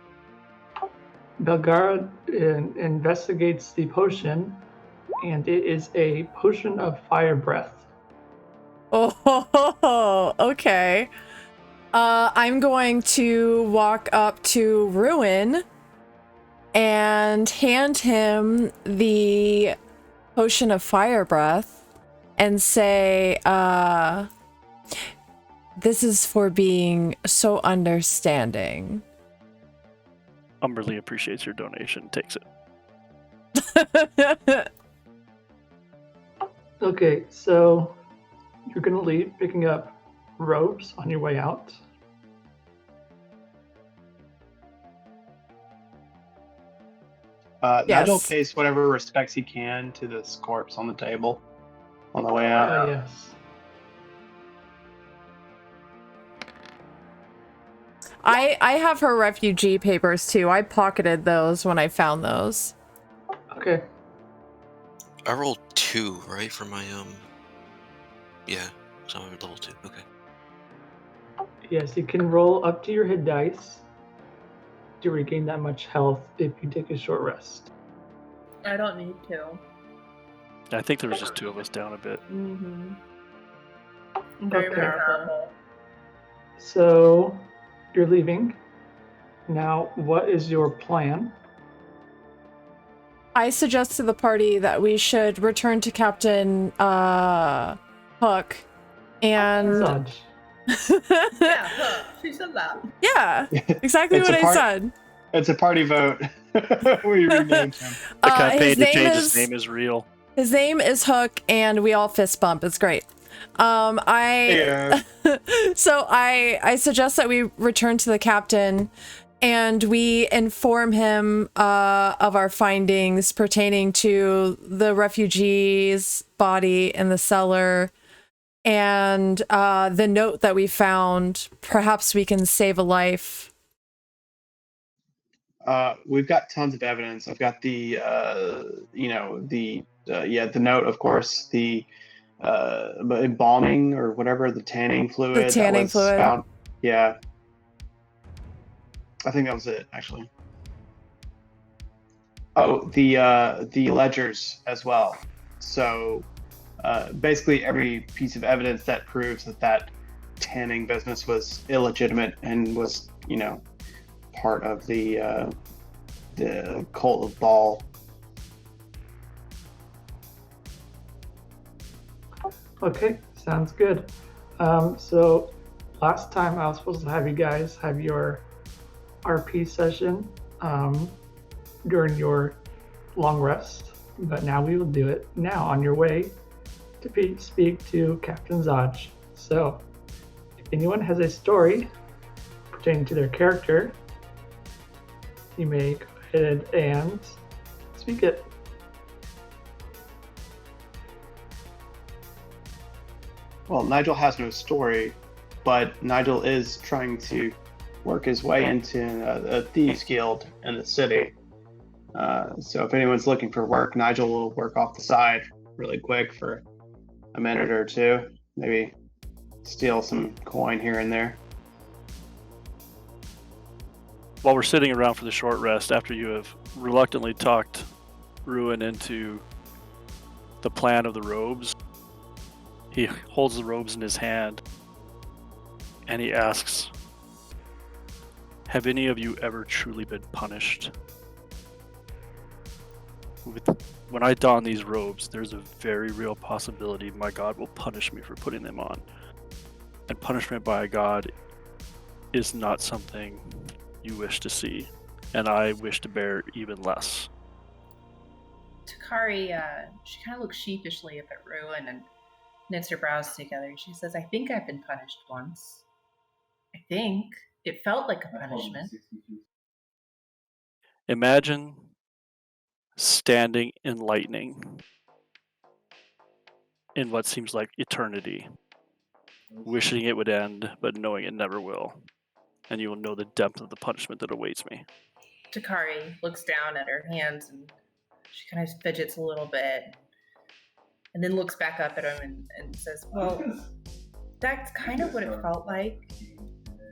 Belgara investigates the potion, and it is a potion of fire breath. Oh, okay. I'm going to walk up to Ruin and hand him the potion of fire breath and say, this is for being so understanding. Umberly appreciates your donation, takes it. Okay, so you're gonna leave picking up robes on your way out. Nigel Yes. pays whatever respects he can to this corpse on the table on the way out. Yes. I have her refugee papers too. I pocketed those when I found those. Okay. I rolled 2, right, for my, yeah, so I'm at level 2, okay. Yes, you can roll up to your hit dice to regain that much health if you take a short rest. I don't need to. I think there was just 2 of us down a bit. Mm-hmm. Very Okay. powerful. So you're leaving. Now, what is your plan? I suggest to the party that we should return to Captain Hook and Zodge. Yeah, huh, she said that. yeah, exactly It's what a I part- said. It's a party vote. We renamed him. The campaign his to name change is his name is real. his name is Hook, and we all fist bump. It's great. Yeah. So I suggest that we return to the captain and we inform him of our findings pertaining to the refugee's body in the cellar and the note that we found. Perhaps we can save a life. We've got tons of evidence. I've got the, the note, of course, the embalming or whatever, the tanning fluid. The tanning that was fluid. Found. Yeah. I think that was it, actually. Oh, the ledgers as well. So basically every piece of evidence that proves that tanning business was illegitimate and was, part of the cult of Baal. Okay, sounds good. So last time I was supposed to have you guys have your RP session during your long rest, but now we will do it now on your way to speak to Captain Zodge. So if anyone has a story pertaining to their character, you may go ahead and speak it. Well, Nigel has no story, but Nigel is trying to work his way into a thieves guild in the city. So if anyone's looking for work, Nigel will work off the side really quick for a minute or two. Maybe steal some coin here and there. While we're sitting around for the short rest, after you have reluctantly talked Ruin into the plan of the robes, he holds the robes in his hand and he asks, have any of you ever truly been punished? When I don these robes, there's a very real possibility my God will punish me for putting them on. And punishment by a God is not something you wish to see, and I wish to bear even less. Takari, she kind of looks sheepishly up at Ruin and knits her brows together. She says, I think I've been punished once. I think. It felt like a punishment. Imagine standing in lightning in what seems like eternity, wishing it would end, but knowing it never will. And you will know the depth of the punishment that awaits me. Takari looks down at her hands and she kind of fidgets a little bit and then looks back up at him and says, well, that's kind of what it felt like.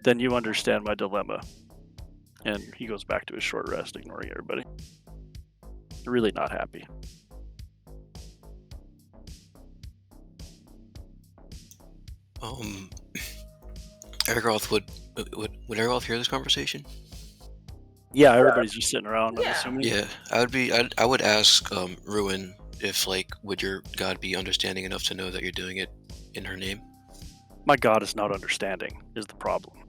Then you understand my dilemma. And he goes back to his short rest, ignoring everybody. Really not happy. Ergoth, would Ergoth hear this conversation? Yeah, everybody's just sitting around, I'm assuming. Yeah, I would ask Ruin if, like, would your God be understanding enough to know that you're doing it in her name? My God is not understanding, is the problem.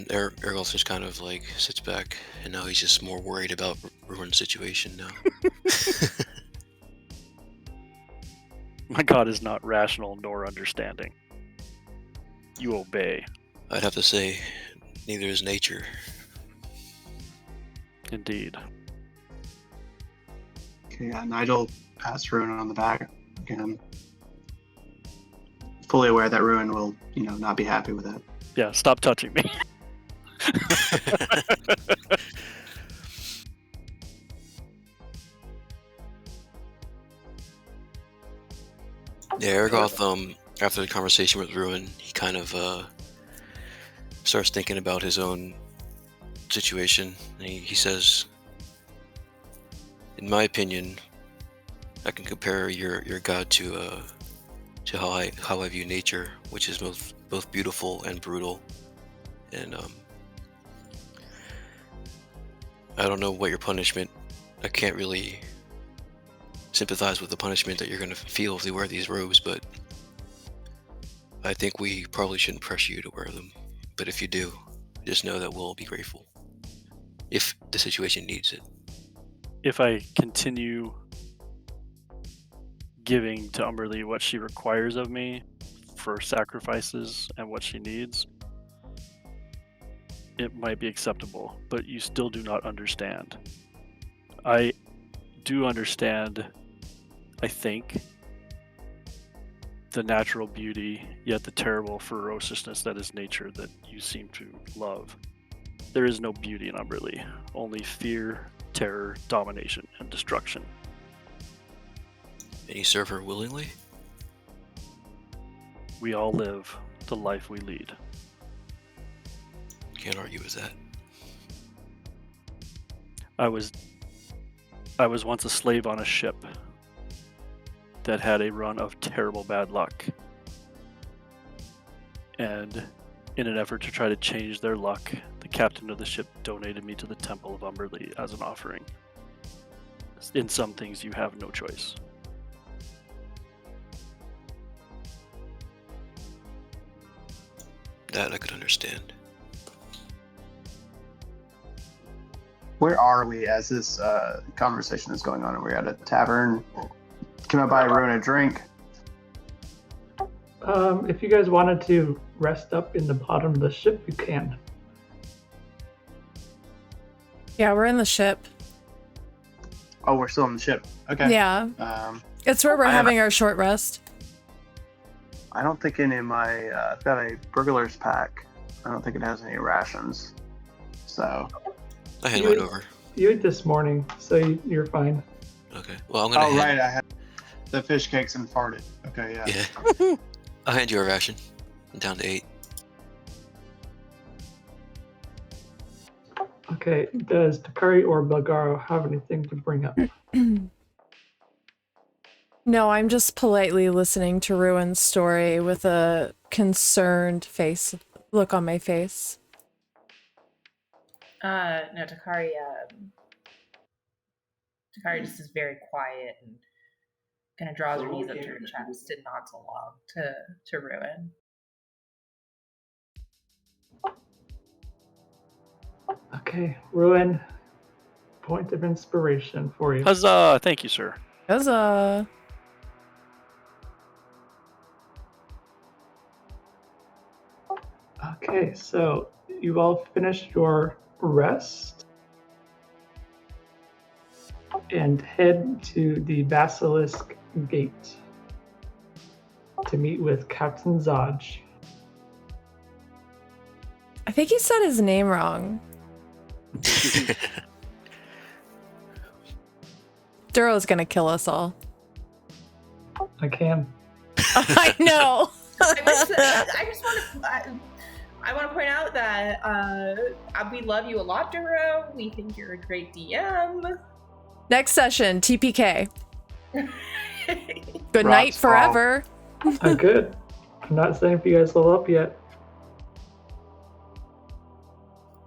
Ergoth just kind of, like, sits back, and now he's just more worried about Ruin's situation now. My God is not rational nor understanding. You obey. I'd have to say, neither is nature. Indeed. Okay, yeah, Nigel pats Ruin on the back again. Fully aware that Ruin will, not be happy with that. Yeah, stop touching me. Yeah, Ergoth, after the conversation with Ruin, he kind of starts thinking about his own situation. And he says, in my opinion, I can compare your God to how I view nature, which is both beautiful and brutal. And I don't know what your punishment. I can't really sympathize with the punishment that you're going to feel if you wear these robes, but I think we probably shouldn't pressure you to wear them. But if you do, just know that we'll be grateful if the situation needs it. If I continue giving to Umberly what she requires of me for sacrifices and what she needs, it might be acceptable, but you still do not understand. I do understand, I think, the natural beauty, yet the terrible ferociousness that is nature that you seem to love. There is no beauty in Umberly, only fear, terror, domination, and destruction. And you serve her willingly? We all live the life we lead. Can't argue with that. I was once a slave on a ship that had a run of terrible bad luck. And in an effort to try to change their luck, the captain of the ship donated me to the Temple of Umberly as an offering. In some things, you have no choice. That I could understand. Where are we as this conversation is going on? Are we at a tavern? Can I buy Ruin a drink? If you guys wanted to rest up in the bottom of the ship, you can. Yeah, we're in the ship. Oh, we're still on the ship. Okay. Yeah. It's where we're having our short rest. I don't think any of my... I've got a burglar's pack. I don't think it has any rations. So... I hand mine over. You ate this morning, so you're fine. Okay. Well, I'm gonna. Oh, right. I had the fish cakes and farted. Okay, yeah. Yeah. I'll hand you a ration. I'm down to 8. Okay. Does Takari or Belgaro have anything to bring up? No, I'm just politely listening to Ruin's story with a concerned look on my face. No, Takari just is very quiet and kind of draws her knees up to her chest and nods along to Ruin. Okay, Ruin. Point of inspiration for you. Huzzah! Thank you, sir. Huzzah! Okay, so you've all finished your rest and head to the Basilisk Gate to meet with Captain Zodge. I think he said his name wrong. Duro's gonna kill us all. I can. I know. I want to point out that we love you a lot, Duro. We think you're a great DM. Next session, TPK. Good Rocks night forever. I'm good. I'm not saying if you guys level up yet.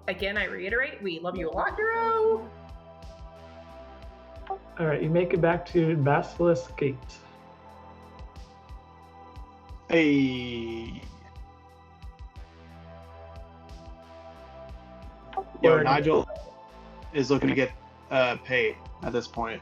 Again, I reiterate, we love you a lot, Duro. Alright, you make it back to Basilisk Gate. Hey. Yo, Nigel is looking to get paid at this point.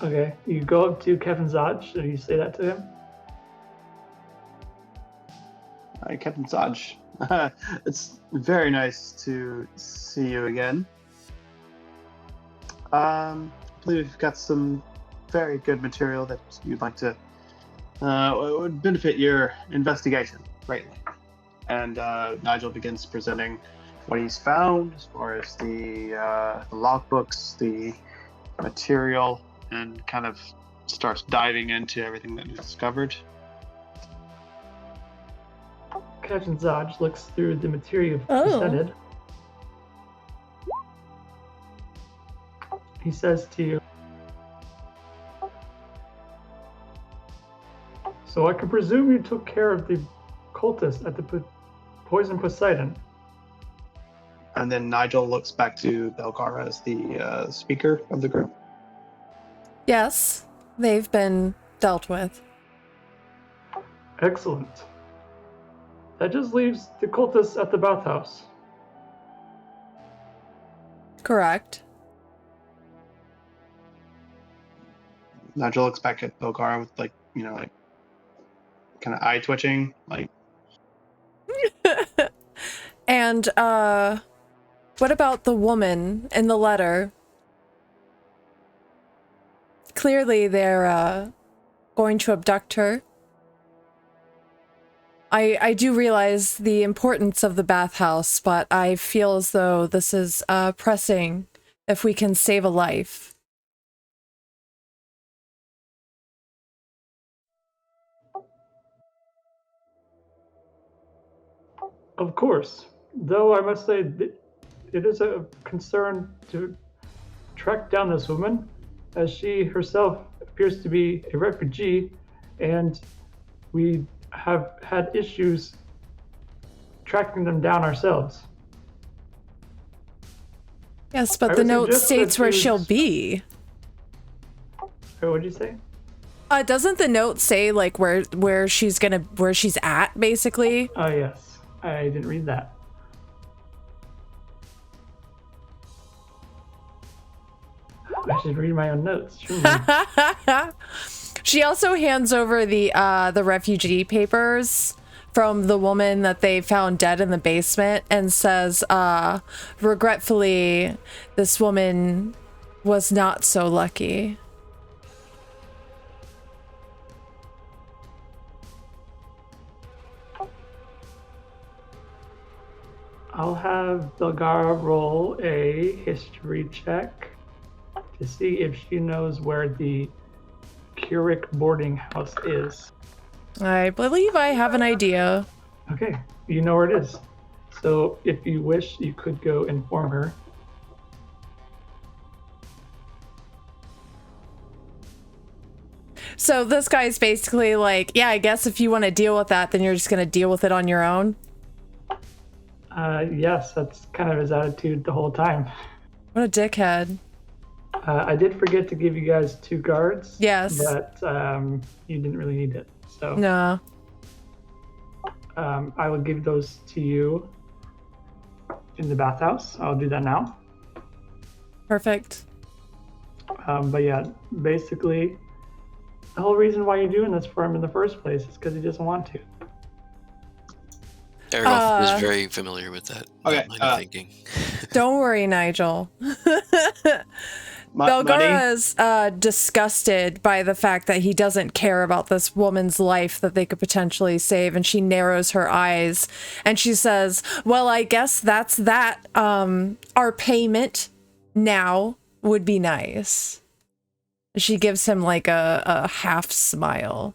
Okay, you go up to Captain Zodge and you say that to him. Hi, Captain Zodge. It's very nice to see you again. I believe you've got some very good material that you'd like to would benefit your investigation greatly. And Nigel begins presenting what he's found as far as the logbooks, the material, and kind of starts diving into everything that he's discovered. Captain Zodge looks through the material you've presented. He says to you, "So I can presume you took care of the cultists at the Poison Poseidon." And then Nigel looks back to Belgara as the speaker of the group. Yes, they've been dealt with. Excellent. That just leaves the cultists at the bathhouse. Correct. Nigel looks back at Belgara with kind of eye twitching, like. And what about the woman in the letter? Clearly they're going to abduct her. I do realize the importance of the bathhouse, but I feel as though this is pressing if we can save a life. Of course, though I must say that it is a concern to track down this woman, as she herself appears to be a refugee, and we have had issues tracking them down ourselves. Yes, but I the would note suggest states that where you- she'll be. Oh, what'd you say? Doesn't the note say like where she's at, basically? Oh, yes. I didn't read that. I should read my own notes. Sure. She also hands over the refugee papers from the woman that they found dead in the basement and says, regretfully, this woman was not so lucky. I'll have Belgara roll a history check to see if she knows where the Keurig boarding house is. I believe I have an idea. Okay, you know where it is. So if you wish, you could go inform her. So this guy's basically like, yeah, I guess if you want to deal with that, then you're just going to deal with it on your own. Yes, that's kind of his attitude the whole time. What a dickhead. I did forget to give you guys 2 guards. Yes. But you didn't really need it. So No. I will give those to you in the bathhouse. I'll do that now. Perfect. But yeah, basically, the whole reason why you're doing this for him in the first place is because he doesn't want to. Aragoth is very familiar with that line of thinking. Don't worry, Nigel. Money? Belgara's disgusted by the fact that he doesn't care about this woman's life that they could potentially save, and she narrows her eyes and she says, well, I guess that's that. Our payment now would be nice. She gives him like a half smile.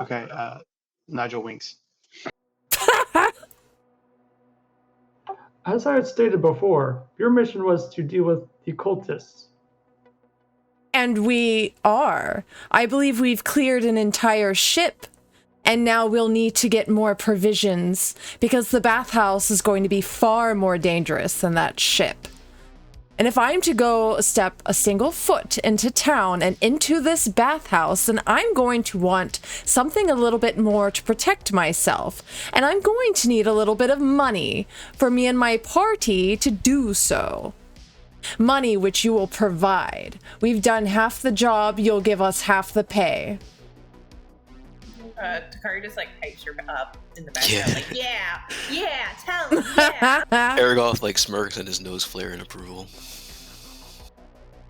Okay, Nigel winks. As I had stated before, your mission was to deal with the cultists. And we are. I believe we've cleared an entire ship. And now we'll need to get more provisions because the bathhouse is going to be far more dangerous than that ship. And if I'm to go step a single foot into town and into this bathhouse, then I'm going to want something a little bit more to protect myself. And I'm going to need a little bit of money for me and my party to do so. Money which you will provide. We've done half the job, you'll give us half the pay. Takari just like hypes her up in the background, Yeah. like, yeah, tell him, yeah. Aragoth like smirks and his nose flare in approval.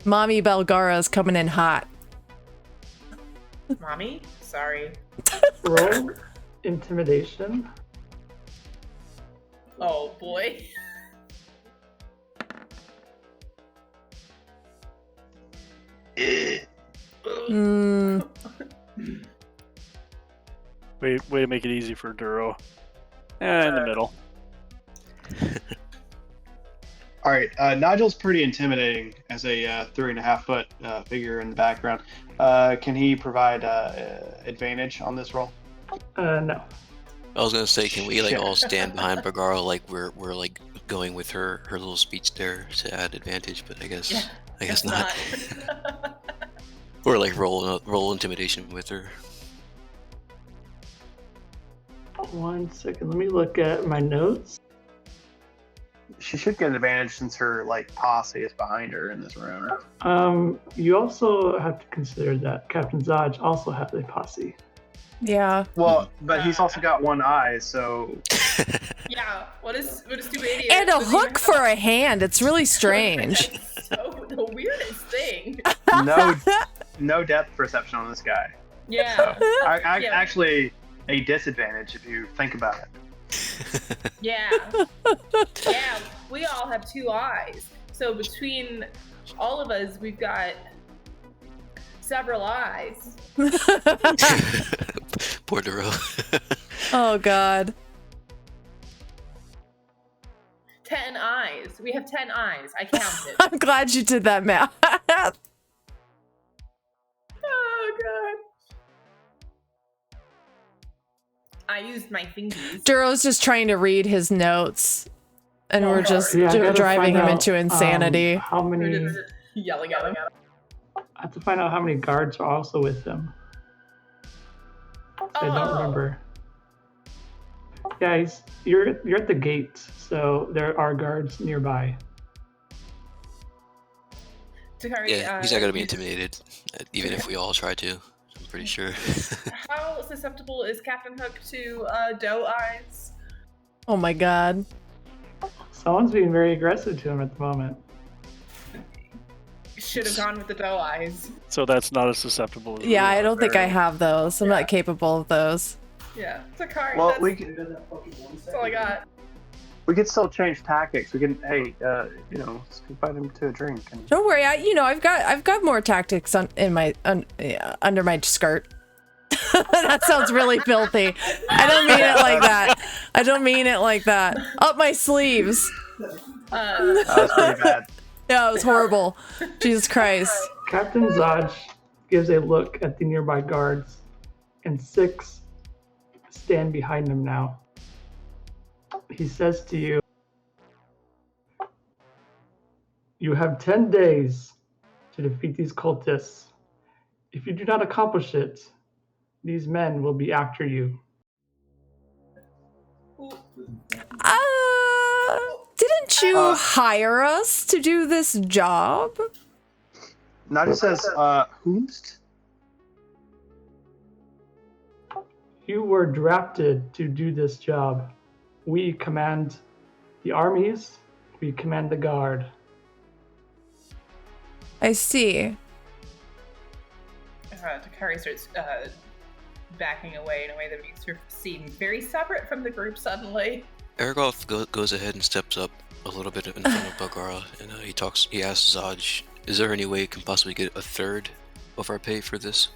Mommy Belgara's coming in hot. Mommy? Sorry. Roll intimidation. Oh boy. Way to make it easy for Duro. In the middle. All right, Nigel's pretty intimidating as a 3.5 foot figure in the background. Can he provide advantage on this roll? No. I was gonna say, can we like Shit. all stand behind Bagara like we're like going with her little speech there to add advantage, but I guess not. Or like roll intimidation with her. 1 second, let me look at my notes. She should get an advantage since her like posse is behind her in this room. You also have to consider that Captain Zaj also has a posse. Yeah. Well, but he's also got one eye, so Yeah, what a stupid idiot. And a Doesn't even hook have for a hand. It's really strange. So the weirdest thing. no depth perception on this guy. Yeah. So Yeah. actually a disadvantage if you think about it. Yeah. Yeah, we all have 2 eyes. So between all of us, we've got several eyes. Poor Duro. Oh, God. 10 eyes. We have 10 eyes. I counted. I'm glad you did that math. Oh, God. I used my fingies. Duro's just trying to read his notes. And we're just Yeah, I gotta driving find him out, into insanity. How We're many? just yelling at him. I have to find out how many guards are also with him. I don't remember. Guys, you're at the gate, so there are guards nearby. Takari, Yeah, he's not gonna be intimidated, even if we all try to. I'm pretty sure. How susceptible is Captain Hook to doe eyes? Oh my god. Someone's being very aggressive to him at the moment. Should have gone with the doe eyes. So that's not as susceptible as Yeah, we I are. don't think I have those. I'm Yeah. not capable of those. Yeah, Takari, Well, that's all I got. we could still change tactics. We can, hey, let's invite him to a drink. And Don't worry, I've got more tactics under my skirt. That sounds really filthy. I don't mean it like that. I don't mean it like that. Up my sleeves. that was pretty bad. Yeah, it was horrible. Jesus Christ. Captain Zodge gives a look at the nearby guards, and 6 stand behind him now. He says to you, "You have 10 days to defeat these cultists. If you do not accomplish it, these men will be after you." Didn't you hire us to do this job? Nigel says, whomst? You were drafted to do this job. We command the armies. We command the guard. I see. Takari starts backing away in a way that makes her seem very separate from the group suddenly. Aragoth goes ahead and steps up a little bit in front of Bagara, and he asks Zodge, is there any way we can possibly get a third of our pay for this?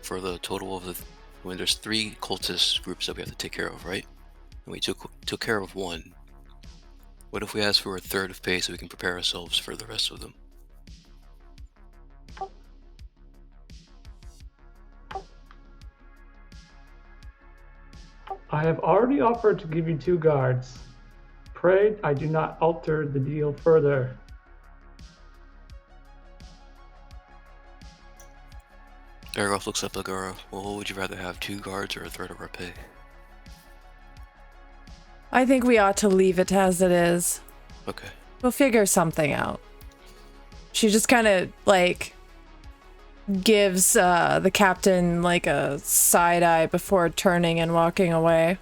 For the total of there's 3 cultist groups that we have to take care of, right? And we took care of 1. What if we ask for a third of pay so we can prepare ourselves for the rest of them? I have already offered to give you 2 guards. Pray I do not alter the deal further. Aragoth looks up at Bagara. Well, would you rather have 2 guards or a third of our pay? I think we ought to leave it as it is. Okay. We'll figure something out. She just kind of, like, gives the captain, like, a side eye before turning and walking away.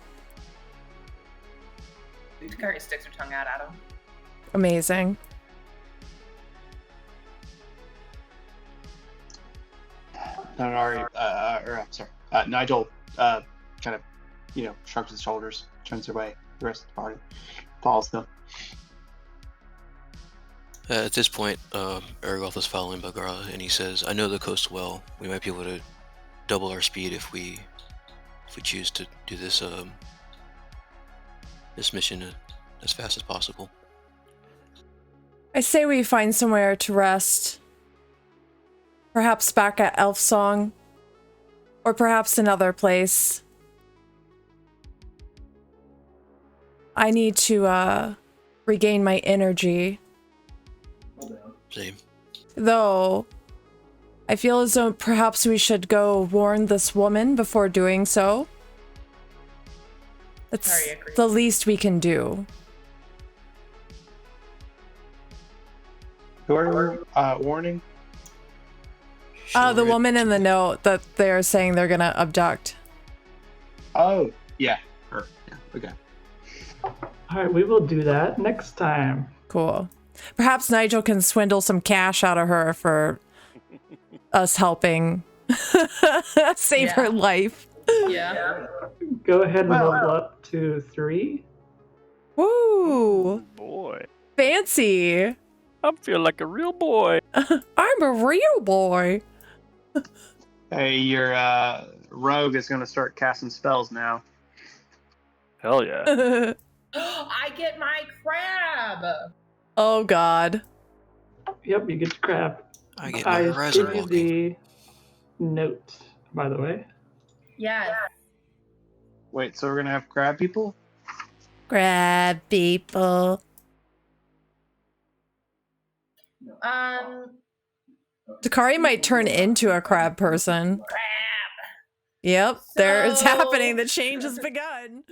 Takari sticks her tongue out at him. Amazing. Nigel kind of, shrugs his shoulders, turns away. The rest of the party follows them. At this point, Aragoth is following Bagara, and he says, I know the coast well. We might be able to double our speed if we choose to do this this mission as fast as possible. I say we find somewhere to rest. Perhaps back at Elf Song. Or perhaps another place. I need to regain my energy. Same. Though, I feel as though perhaps we should go warn this woman before doing so. That's Sorry, I agree. the least we can do. Who are you warning? The woman in the note that they're saying they're gonna abduct. Oh, yeah. Her. Yeah, okay. Alright, we will do that next time. Cool. Perhaps Nigel can swindle some cash out of her for us helping save her life. Yeah. Go ahead and level up to 3. Woo! Boy, Fancy! I feel like a real boy. I'm a real boy. Hey, your rogue is going to start casting spells now. Hell yeah. I get my crab! Oh god. Yep, you get your crab. I get my I horizon give you walking. the note, by the way. Yes. Wait, so we're going to have crab people? Grab people. Dakari might turn into a crab person. Crab! Yep, there it's So- happening. The change has begun.